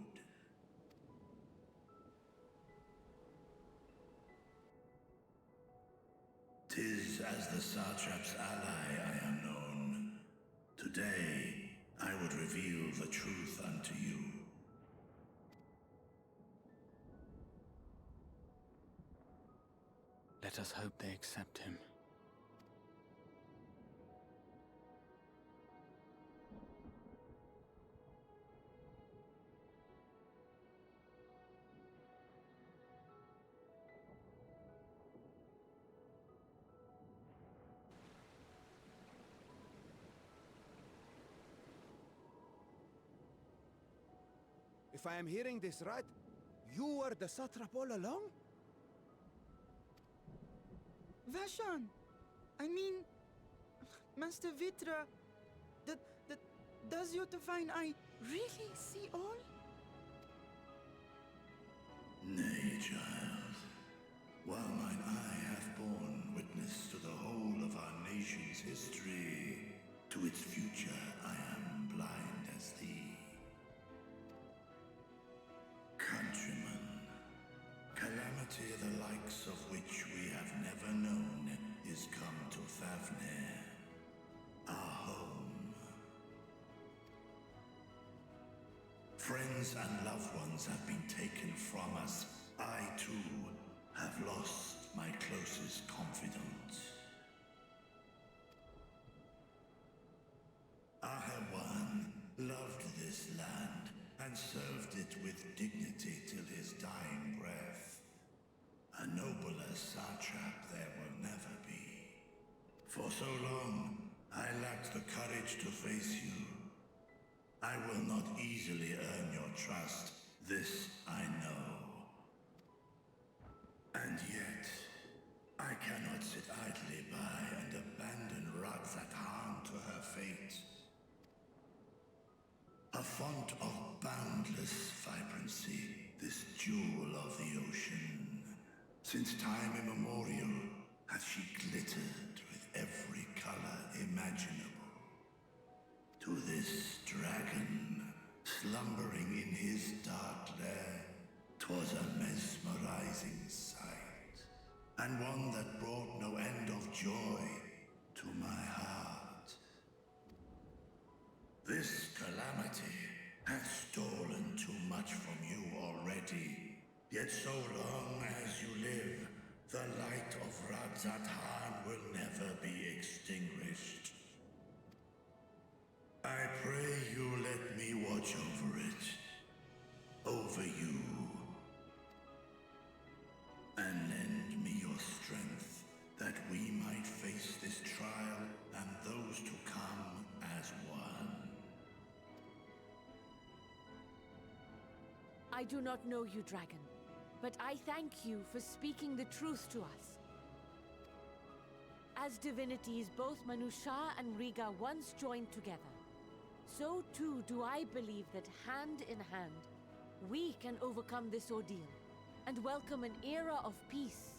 'Tis as the Satrap's ally I am known. Today, I would reveal the truth unto you. Let us hope they accept him. If I am hearing this right, you were the satrap all along? Vashan! I mean, Master Vitra, does your divine eye really see all? Nay, child. While mine eye hath borne witness to the whole of our nation's history, to its future I am blind as thee. Countrymen, calamity the likes of which we have never known is come to Ffxiv, our home. Friends and loved ones have been taken from us. I, too, have lost my closest confidant. Ahawan loved this land and served it with dignity till his dying breath. A nobler satrap there will never be. For so long, I lacked the courage to face you. I will not easily earn your trust, this I know. And yet, I cannot sit idly by and abandon Radzathan to her fate. A font of boundless vibrancy, this jewel of the ocean. Since time immemorial, hath she glittered with every color imaginable. To this dragon, slumbering in his dark lair, 'twas a mesmerizing sight, and one that brought no end of joy to my heart. This calamity hath stolen too much from you already, yet so long as you live, the light of Radzathan will never be extinguished. I pray you let me watch over it, over you, and lend me your strength, that we might face this trial and those to come as one. I do not know you, dragon, but I thank you for speaking the truth to us. As divinities, both Manusha and Riga once joined together. So too do I believe that hand in hand, we can overcome this ordeal and welcome an era of peace.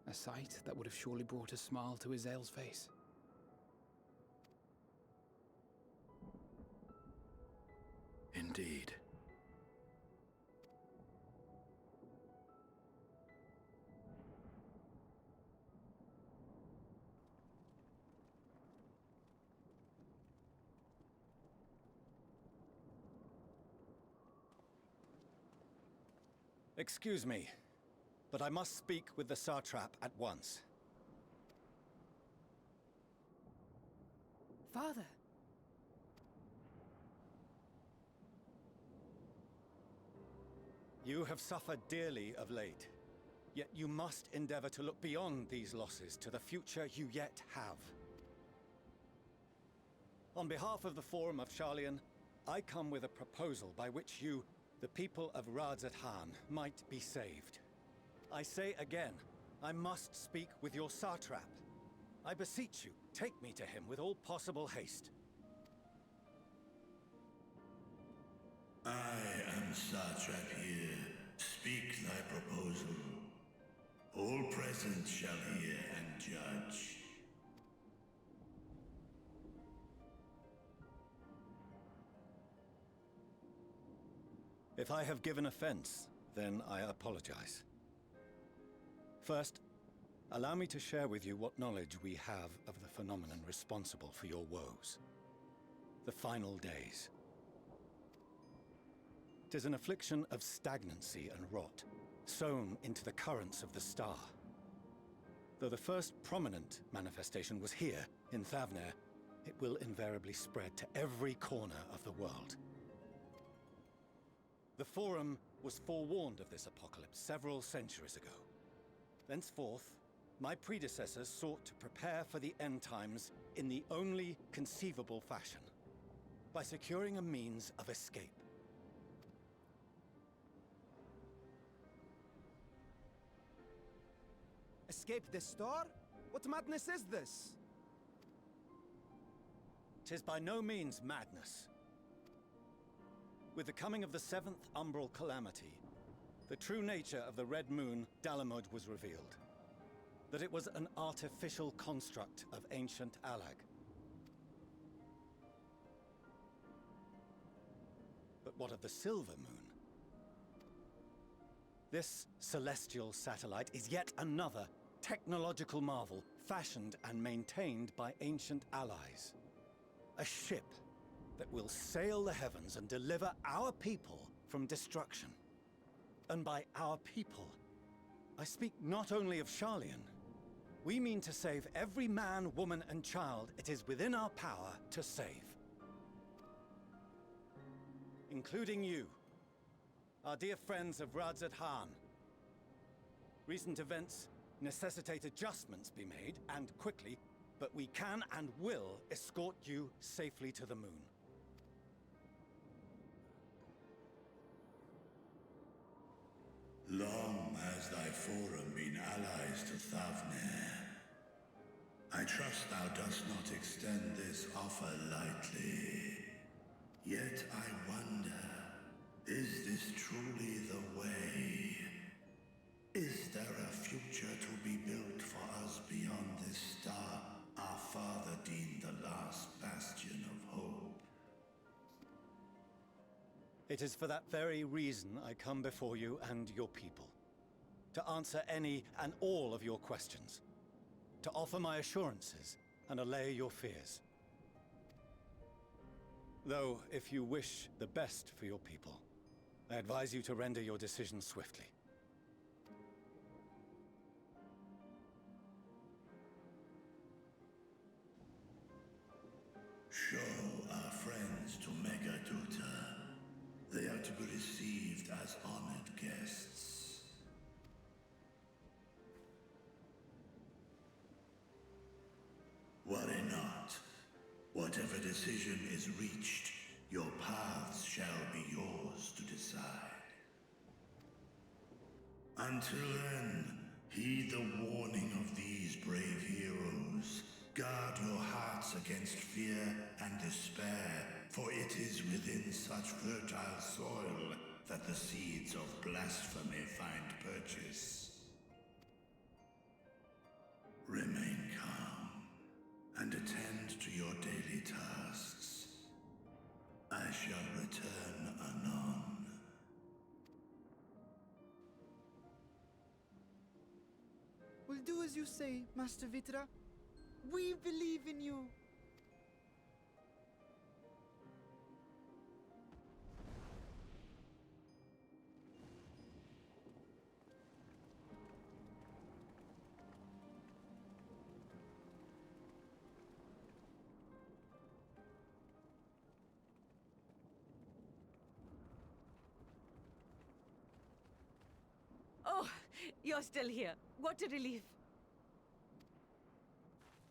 A sight that would have surely brought a smile to Azael's face. Indeed. Excuse me, but I must speak with the satrap at once. Father, you have suffered dearly of late, yet you must endeavor to look beyond these losses to the future you yet have. On behalf of the Forum of Sharlayan, I come with a proposal by which you, the people of Radzat-Han, might be saved. I say again, I must speak with your satrap. I beseech you, take me to him with all possible haste. I am satrap here. Speak thy proposal. All present shall hear and judge. If I have given offense, then I apologize. First, allow me to share with you what knowledge we have of the phenomenon responsible for your woes. The final days. 'Tis an affliction of stagnancy and rot, sown into the currents of the star. Though the first prominent manifestation was here, in Thavnair, it will invariably spread to every corner of the world. The Forum was forewarned of this apocalypse several centuries ago. Thenceforth, my predecessors sought to prepare for the end times in the only conceivable fashion, by securing a means of escape. Escape the star? What madness is this? 'Tis by no means madness. With the coming of the 7th Umbral Calamity, the true nature of the Red Moon, Dalamud, was revealed. That it was an artificial construct of ancient Alag. But what of the Silver Moon? This celestial satellite is yet another technological marvel fashioned and maintained by ancient allies. A ship that will sail the heavens and deliver our people from destruction. And by our people, I speak not only of Sharlayan. We mean to save every man, woman, and child it is within our power to save. Including you, our dear friends of Radzat-Han. Recent events necessitate adjustments be made, and quickly, but we can and will escort you safely to the moon. Long has thy forum been allies to Thavnair. I trust thou dost not extend this offer lightly. Yet I wonder, is this truly the way? Is there a future to be built for us beyond this star our father deemed the last bastion of hope? It is for that very reason I come before you and your people. To answer any and all of your questions. To offer my assurances and allay your fears. Though, if you wish the best for your people, I advise you to render your decision swiftly. Show our friends to Megaduta. They are to be received as honored guests. Worry not. Whatever decision is reached, your paths shall be yours to decide. Until then, heed the warning of these brave heroes. Guard your hearts against fear and despair, for it is within such fertile soil that the seeds of blasphemy find purchase. Remain calm and attend to your daily tasks. I shall return anon. We'll do as you say, Master Vitra. We believe in you. Oh, you're still here. What a relief.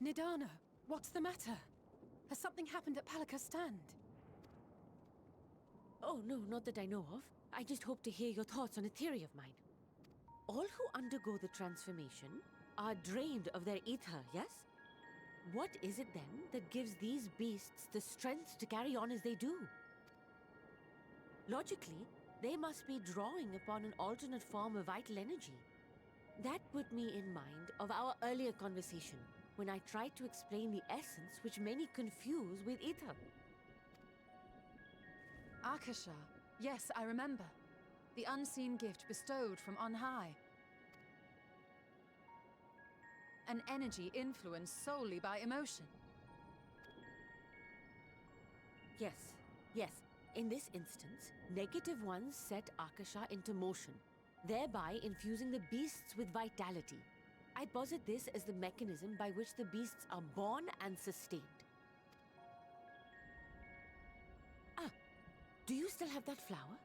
Nidana, what's the matter? Has something happened at Palaka's stand? Oh, no, not that I know of. I just hope to hear your thoughts on a theory of mine. All who undergo the transformation are drained of their ether, yes? What is it then that gives these beasts the strength to carry on as they do? Logically, they must be drawing upon an alternate form of vital energy. That put me in mind of our earlier conversation, when I tried to explain the essence which many confuse with ether. Akasha. Yes, I remember. The unseen gift bestowed from on high. An energy influenced solely by emotion. Yes, yes. In this instance, negative ones set Akasha into motion, thereby infusing the beasts with vitality. I posit this as the mechanism by which the beasts are born and sustained. Ah, do you still have that flower?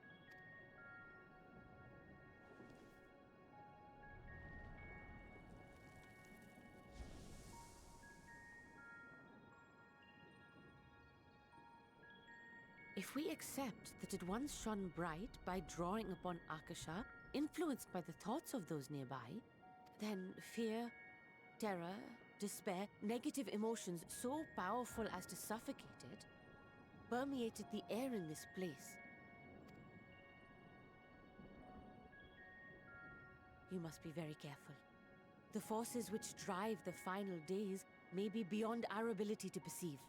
If we accept that it once shone bright by drawing upon Akasha, influenced by the thoughts of those nearby, then fear, terror, despair, negative emotions so powerful as to suffocate it, permeated the air in this place. You must be very careful. The forces which drive the final days may be beyond our ability to perceive.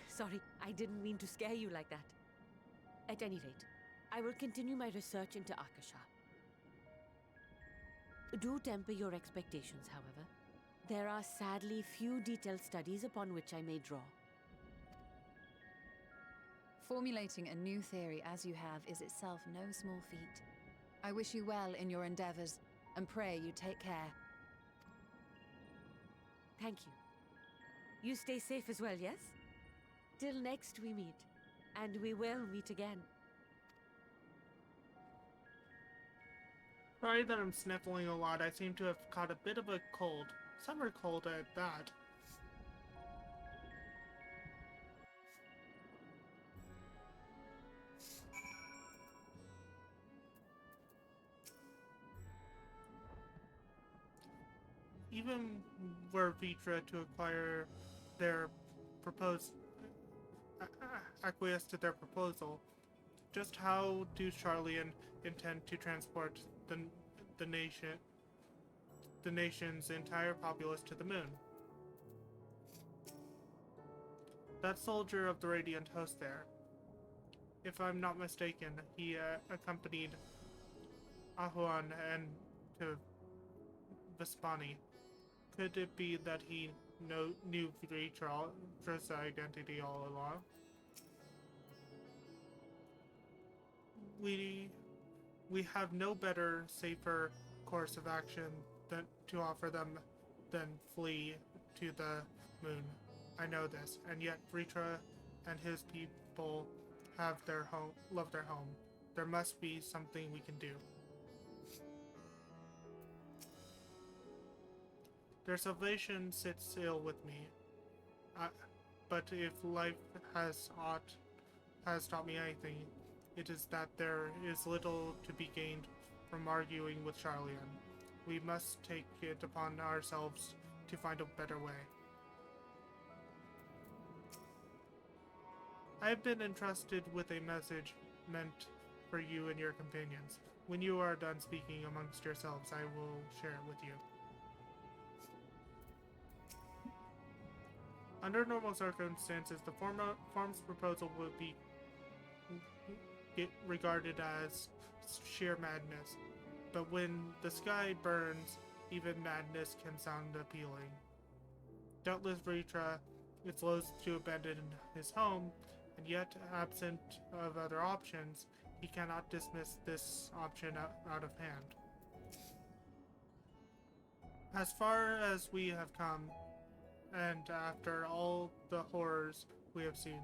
Sorry, I didn't mean to scare you like that. At any rate, I will continue my research into Akasha. Do temper your expectations, however. There are sadly few detailed studies upon which I may draw. Formulating a new theory as you have is itself no small feat. I wish you well in your endeavors, and pray you take care. Thank you. You stay safe as well, yes? Till next we meet. And we will meet again. Sorry that I'm sniffling a lot. I seem to have caught a bit of a cold. Summer cold at that. Even were Vitra to acquire their proposed acquiesce to their proposal, just how do Charlian intend to transport the nation's entire populace to the moon? That soldier of the Radiant Host there, if I'm not mistaken, he accompanied Ahuan and to Vespani. Could it be that he knew Vitra's identity all along? We have no better, safer course of action to offer them than flee to the moon. I know this, and yet Vitra and his people love their home. There must be something we can do. Their salvation sits ill with me. But if life has taught me anything, it is that there is little to be gained from arguing with Charlian. We must take it upon ourselves to find a better way. I have been entrusted with a message meant for you and your companions. When you are done speaking amongst yourselves, I will share it with you. Under normal circumstances, the form's proposal would be regarded as sheer madness. But when the sky burns, even madness can sound appealing. Doubtless Vritra is loath to abandon his home, and yet, absent of other options, he cannot dismiss this option out of hand. As far as we have come, and after all the horrors we have seen,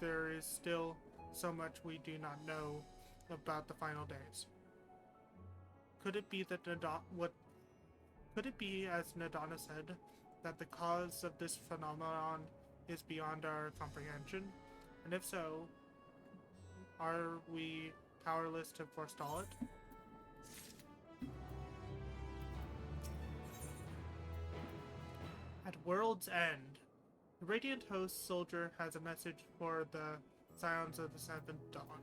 there is still so much we do not know about the final days. Could it be that could it be, as Nadana said, that the cause of this phenomenon is beyond our comprehension? And if so, are we powerless to forestall it? At World's End, the Radiant Host soldier has a message for the Scions of the Seventh Dawn.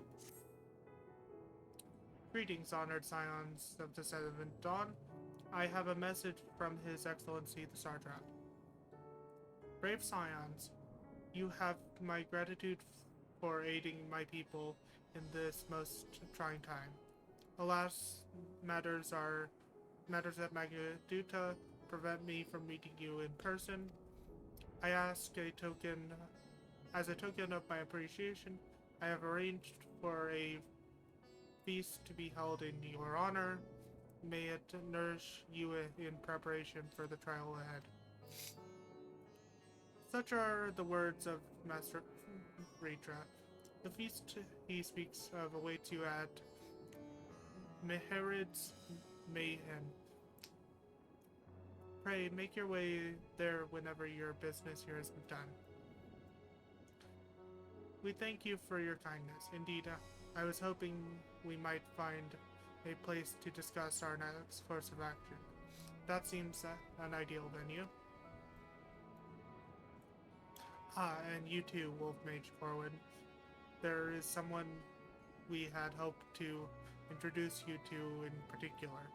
Greetings, honored Scions of the Seventh Dawn. I have a message from His Excellency the Sartrap. Brave Scions, you have my gratitude for aiding my people in this most trying time. Alas, matters at Magaduta prevent me from meeting you in person. I ask as a token of my appreciation, I have arranged for a feast to be held in your honor. May it nourish you in preparation for the trial ahead. Such are the words of Master Ritra. The feast he speaks of awaits you at Meherid's Mayhem. Pray, make your way there whenever your business here has been done. We thank you for your kindness. Indeed, I was hoping we might find a place to discuss our next course of action. That seems an ideal venue. And you too, Wolf Mage Corwin. There is someone we had hoped to introduce you to in particular.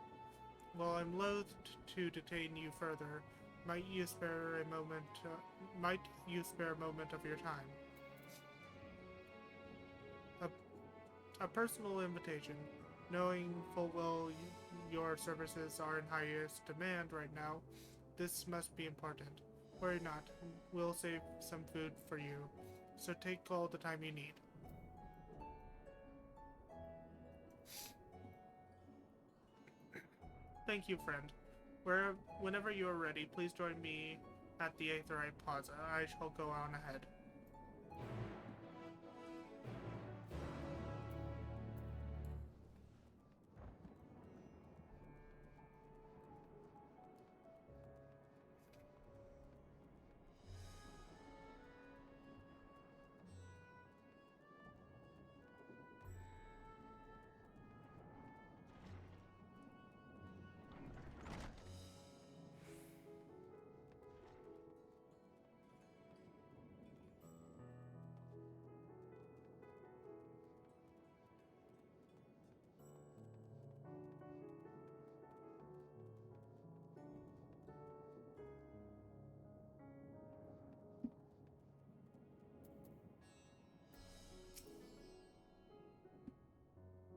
While I'm loath to detain you further, might you spare a moment of your time? A personal invitation. Knowing full well your services are in highest demand right now, this must be important. Worry not, we'll save some food for you, so take all the time you need. Thank you, friend. Whenever you are ready, please join me at the Aetherite Plaza. I shall go on ahead.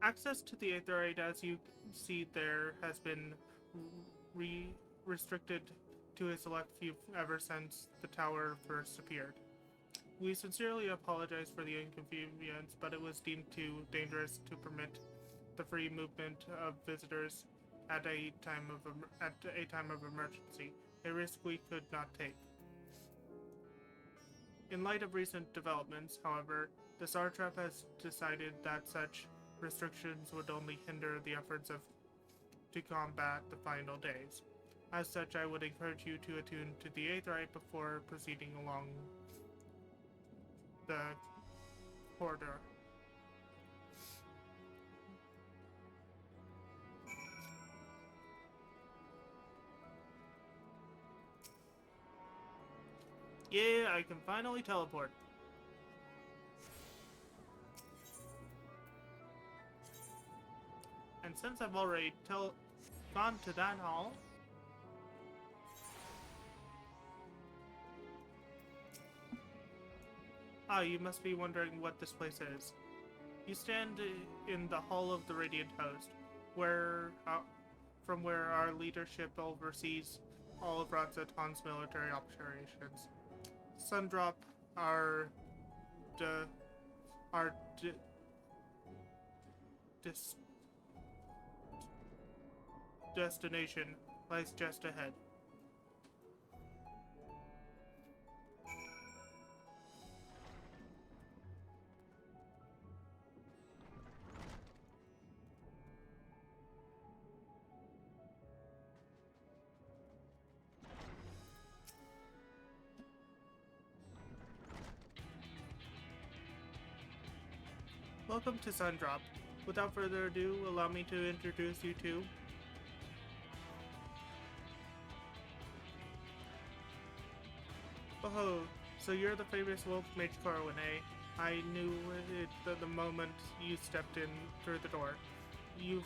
Access to the Aetherite, as you see there, has been restricted to a select few ever since the tower first appeared. We sincerely apologize for the inconvenience, but it was deemed too dangerous to permit the free movement of visitors at a time of emergency, a risk we could not take. In light of recent developments, however, the Sartrap has decided that such restrictions would only hinder the efforts to combat the final days. As such, I would encourage you to attune to the Aetherite before proceeding along the corridor. Yeah, I can finally teleport. And since I've already gone to that hall, you must be wondering what this place is. You stand in the Hall of the Radiant Host, from where our leadership oversees all of Radzaton's military operations. Sundrop, our destination, lies just ahead. Welcome to Sundrop. Without further ado, allow me to introduce you to... Oh, so you're the famous wolf Mage Corwin, eh? I knew it the moment you stepped in through the door. You've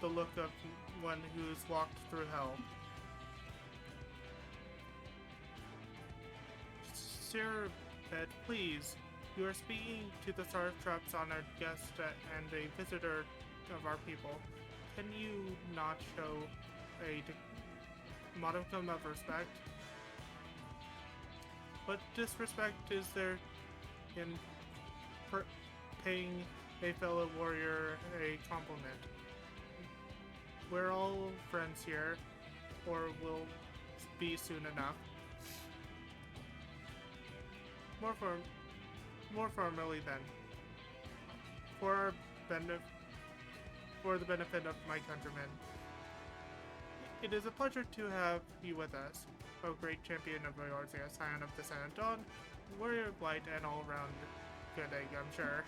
the look of one who's walked through hell. Sir, Bed, please. You are speaking to the Sartrop's honored guest and a visitor of our people. Can you not show a modicum of respect? What disrespect is there in paying a fellow warrior a compliment? We're all friends here, or will be soon enough. More formally then. For the benefit of my countrymen. It is a pleasure to have you with us, O great champion of Eorzea, scion of the San Dawn, warrior of light, and all-round good egg, I'm sure.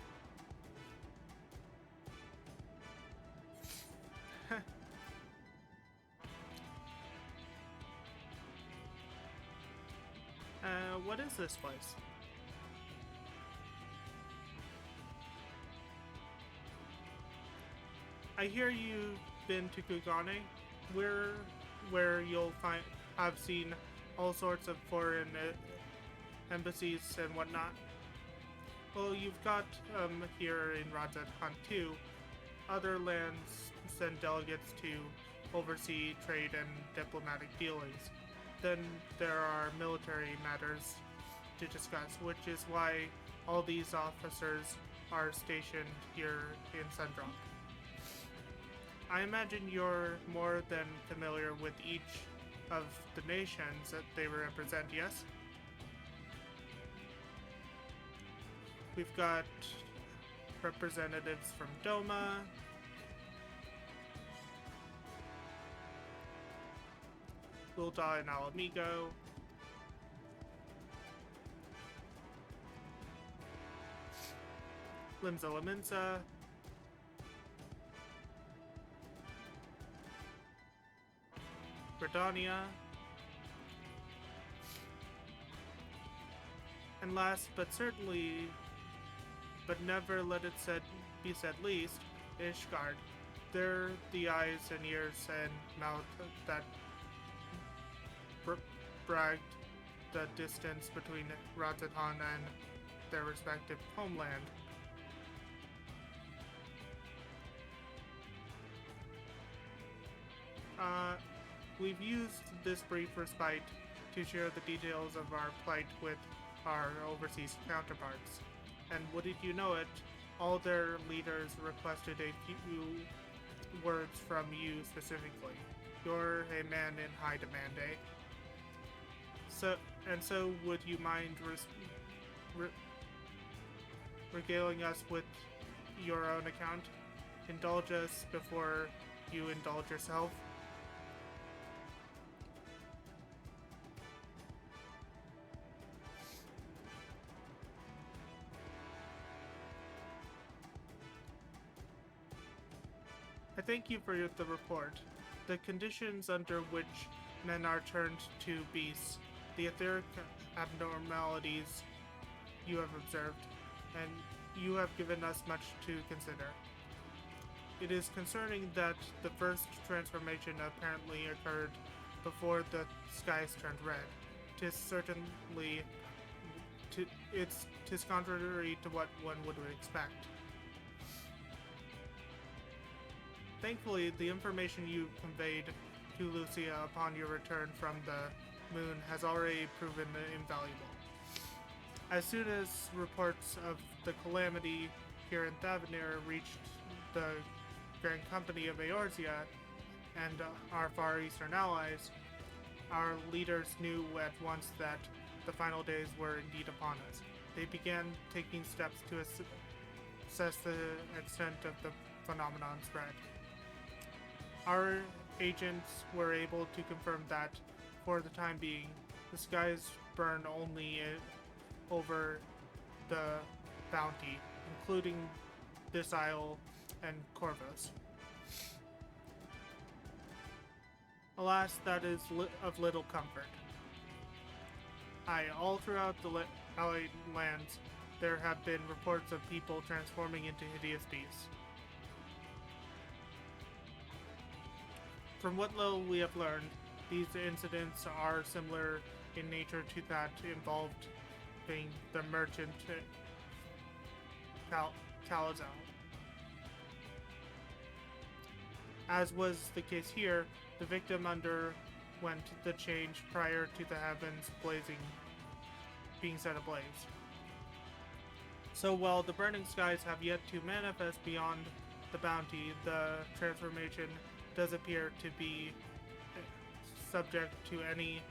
What is this place? I hear you've been to Kugane, where you'll have seen all sorts of foreign embassies and whatnot. Well, you've got here in Radz-at-Han too. Other lands send delegates to oversee trade and diplomatic dealings. Then there are military matters to discuss, which is why all these officers are stationed here in Sundrop. I imagine you're more than familiar with each of the nations that they represent, yes? We've got representatives from Doma, Ul'dah and Alamigo, Limsa Laminsa, Redania, and last but never let it be said least, Ishgard. They're the eyes and ears and mouth that bragged the distance between Radz-at-Han and their respective homeland. We've used this brief respite to share the details of our plight with our overseas counterparts. And wouldn't you know it, all their leaders requested a few words from you specifically. You're a man in high demand, eh? So would you mind regaling us with your own account? Indulge us before you indulge yourself. I thank you for the report. The conditions under which men are turned to beasts, the etheric abnormalities you have observed, and you have given us much to consider. It is concerning that the first transformation apparently occurred before the skies turned red. Tis contrary to what one would expect. Thankfully, the information you conveyed to Lucia upon your return from the moon has already proven invaluable. As soon as reports of the calamity here in Thavnir reached the Grand Company of Eorzea and our Far Eastern allies, our leaders knew at once that the final days were indeed upon us. They began taking steps to assess the extent of the phenomenon spread. Our agents were able to confirm that, for the time being, the skies burn only over the Bounty, including this isle and Corvus. Alas, that is of little comfort. All throughout the Allied lands, there have been reports of people transforming into hideous beasts. From what little we have learned, these incidents are similar in nature to that involved being the merchant Calazal. As was the case here, the victim underwent the change prior to the heavens being set ablaze. So while the burning skies have yet to manifest beyond the bounty, the transformation does appear to be subject to any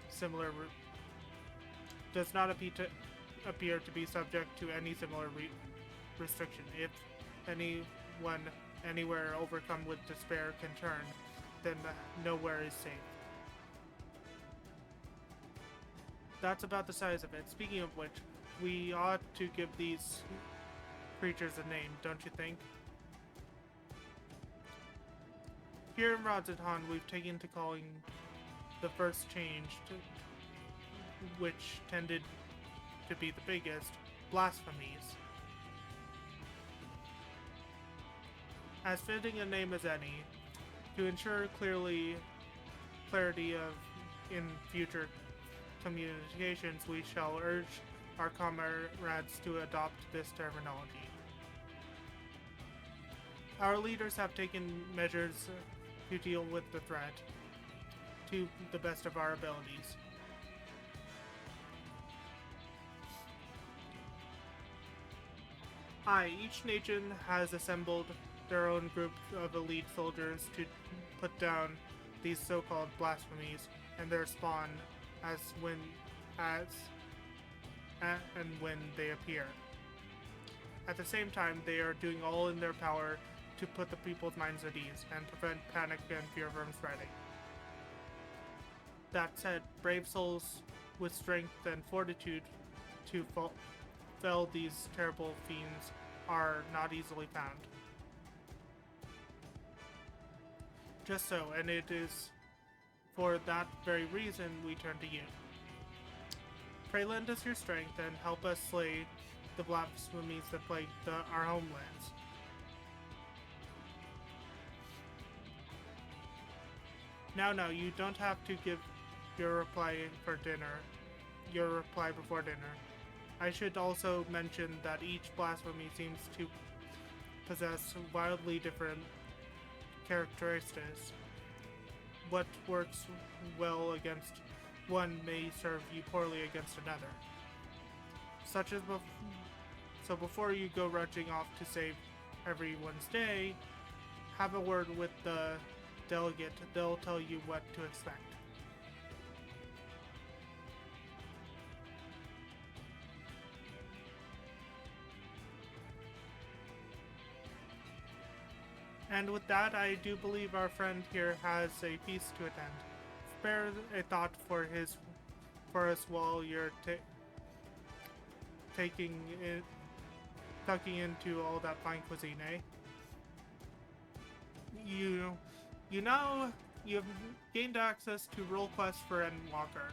similar does not appear to be subject to any similar restriction. If anyone anywhere overcome with despair can turn, then nowhere is safe. That's about the size of it. Speaking of which, we ought to give these creatures a name, don't you think? Here in Radz-at-Han, we've taken to calling the first change, which tended to be the biggest, blasphemies. As fitting a name as any, to ensure clarity in future communications, we shall urge our comrades to adopt this terminology. Our leaders have taken measures to deal with the threat to the best of our abilities. Each nation has assembled their own group of elite soldiers to put down these so-called blasphemies and their spawn when they appear. At the same time, they are doing all in their power to put the people's minds at ease and prevent panic and fear from spreading. That said, brave souls with strength and fortitude to fell these terrible fiends are not easily found. Just so, and it is for that very reason we turn to you. Pray lend us your strength and help us slay the blasphemies that plague our homelands. Now, you don't have to give your reply before dinner. I should also mention that each blasphemy seems to possess wildly different characteristics. What works well against one may serve you poorly against another. So before you go rushing off to save everyone's day, have a word with the delegate. They'll tell you what to expect. And with that, I do believe our friend here has a feast to attend. Spare a thought for us while you're tucking into all that fine cuisine, eh? You now have gained access to role quests for Endwalker.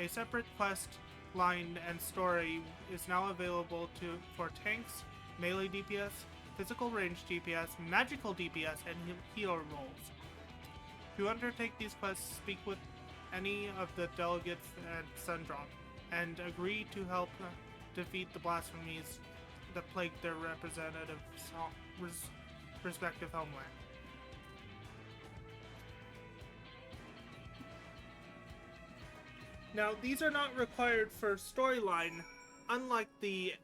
A separate quest line and story is now available for tanks, melee DPS, physical range DPS, magical DPS, and healer roles. To undertake these quests, speak with any of the delegates at Sundrop, and agree to help defeat the blasphemies that plague their respective homeland. Now, these are not required for storyline, unlike the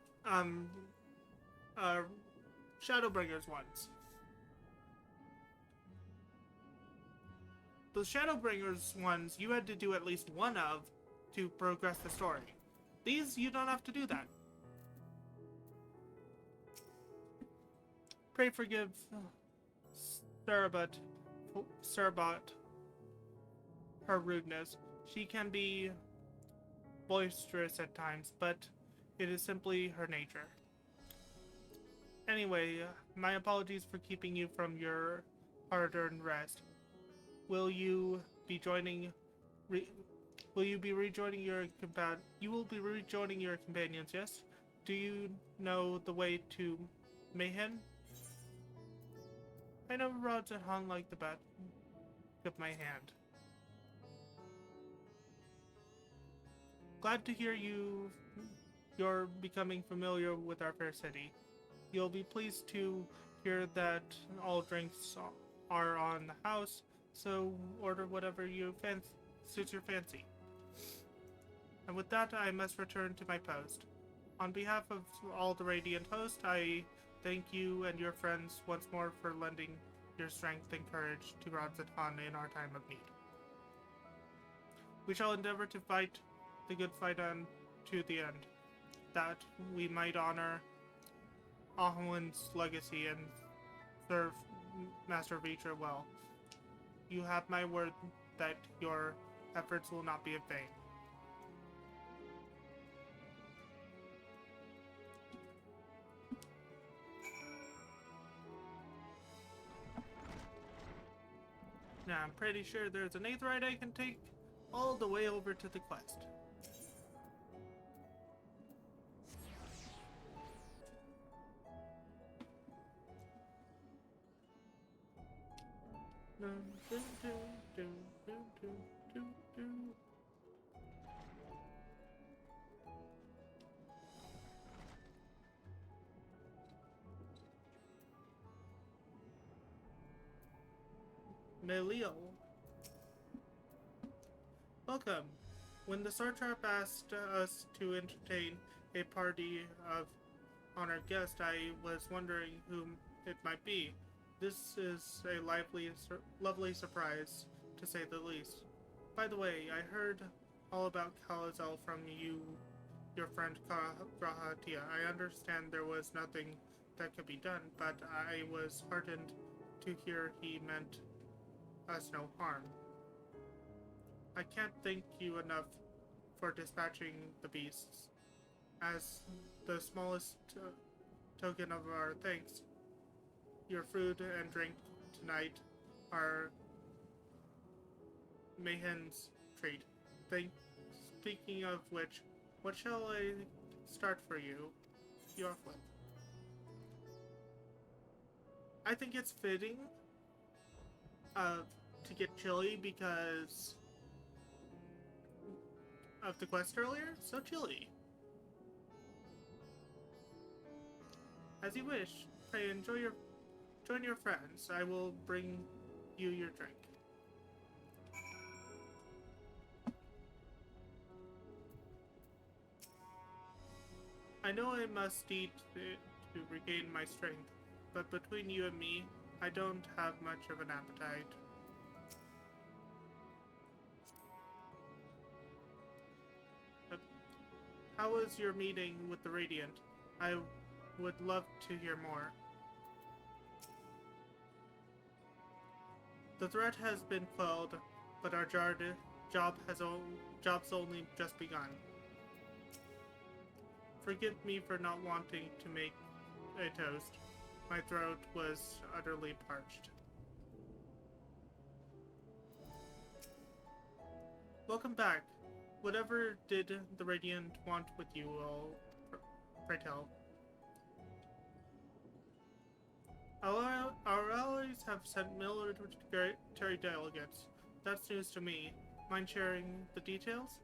Shadowbringers ones. The Shadowbringers ones you had to do at least one of to progress the story. These, you don't have to do that. Pray forgive Cerbot her rudeness. She can be boisterous at times, but it is simply her nature. Anyway, my apologies for keeping you from your hard-earned rest. Will you be joining? Will you be rejoining your You will be rejoining your companions. Yes. Do you know the way to Mayhem? I know rods that hung like the back of my hand. Glad to hear you're becoming familiar with our fair city. You'll be pleased to hear that all drinks are on the house, so order whatever suits your fancy. And with that, I must return to my post. On behalf of all the Radiant host, I thank you and your friends once more for lending your strength and courage to Radzatan in our time of need. We shall endeavor to fight the good fight on to the end, that we might honor Ahwin's legacy and serve Master Vitra well. You have my word that your efforts will not be in vain. Now, I'm pretty sure there's an 8th ride I can take all the way over to the quest. Melio. Welcome. When the Sartrap asked us to entertain a party of honored guests, I was wondering whom it might be. This is a lovely surprise, to say the least. By the way, I heard all about Kalazel from your friend Grahatia. I understand there was nothing that could be done, but I was heartened to hear he meant us no harm. I can't thank you enough for dispatching the beasts. As the smallest token of our thanks, your food and drink tonight are Mayhen's treat. Speaking of which, what shall I start for you off with? I think it's fitting to get chili because of the quest earlier, so chili. As you wish. Pray join your friends. I will bring you your drink. I know I must eat to regain my strength, but between you and me, I don't have much of an appetite. How was your meeting with the Radiant? I would love to hear more. The threat has been quelled, but our job's only just begun. Forgive me for not wanting to make a toast. My throat was utterly parched. Welcome back. Whatever did the Radiant want with you all, pray tell. Our allies have sent military delegates. That's news to me. Mind sharing the details?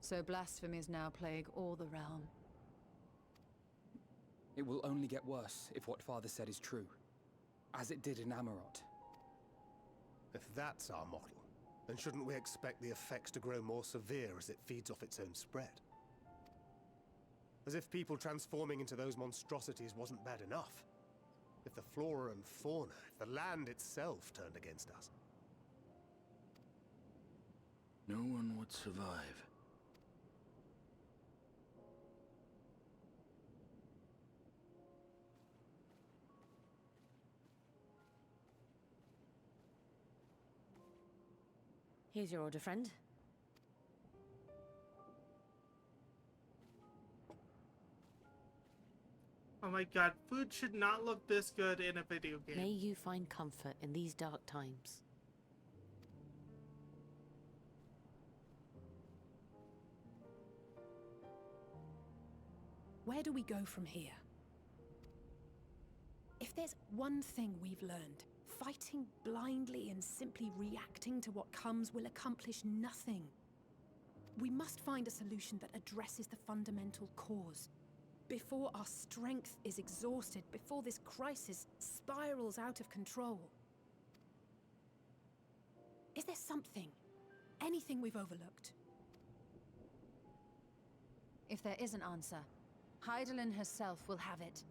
So blasphemies now plague all the realm. It will only get worse if what Father said is true, as it did in Amarot. If that's our model, then shouldn't we expect the effects to grow more severe as it feeds off its own spread? As if people transforming into those monstrosities wasn't bad enough. If the flora and fauna, if the land itself turned against us. No one would survive. Here's your order, friend. Oh my god, food should not look this good in a video game. May you find comfort in these dark times. Where do we go from here? If there's one thing we've learned, fighting blindly and simply reacting to what comes will accomplish nothing. We must find a solution that addresses the fundamental cause. Before our strength is exhausted, before this crisis spirals out of control. Is there something, anything we've overlooked? If there is an answer, Hydaelyn herself will have it.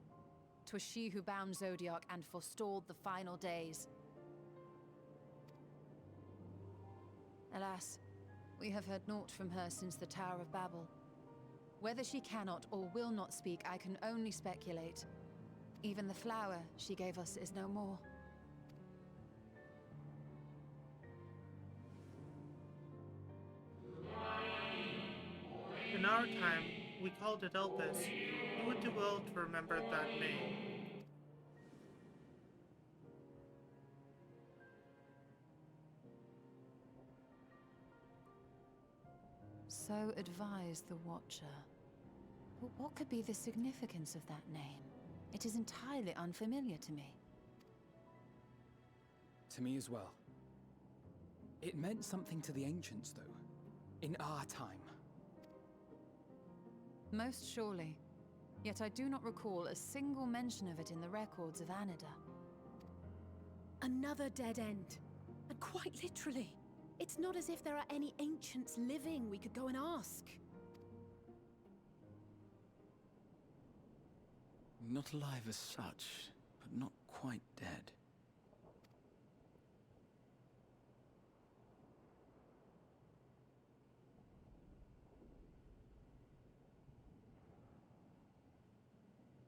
'Twas she who bound Zodiac and forestalled the final days. Alas, we have heard naught from her since the Tower of Babel. Whether she cannot or will not speak, I can only speculate. Even the flower she gave us is no more. In our time, we called it Elpis. You would do well to remember that name. So advised the Watcher. But what could be the significance of that name? It is entirely unfamiliar to me. To me as well. It meant something to the ancients, though. In our time. Most surely. Yet I do not recall a single mention of it in the records of Anida. Another dead end. And quite literally. It's not as if there are any ancients living we could go and ask. Not alive as such, but not quite dead.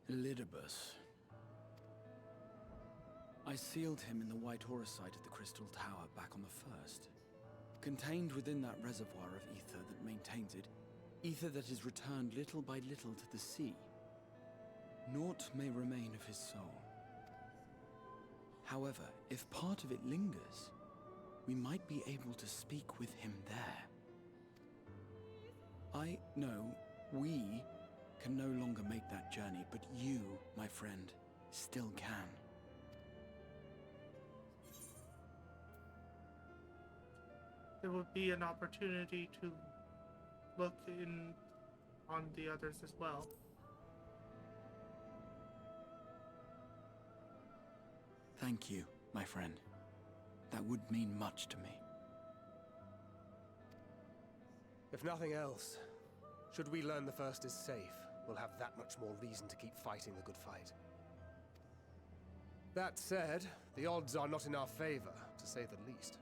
Elidibus. I sealed him in the White Horosite of the Crystal Tower back on the first. Contained within that reservoir of ether that maintains it, ether that is returned little by little to the sea. Naught may remain of his soul. However, if part of it lingers, we might be able to speak with him there. I know we can no longer make that journey, but you, my friend, still can. There would be an opportunity to look in on the others as well. Thank you, my friend. That would mean much to me. If nothing else, should we learn the first is safe, we'll have that much more reason to keep fighting the good fight. That said, the odds are not in our favor, to say the least.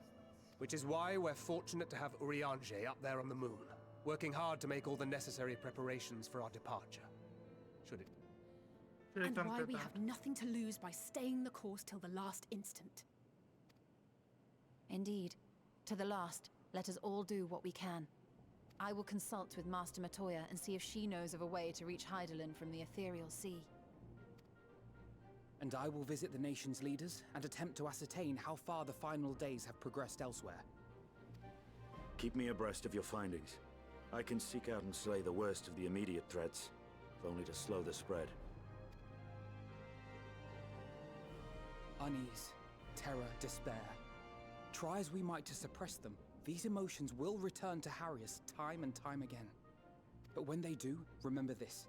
Which is why we're fortunate to have Urianger up there on the moon, working hard to make all the necessary preparations for our departure. Should it... And why we have nothing to lose by staying the course till the last instant. Indeed. To the last, let us all do what we can. I will consult with Master Matoya and see if she knows of a way to reach Hydaelyn from the Ethereal Sea. And I will visit the nation's leaders and attempt to ascertain how far the final days have progressed elsewhere. Keep me abreast of your findings. I can seek out and slay the worst of the immediate threats, if only to slow the spread. Unease, terror, despair. Try as we might to suppress them, these emotions will return to harry us time and time again. But when they do, remember this.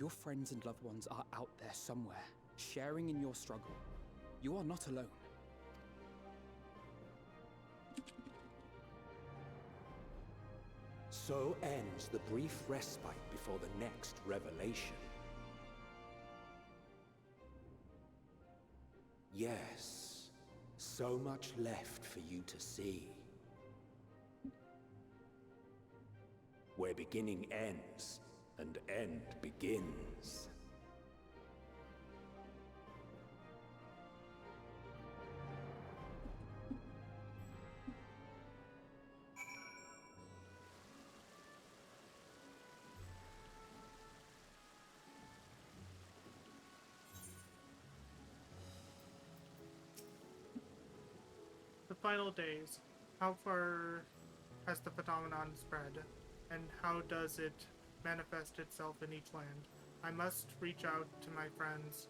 Your friends and loved ones are out there somewhere, sharing in your struggle. You are not alone. So ends the brief respite before the next revelation. Yes, so much left for you to see. Where beginning ends, and end begins. The final days. How far has the phenomenon spread, and how does it manifest itself in each land? I must reach out to my friends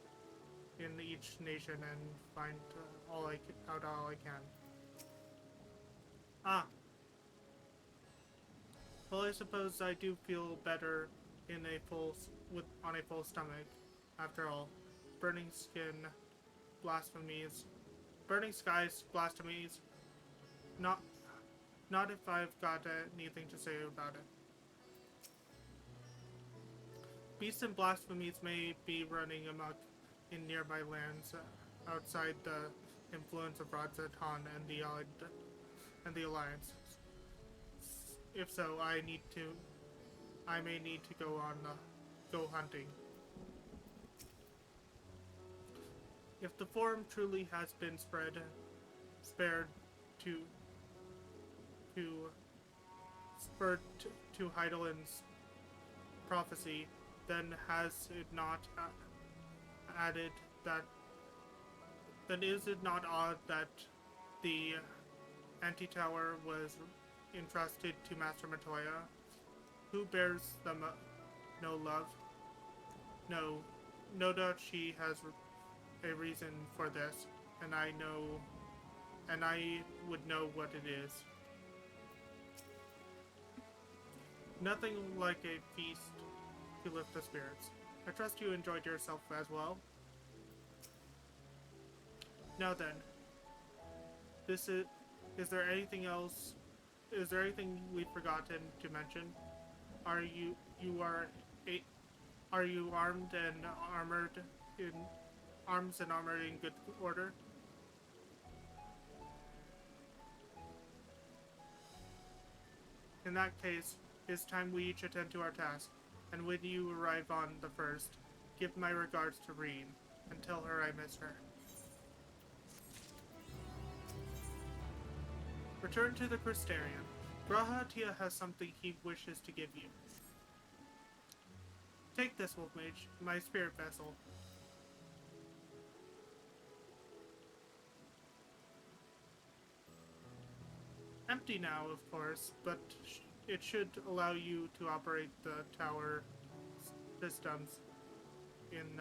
in each nation and find all I can. Ah. Well, I suppose I do feel better on a full stomach. After all, burning skies, blasphemies. Not if I've got anything to say about it. Beasts and blasphemies may be running amok in nearby lands outside the influence of Radzatan and the Alliance. If so, I may need to go hunting. If the forum truly has been spared to Heidelin's prophecy, then has it not added that? Then is it not odd that the anti-tower was entrusted to Master Matoya, who bears them no love? No doubt she has a reason for this, and I would know what it is. Nothing like a feast to lift the spirits. I trust you enjoyed yourself as well. Now then, is there anything else? Is there anything we've forgotten to mention? Are you armed and armored in good order? In that case, it's time we each attend to our task, and when you arrive on the first, give my regards to Reen, and tell her I miss her. Return to the Crystarium. Grahatia has something he wishes to give you. Take this, Wolf Mage, my spirit vessel. Empty now, of course, but it should allow you to operate the tower systems in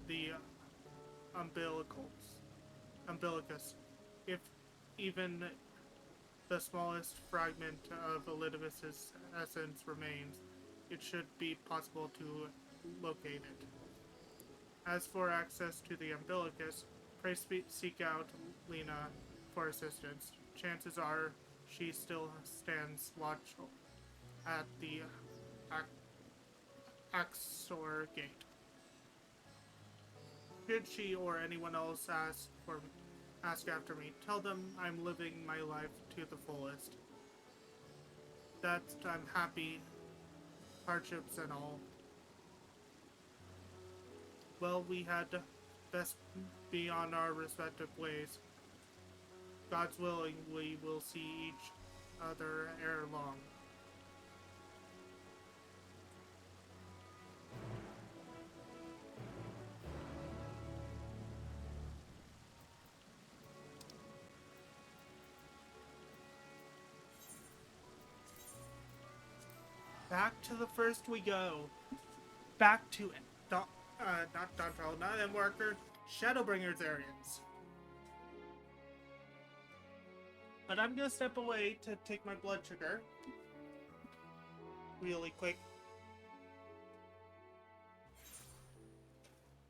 the umbilicus. If even the smallest fragment of Elidibus's essence remains, it should be possible to locate it. As for access to the umbilicus, pray seek out Lena for assistance. Chances are she still stands watch at the Axor gate. Should she or anyone else ask after me, tell them I'm living my life to the fullest. That I'm happy, hardships and all. Well, we had best be on our respective ways. God's willing, we will see each other ere long. Back to the first we go. Back to not Dontrell, not Endwalker, Shadowbringer's areas. But I'm gonna step away to take my blood sugar. Really quick.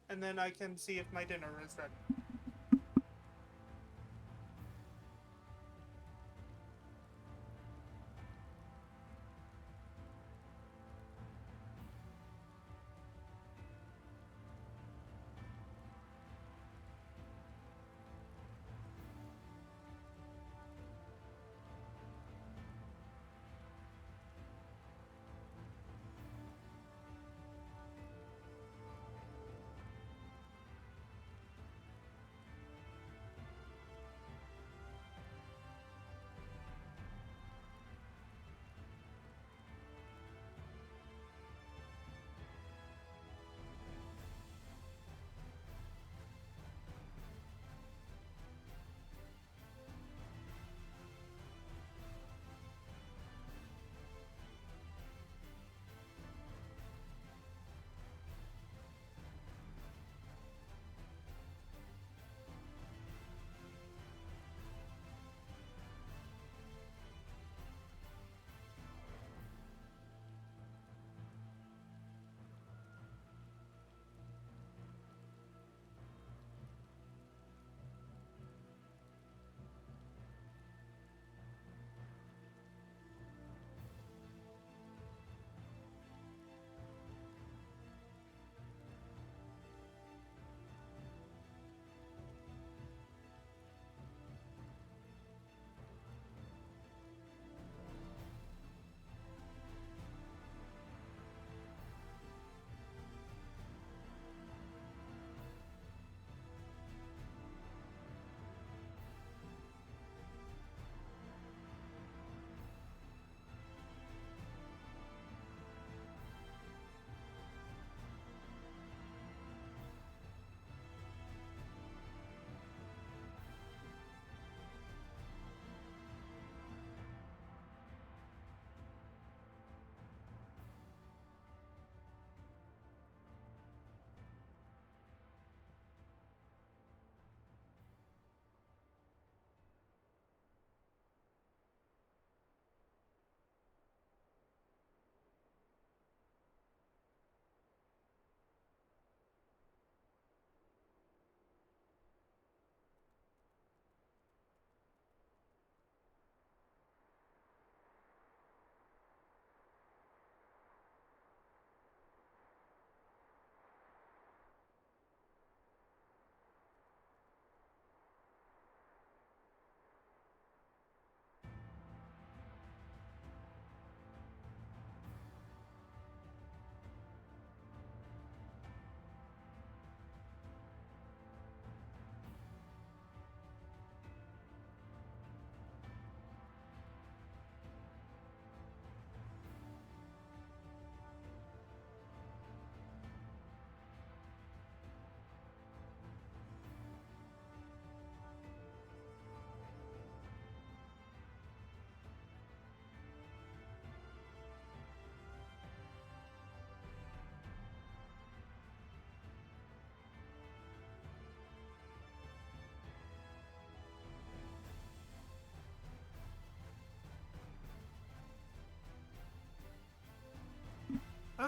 And then I can see if my dinner is ready.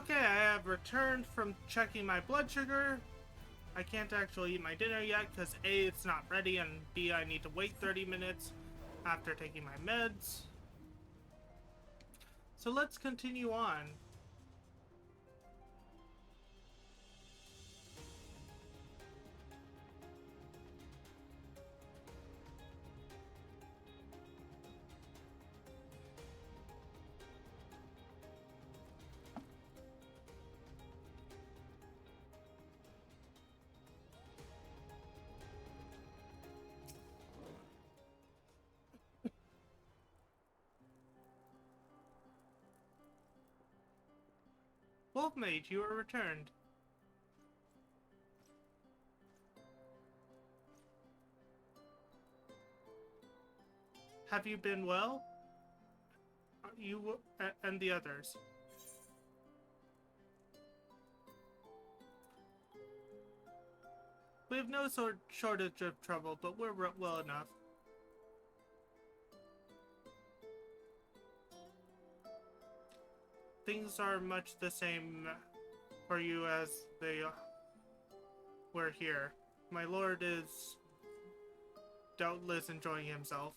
Okay, I have returned from checking my blood sugar. I can't actually eat my dinner yet because A, it's not ready, and B, I need to wait 30 minutes after taking my meds. So let's continue on. Wolf Mage, you are returned. Have you been well? You and the others. We have no shortage of trouble, but we're well enough. Things are much the same for you as they were here. My lord is doubtless enjoying himself.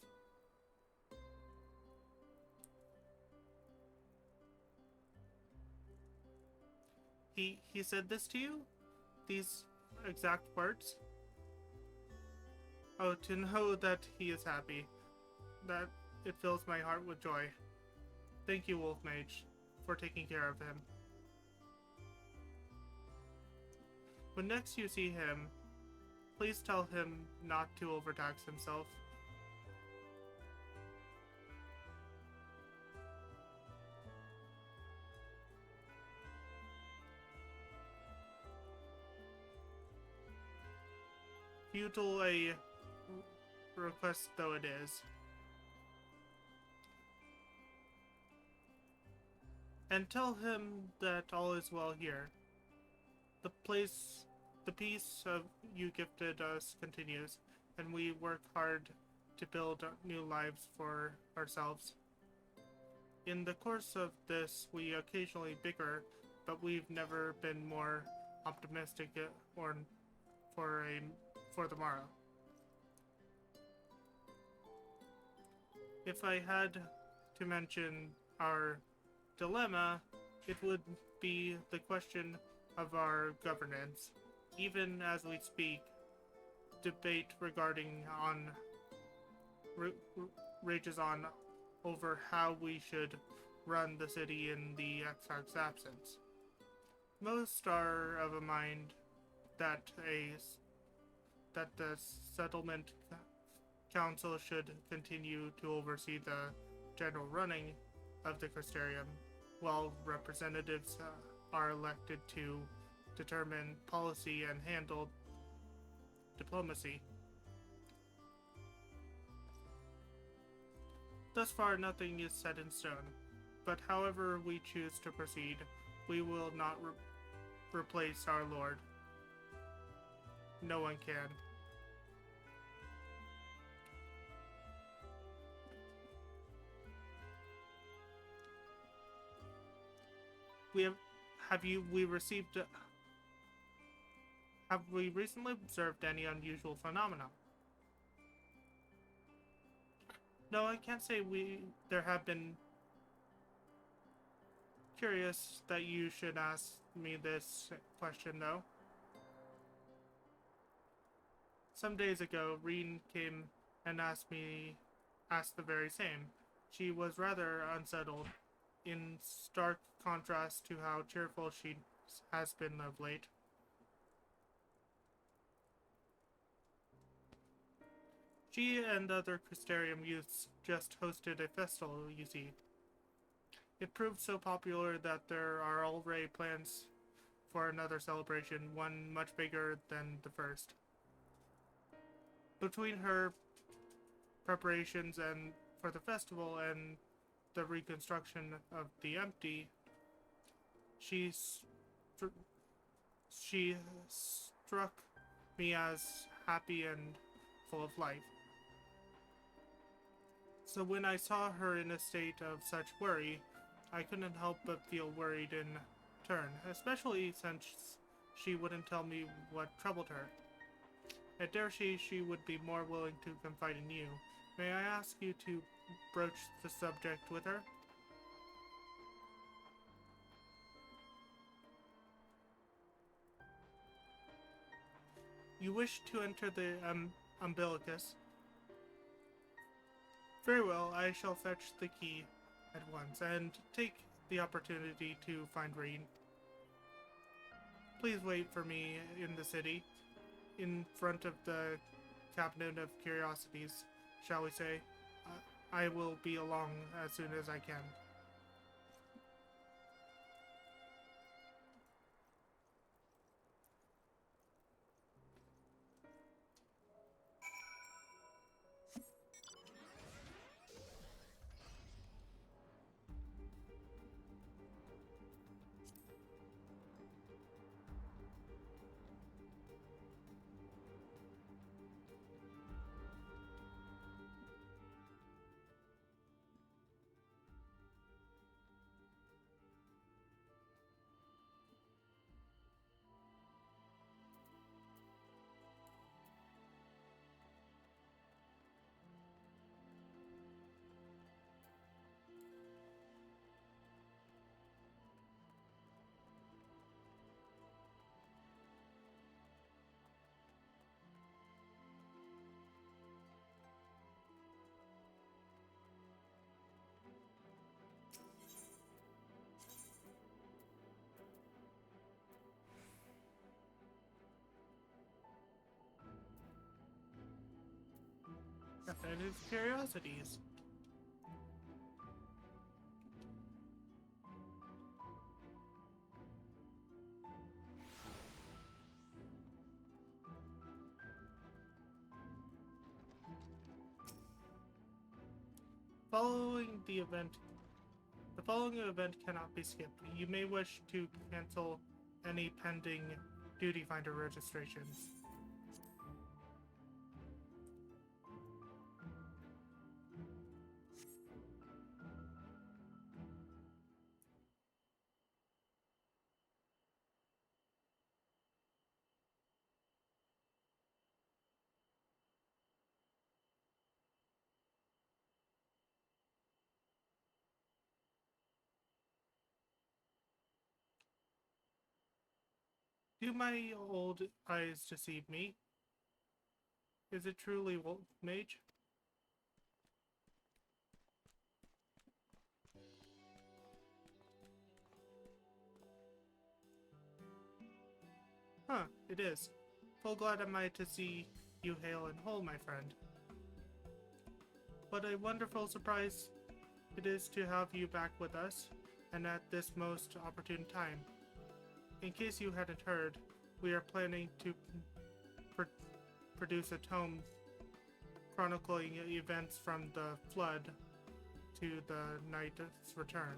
He said this to you? These exact words? Oh, to know that he is happy. That it fills my heart with joy. Thank you, Wolf Mage, for taking care of him. When next you see him, please tell him not to overtax himself. Futile a request though it is. And tell him that all is well here. The peace of you gifted us continues, and we work hard to build new lives for ourselves. In the course of this, we occasionally bicker, but we've never been more optimistic or for the morrow. If I had to mention our dilemma, it would be the question of our governance. Even as we speak, debate rages on over how we should run the city in the Ffxiv's absence. Most are of a mind that the settlement council should continue to oversee the general running of the Crystarium, while representatives are elected to determine policy and handle diplomacy. Thus far, nothing is set in stone, but however we choose to proceed, we will not replace our Lord. No one can. Have we recently observed any unusual phenomena? No, I can't say there have been. Curious that you should ask me this question, though. Some days ago, Reen came and asked the very same. She was rather unsettled, in stark contrast to how cheerful she has been of late. She and other Crystarium youths just hosted a festival, you see. It proved so popular that there are already plans for another celebration, one much bigger than the first. Between her preparations and for the festival and the reconstruction of the empty, she struck me as happy and full of life. So when I saw her in a state of such worry, I couldn't help but feel worried in turn, especially since she wouldn't tell me what troubled her. I dare she would be more willing to confide in you. May I ask you to broach the subject with her? You wish to enter the umbilicus? Very well, I shall fetch the key at once, and take the opportunity to find Reed. Please wait for me in the city, in front of the Cabinet of Curiosities, shall we say. I will be along as soon as I can. Cabinet of Curiosities. The following event cannot be skipped. You may wish to cancel any pending duty finder registrations. Do my old eyes deceive me? Is it truly Mage? Huh, it is. Full glad am I to see you hale and whole, my friend. What a wonderful surprise it is to have you back with us, and at this most opportune time. In case you hadn't heard, we are planning to produce a tome chronicling events from the flood to the knight's return.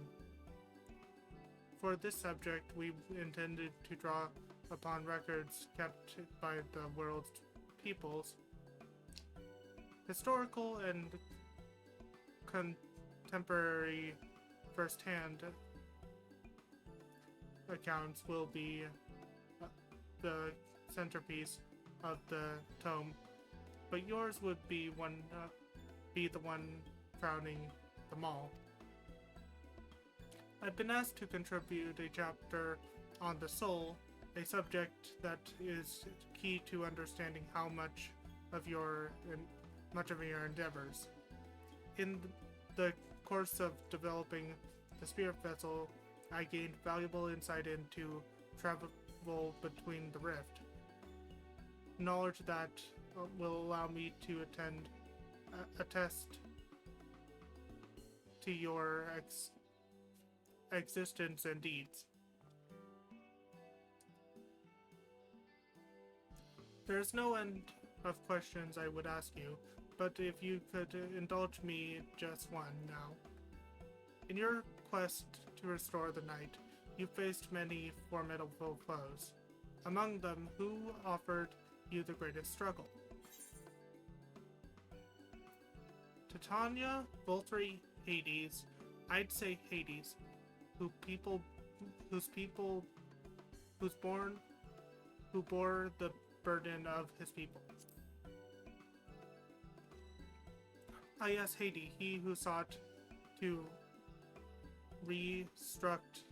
For this subject, we intended to draw upon records kept by the world's peoples, historical and contemporary first-hand accounts will be the centerpiece of the tome, but yours would be the one crowning them all. I've been asked to contribute a chapter on the soul, a subject that is key to understanding how much of your endeavors. In the course of developing the spirit vessel, I gained valuable insight into travel between the rift. Knowledge that will allow me to attest to your existence and deeds. There's no end of questions I would ask you, but if you could indulge me just one now. In your quest to restore the night, you faced many formidable foes. Among them, who offered you the greatest struggle? Titania, Voltri, Hades. I'd say Hades, who people who bore the burden of his people. Ah yes, Haiti, he who sought to restruct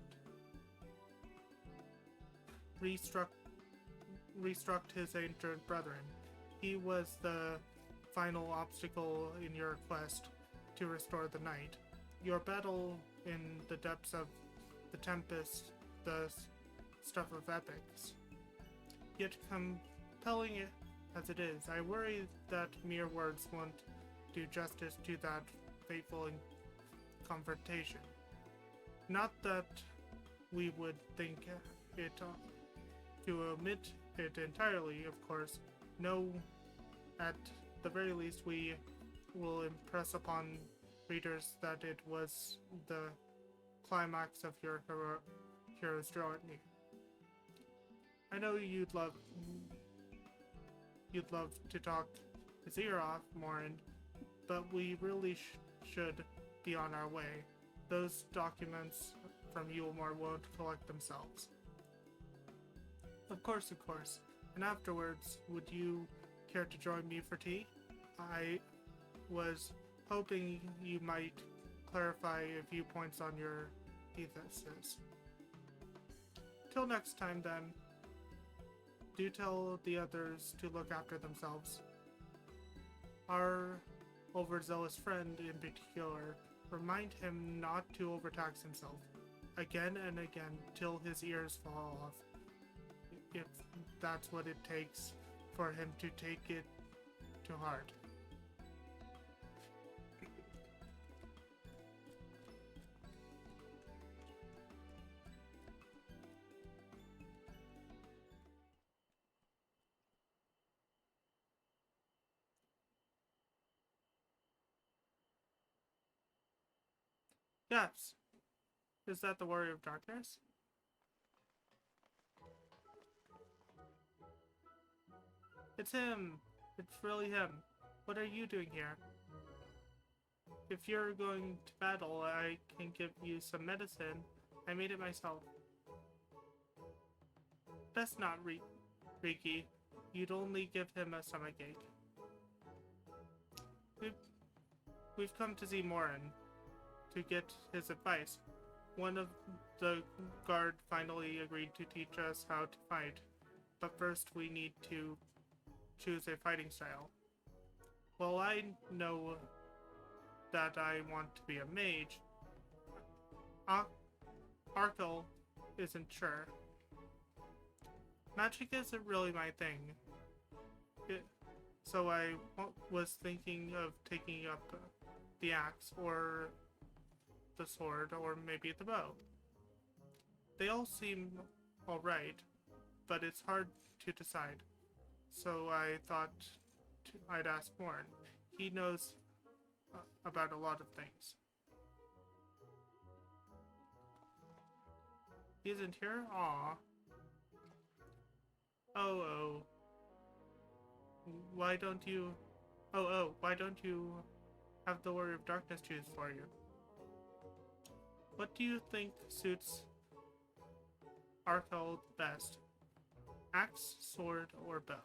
his ancient brethren. He was the final obstacle in your quest to restore the night. Your battle in the depths of the Tempest, the stuff of epics. Yet compelling as it is, I worry that mere words won't do justice to that fateful confrontation. Not that we would think it to omit it entirely, of course. No, at the very least we will impress upon readers that it was the climax of your hero's journey. I know you'd love to talk his ear off, Morin, but we really should be on our way. Those documents from Yulmore won't collect themselves. Of course. And afterwards, would you care to join me for tea? I was hoping you might clarify a few points on your thesis. Till next time, then. Do tell the others to look after themselves. Our overzealous friend in particular, remind him not to overtax himself, again and again, till his ears fall off, if that's what it takes for him to take it to heart. Yes. Is that the Warrior of Darkness? It's him! It's really him. What are you doing here? If you're going to battle, I can give you some medicine. I made it myself. That's not Riki. You'd only give him a stomachache. We've come to see Morin to get his advice. One of the guard finally agreed to teach us how to fight, but first we need to choose a fighting style. Well, I know that I want to be a mage. Arkell isn't sure. Magic isn't really my thing. So I was thinking of taking up the axe or the sword or maybe the bow. They all seem alright, but it's hard to decide. So I thought I'd ask Morin. He knows about a lot of things. He isn't here? Aww. Oh. Why don't you... why don't you have the Warrior of Darkness choose for you? What do you think suits Arkell best? Axe, sword, or bow?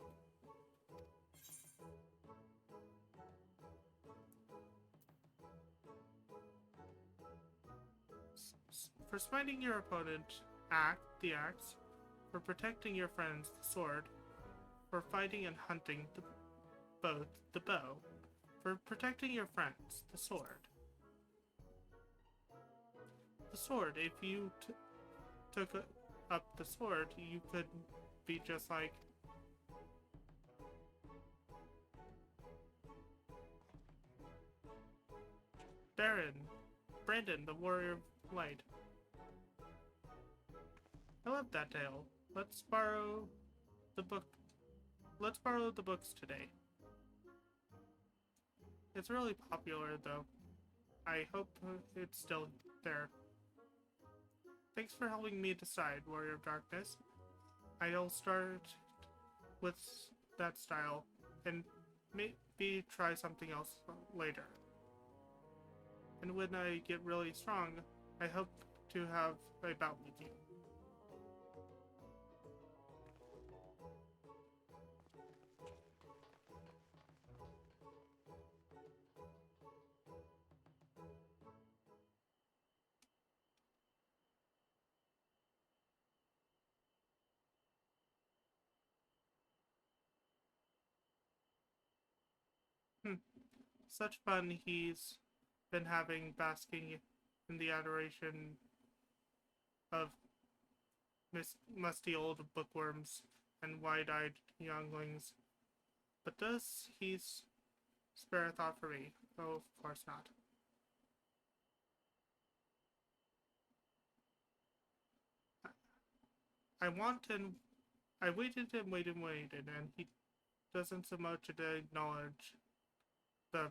For smiting your opponent, the axe. For protecting your friends, the sword. For fighting and hunting, the bow. For protecting your friends, the sword. The sword, if you took up the sword, you could be just like Brandon, the Warrior of Light. I love that tale. Let's borrow the books today. It's really popular, though. I hope it's still there. Thanks for helping me decide, Warrior of Darkness. I'll start with that style, and maybe try something else later. And when I get really strong, I hope to have a bout with you. Such fun he's been having basking in the adoration of musty old bookworms and wide-eyed younglings. But does he spare a thought for me? Oh, of course not. I waited and waited and waited, and he doesn't so much acknowledge the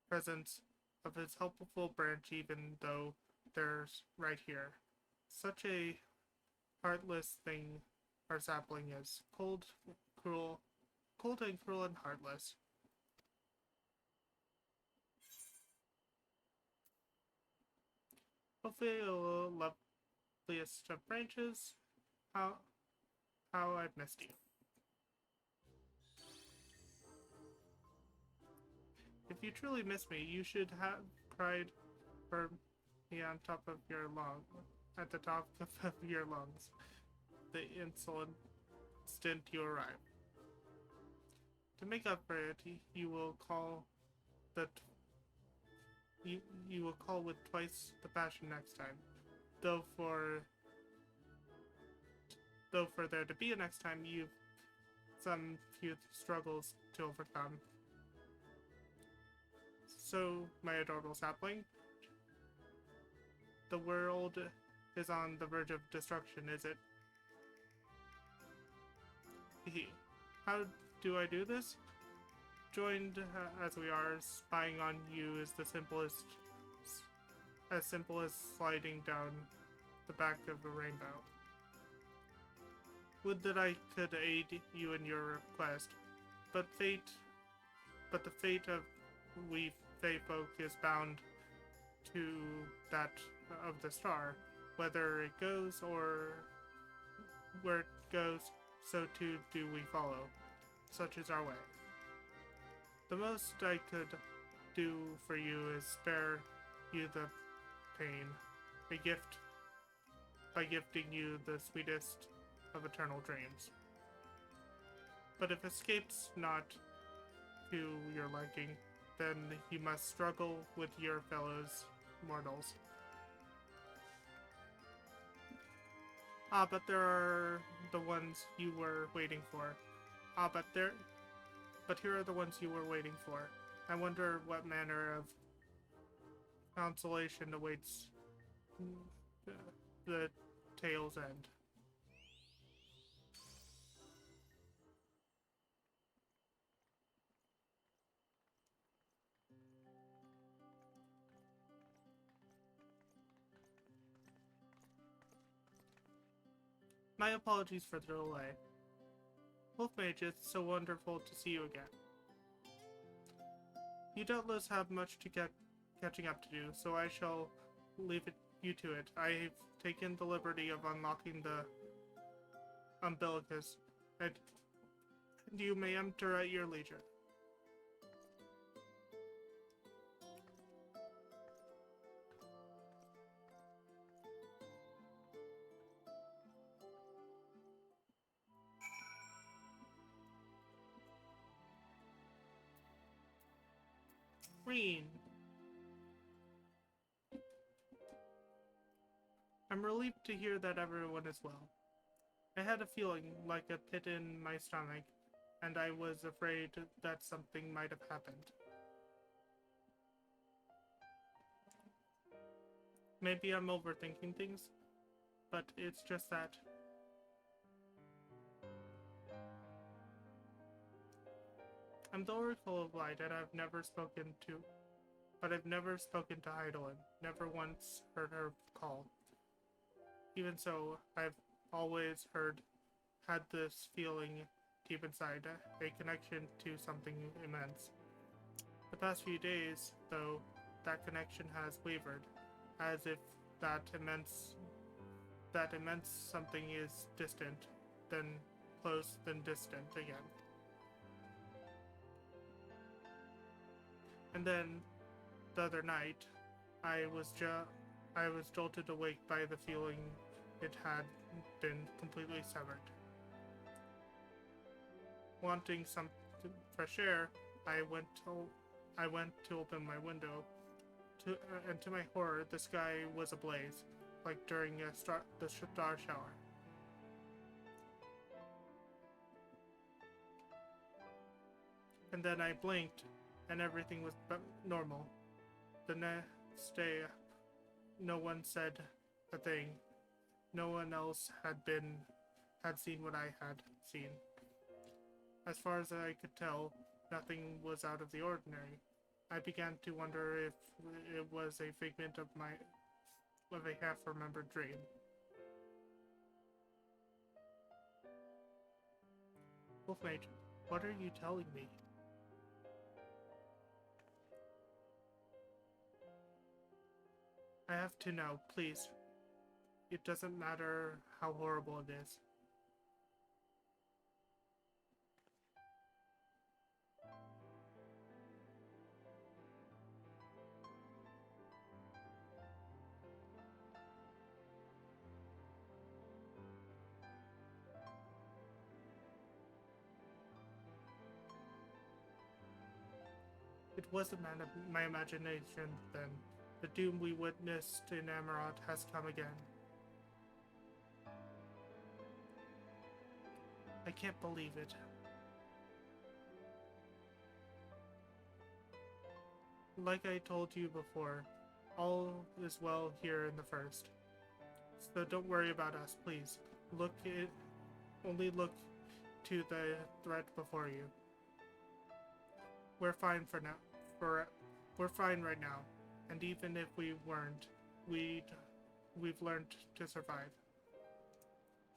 presence of his helpful branch, even though there's right here. Such a heartless thing our sapling is. Cold and cruel and heartless. Hopefully the loveliest of branches. How I've missed you. If you truly miss me, you should have cried for me on top of your at the top of your lungs, the instant you arrive. To make up for it, you will call you will call with twice the passion next time. Though for there to be a next time, you've some few struggles to overcome. So, my adorable sapling, the world is on the verge of destruction, is it? How do I do this? Joined as we are, spying on you is as simple as sliding down the back of a rainbow. Would that I could aid you in your quest, but the fate of we Fae folk is bound to that of the star. Whether it goes or where it goes, so too do we follow. Such is our way. The most I could do for you is spare you the pain, a gift by gifting you the sweetest of eternal dreams. But if escape's not to your liking, then you must struggle with your fellows mortals. But there are the ones you were waiting for. But here are the ones you were waiting for. I wonder what manner of consolation awaits the tale's end. My apologies for the delay. Mage, it's so wonderful to see you again. You doubtless have much to catching up to do, so I shall leave you to it. I've taken the liberty of unlocking the umbilicus, and you may enter at your leisure. Green. I'm relieved to hear that everyone is well. I had a feeling like a pit in my stomach, and I was afraid that something might have happened. Maybe I'm overthinking things, but it's just that. I'm the Oracle of Light, and I've never spoken to Heidelin, never once heard her call. Even so, I've always had this feeling deep inside, a connection to something immense. The past few days, though, that connection has wavered, as if that immense something is distant, then close, then distant again. And then the other night, I was jolted awake by the feeling it had been completely severed. Wanting some fresh air, I went to open my window. And to my horror, the sky was ablaze, like during the star shower. And then I blinked, and everything was normal. The next day, no one said a thing. No one else had seen what I had seen. As far as I could tell, nothing was out of the ordinary. I began to wonder if it was a figment of a half-remembered dream. Wolf Mage, what are you telling me? I have to know, please. It doesn't matter how horrible it is. It wasn't my imagination then. The doom we witnessed in Amaroth has come again. I can't believe it. Like I told you before, all is well here in the first. So don't worry about us, please. Only look to the threat before you. We're fine for now. We're fine right now, and even if we weren't, we've learned to survive.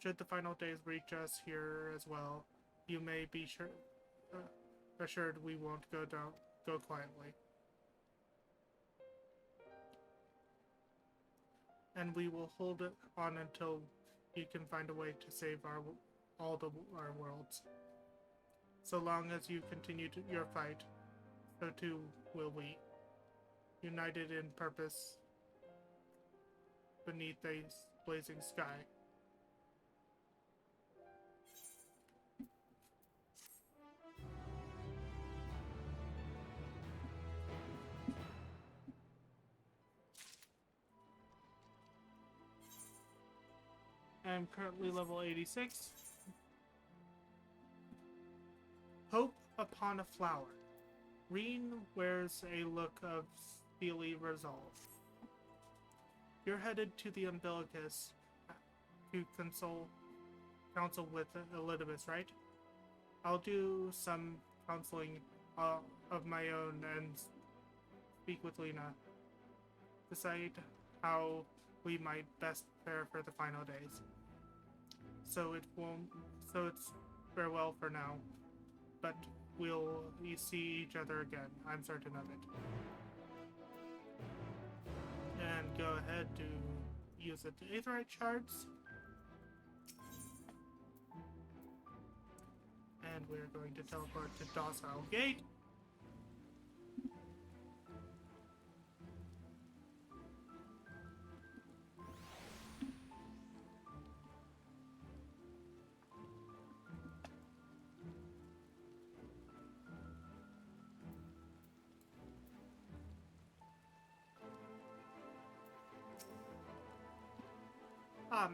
Should the final days reach us here as well, you may be assured we won't go quietly. And we will hold it on until you can find a way to save our worlds. So long as you continue your fight, so too will we, united in purpose beneath a blazing sky. I'm currently level 86. Hope upon a flower. Reen wears a look of steely resolve. You're headed to the Umbilicus to counsel with Elidibus, right? I'll do some counseling of my own and speak with Lena. Decide how we might best prepare for the final days. So it's farewell for now, but we'll see each other again, I'm certain of it. And go ahead to use the Aetherite shards. And we're going to teleport to Docile Gate.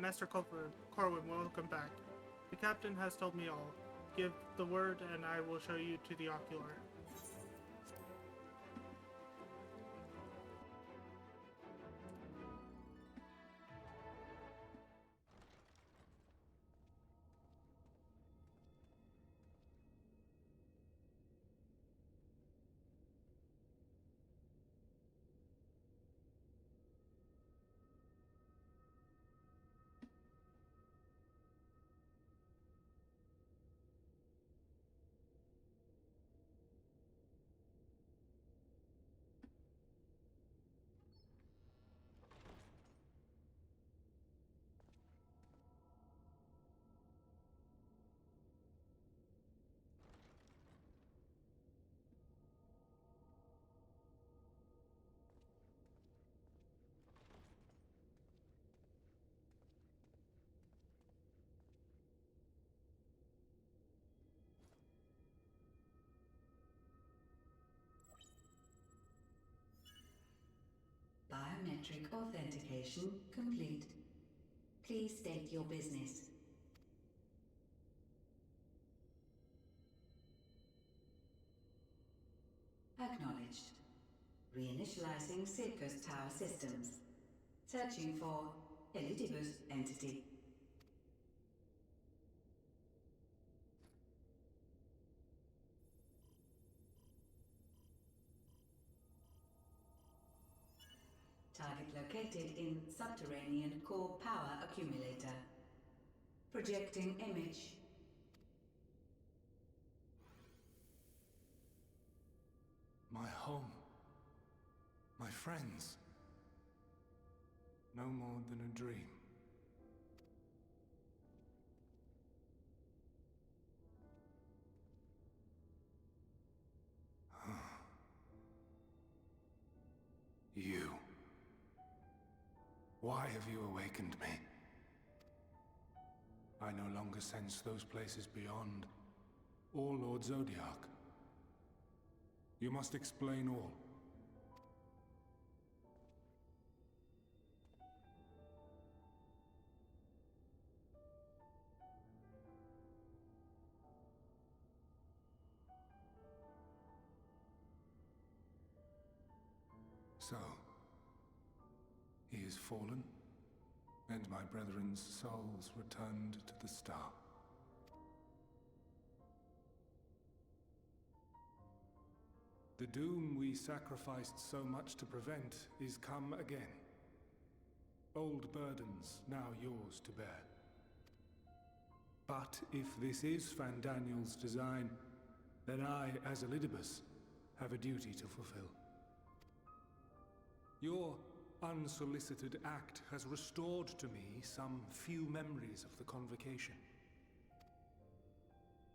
Master Corwin, welcome back. The captain has told me all. Give the word and I will show you to the ocular. biometric authentication complete. Please state your business. Acknowledged. Reinitializing Circus Tower systems. Searching for Elidibus entity. Target located in subterranean core power accumulator. Projecting image. My home. My friends. No more than a dream. You. Why have you awakened me? I no longer sense those places beyond, or Lord Zodiac. You must explain all. So, he is fallen, and my brethren's souls returned to the star. The doom we sacrificed so much to prevent is come again. Old burdens now yours to bear. But if this is Fandaniel's design, then I, as Elidibus, have a duty to fulfill. Your unsolicited act has restored to me some few memories of the Convocation.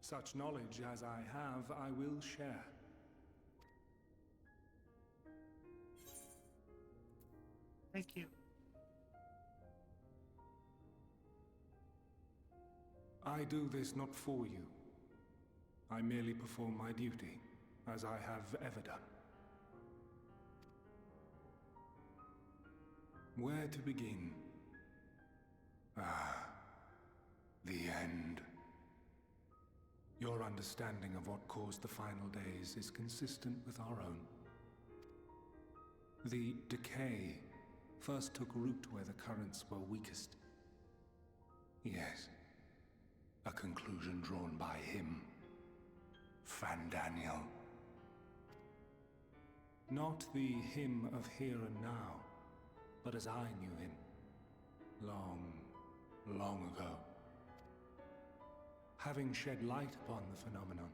Such knowledge as I have, I will share. Thank you. I do this not for you. I merely perform my duty, as I have ever done. Where to begin? Ah, the end. Your understanding of what caused the final days is consistent with our own. The decay first took root where the currents were weakest. Yes, a conclusion drawn by him, Fandaniel. Not the him of here and now, but as I knew him, long, long ago. Having shed light upon the phenomenon,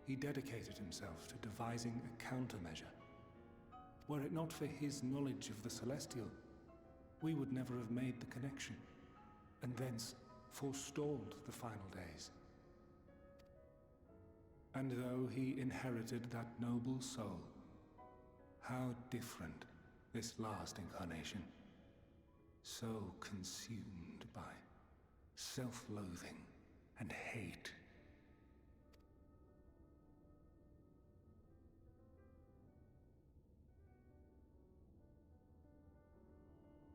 he dedicated himself to devising a countermeasure. Were it not for his knowledge of the Celestial, we would never have made the connection, and thence forestalled the final days. And though he inherited that noble soul, how different this last incarnation, so consumed by self-loathing and hate.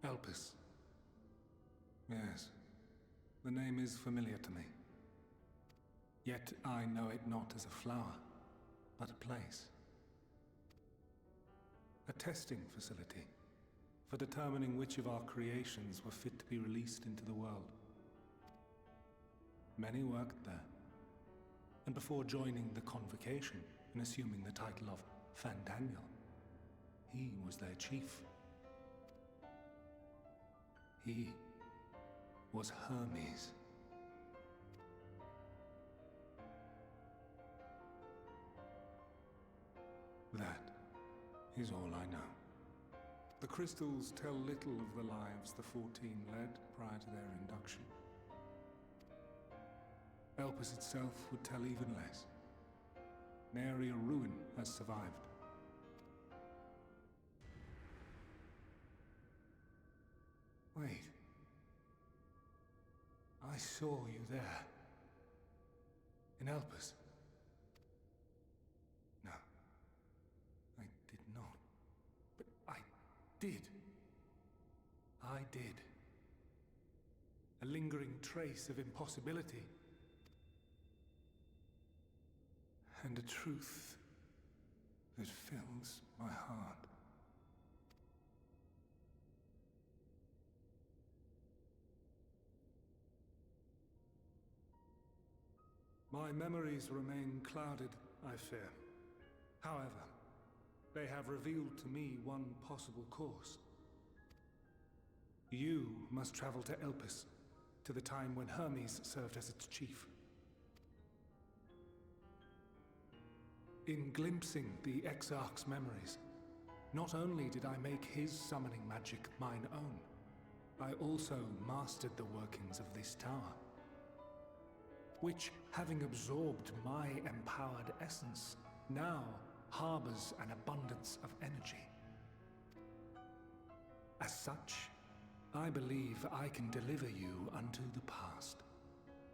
Elpis. Yes, the name is familiar to me. Yet I know it not as a flower, but a place. A testing facility for determining which of our creations were fit to be released into the world. Many worked there, and before joining the Convocation and assuming the title of Fandaniel, he was their chief. He was Hermes. That is all I know. The crystals tell little of the lives the 14 led prior to their induction. Elpis itself would tell even less. Nary a ruin has survived. Wait. I saw you there. In Elpis. No. I did not. But I did. I did. A lingering trace of impossibility. And a truth that fills my heart. My memories remain clouded, I fear. However, they have revealed to me one possible course. You must travel to Elpis, to the time when Hermes served as its chief. In glimpsing the Exarch's memories, not only did I make his summoning magic mine own, I also mastered the workings of this tower, which, having absorbed my empowered essence, now harbors an abundance of energy. As such, I believe I can deliver you unto the past,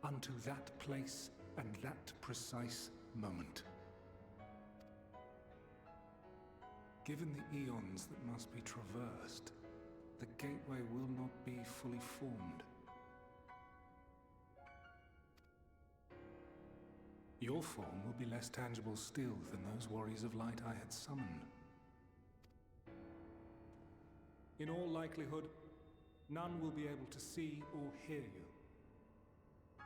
unto that place and that precise moment. Given the eons that must be traversed, the gateway will not be fully formed. Your form will be less tangible still than those warriors of light I had summoned. In all likelihood, none will be able to see or hear you.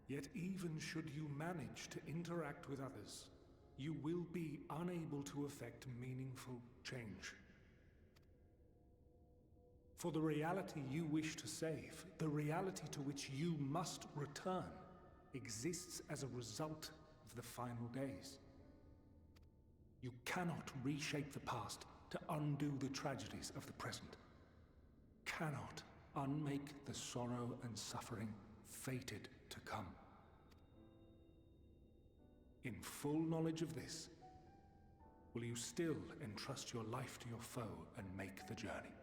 Yet even should you manage to interact with others, you will be unable to effect meaningful change. For the reality you wish to save, the reality to which you must return, exists as a result of the final days. You cannot reshape the past to undo the tragedies of the present. Cannot unmake the sorrow and suffering fated to come. In full knowledge of this, will you still entrust your life to your foe and make the journey?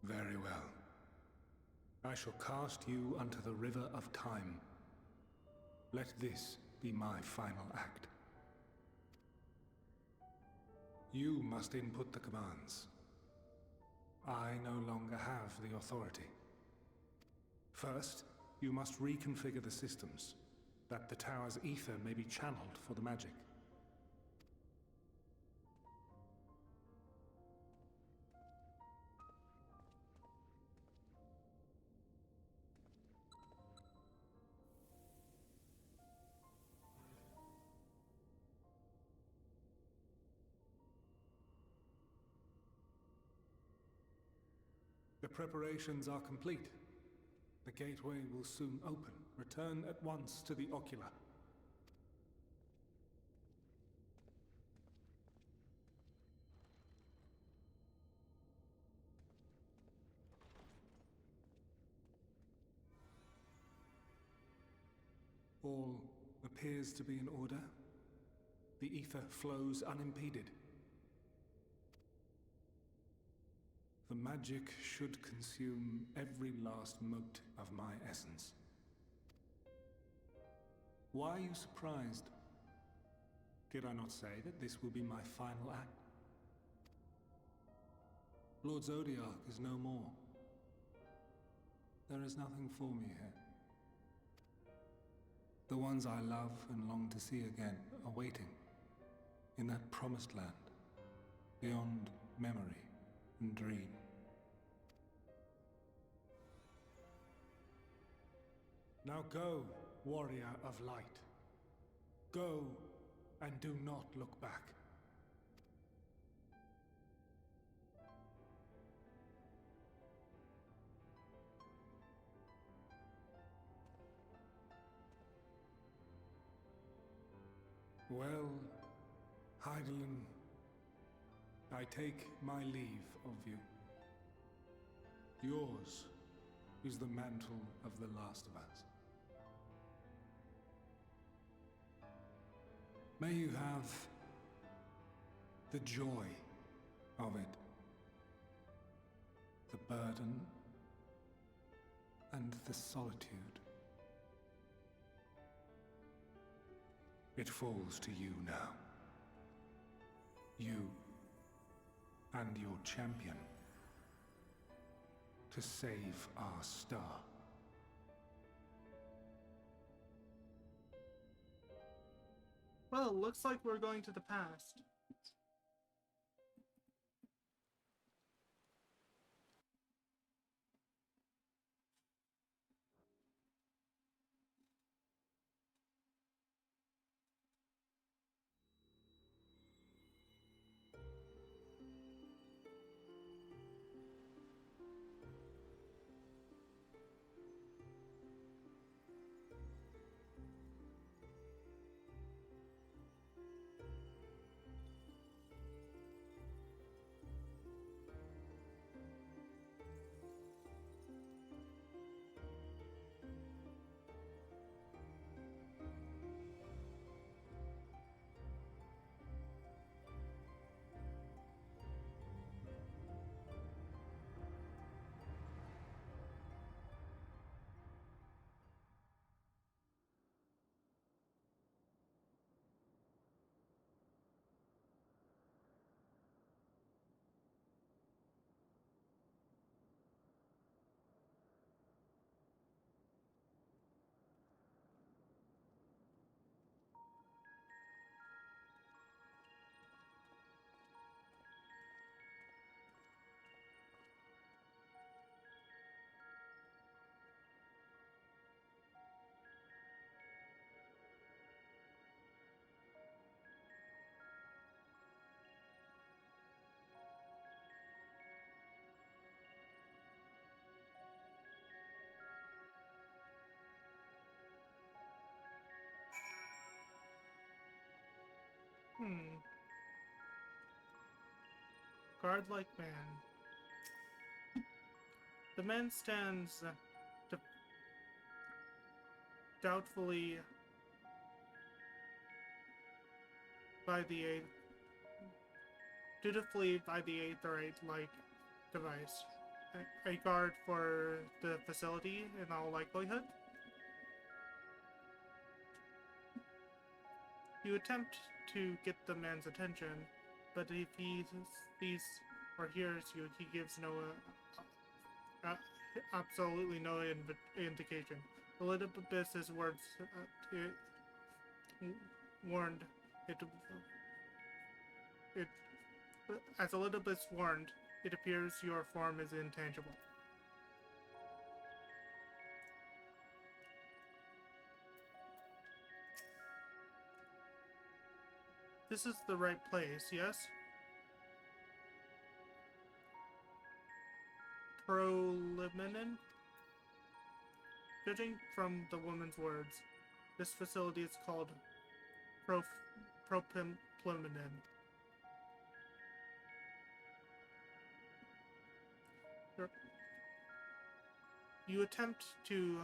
Very well. I shall cast you unto the river of time. Let this be my final act. You must input the commands. I no longer have the authority. First, you must reconfigure the systems, that the tower's ether may be channeled for the magic. The preparations are complete. The gateway will soon open. Return at once to the Ocular. All appears to be in order. The ether flows unimpeded. The magic should consume every last mote of my essence. Why are you surprised? Did I not say that this will be my final act? Lord Zodiac is no more. There is nothing for me here. The ones I love and long to see again are waiting in that promised land, beyond memory and dream. Now go, warrior of light. Go, and do not look back. Well, Heidelin, I take my leave of you. Yours is the mantle of the last of us. May you have the joy of it, the burden and the solitude, It falls to you now. You and your champion to save our star. Well, looks like we're going to the past. Guard-like man. The man stands doubtfully dutifully by the Aetherite-like device. A guard for the facility in all likelihood. You attempt to get the man's attention, but if he sees or hears you, he gives absolutely no indication. Olympus's words warned it. As Olympus warned, it appears your form is intangible. This is the right place, yes? Proliminen? Judging from the woman's words, this facility is called Proliminen. You attempt to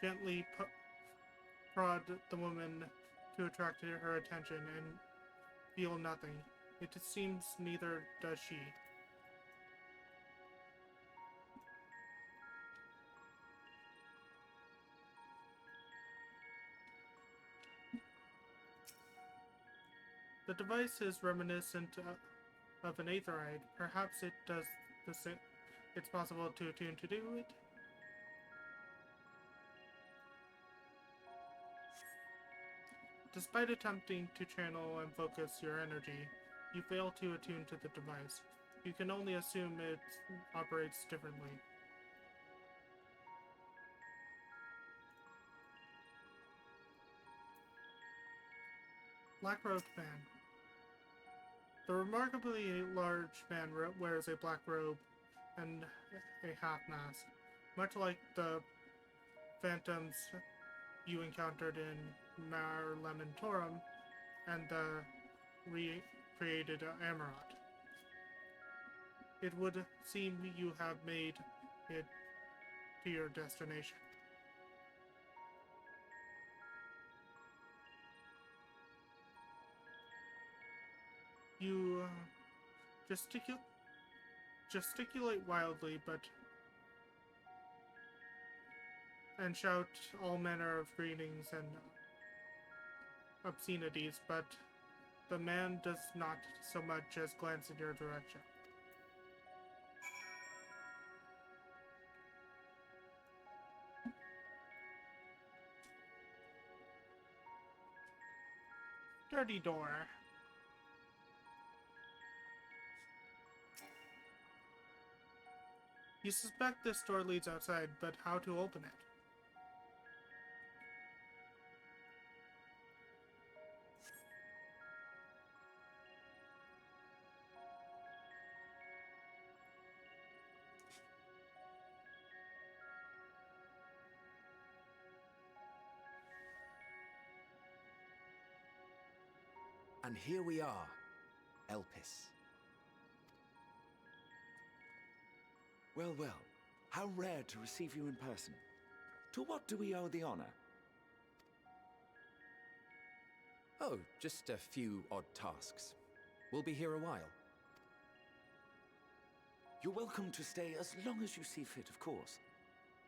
gently prod the woman to attract her attention and feel nothing. It seems neither does she. The device is reminiscent of an Aetherite. Perhaps it does the same. It's possible to attune to do it. Despite attempting to channel and focus your energy, you fail to attune to the device. You can only assume it operates differently. Black-robed man. The remarkably large man wears a black robe and a half-mask, much like the phantoms you encountered in Mar Lamentorum and the recreated Amarat. It would seem you have made it to your destination. You gesticulate wildly, and shout all manner of greetings obscenities, but the man does not so much as glance in your direction. Dirty door. You suspect this door leads outside, but how to open it? And here we are, Elpis. Well, well, how rare to receive you in person. To what do we owe the honor? Oh, just a few odd tasks. We'll be here a while. You're welcome to stay as long as you see fit, of course.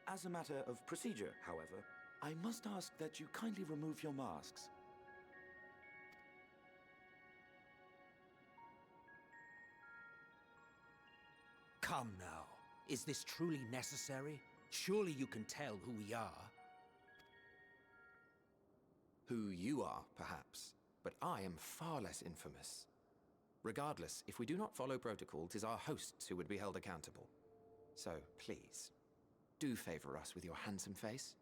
As a matter of procedure, however, I must ask that you kindly remove your masks. Come now. Is this truly necessary? Surely you can tell who we are. Who you are, perhaps, but I am far less infamous. Regardless, if we do not follow protocol, 'tis our hosts who would be held accountable. So, please, do favor us with your handsome face.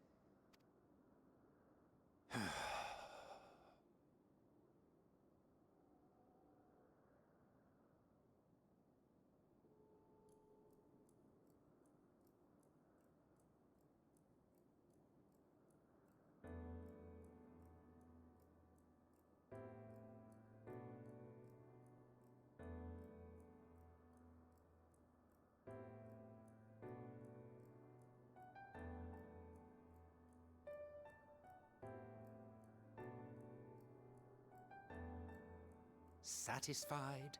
Satisfied?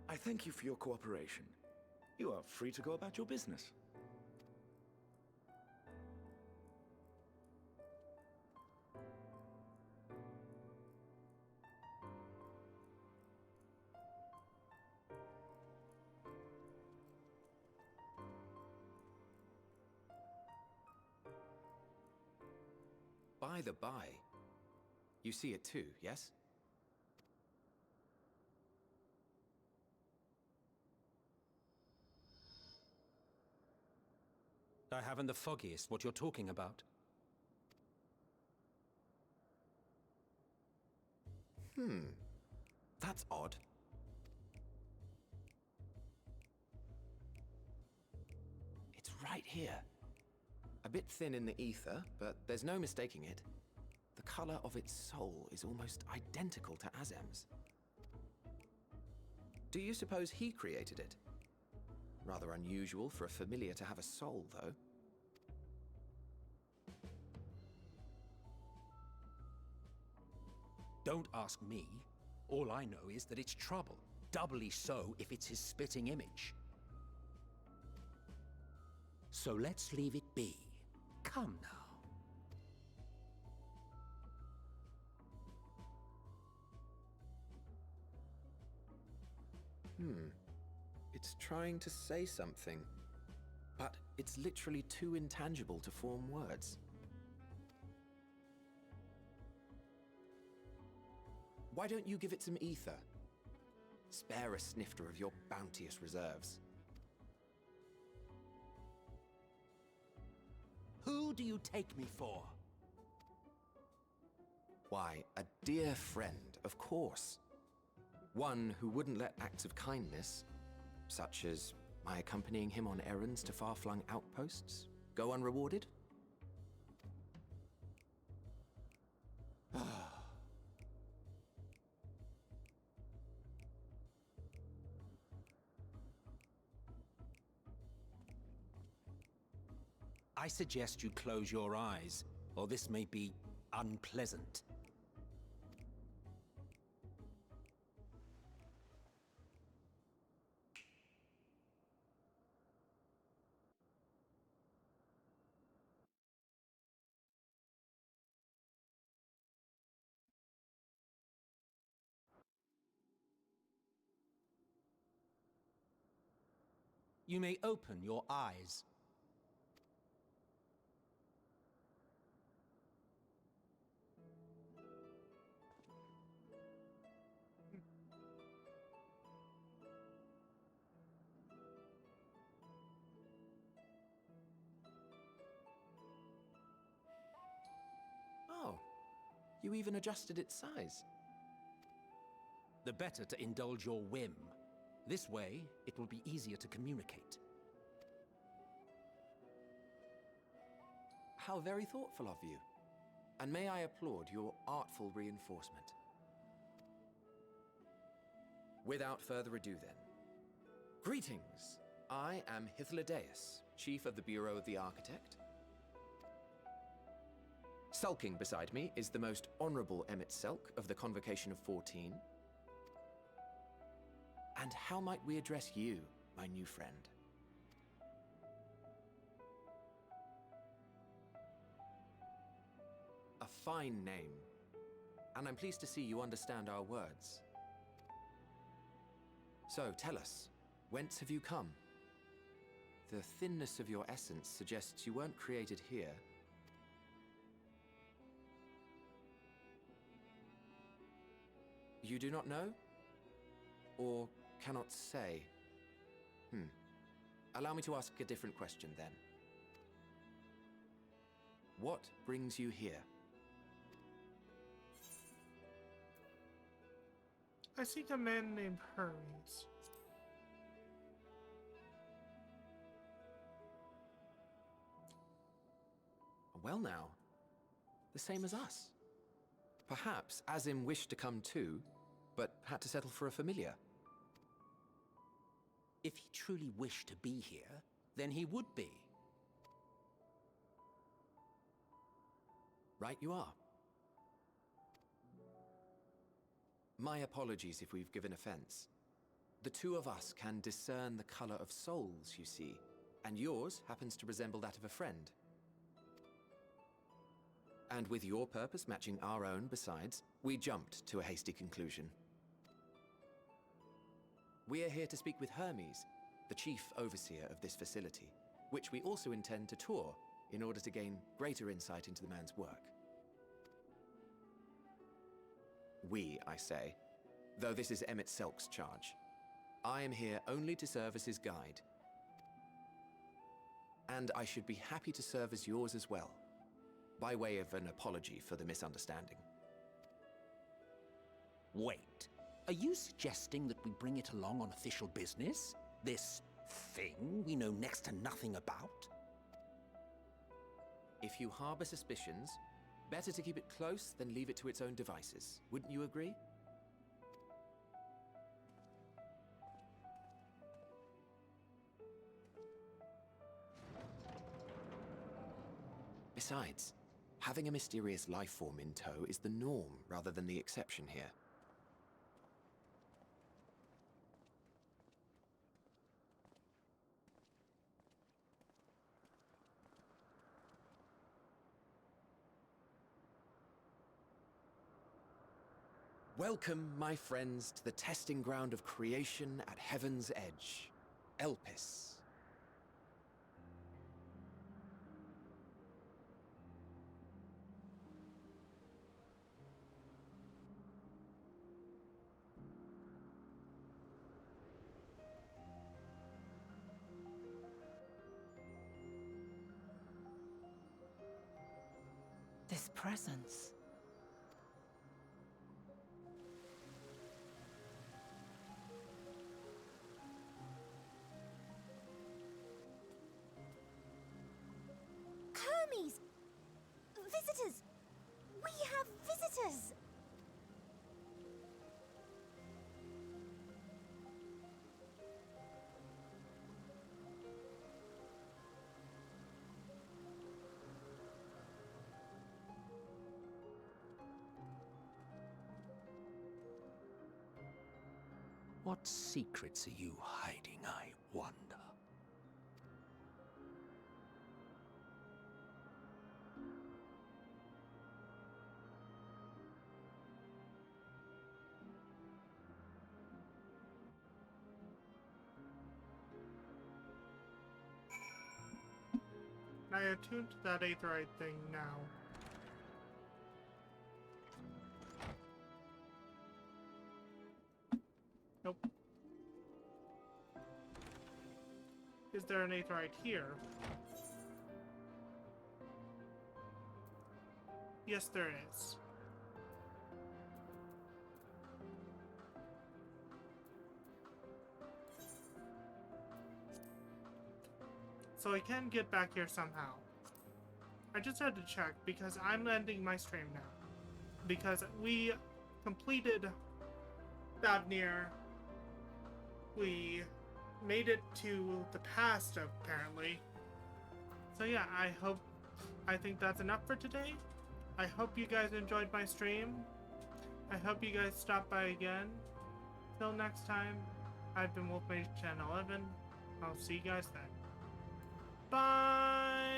I thank you for your cooperation. You are free to go about your business. By the by, you see it too, yes? I haven't the foggiest what you're talking about. That's odd. It's right here. A bit thin in the ether, but there's no mistaking it. The color of its soul is almost identical to Azem's. Do you suppose he created it? Rather unusual for a familiar to have a soul, though. Don't ask me. All I know is that it's trouble. Doubly so if it's his spitting image. So let's leave it be. Come now. It's trying to say something, but it's literally too intangible to form words. Why don't you give it some ether? Spare a snifter of your bounteous reserves. Who do you take me for? Why, a dear friend, of course. One who wouldn't let acts of kindness, such as my accompanying him on errands to far-flung outposts, go unrewarded? I suggest you close your eyes, or this may be unpleasant. you may open your eyes. Oh, you even adjusted its size. The better to indulge your whim. This way, it will be easier to communicate. How very thoughtful of you. And may I applaud your artful reinforcement. Without further ado then. Greetings! I am Hythlodaeus, Chief of the Bureau of the Architect. Sulking beside me is the most honorable Emmett Selk of the Convocation of 14. And how might we address you, my new friend? A fine name, and I'm pleased to see you understand our words. So, tell us, whence have you come? The thinness of your essence suggests you weren't created here. You do not know? Or cannot say? Allow me to ask a different question then. What brings you here? I seek a man named Hermes. Well now, the same as us. Perhaps Azim wished to come too, but had to settle for a familiar. If he truly wished to be here, then he would be. Right you are. My apologies if we've given offense. The two of us can discern the color of souls, you see, and yours happens to resemble that of a friend. And with your purpose matching our own besides, we jumped to a hasty conclusion. We are here to speak with Hermes, the chief overseer of this facility, which we also intend to tour in order to gain greater insight into the man's work. We, I say, though this is Emmett Selk's charge. I am here only to serve as his guide. And I should be happy to serve as yours as well, by way of an apology for the misunderstanding. Wait, are you suggesting that we bring it along on official business? This thing we know next to nothing about? If you harbor suspicions, better to keep it close than leave it to its own devices. Wouldn't you agree? Besides, having a mysterious life form in tow is the norm rather than the exception here. Welcome, my friends, to the testing ground of creation at Heaven's Edge, Elpis. This presence. Hermes! Visitors! We have visitors! What secrets are you hiding, I wonder? attune to that aetheryte thing now? Nope. Is there an aetheryte here? Yes, there is. So I can get back here somehow. I just had to check because I'm ending my stream now. Because we completed Babnir. We made it to the past, apparently. So yeah, I think that's enough for today. I hope you guys enjoyed my stream. I hope you guys stop by again. Till next time, I've been Wolf Mage Channel 11. I'll see you guys then. Bye!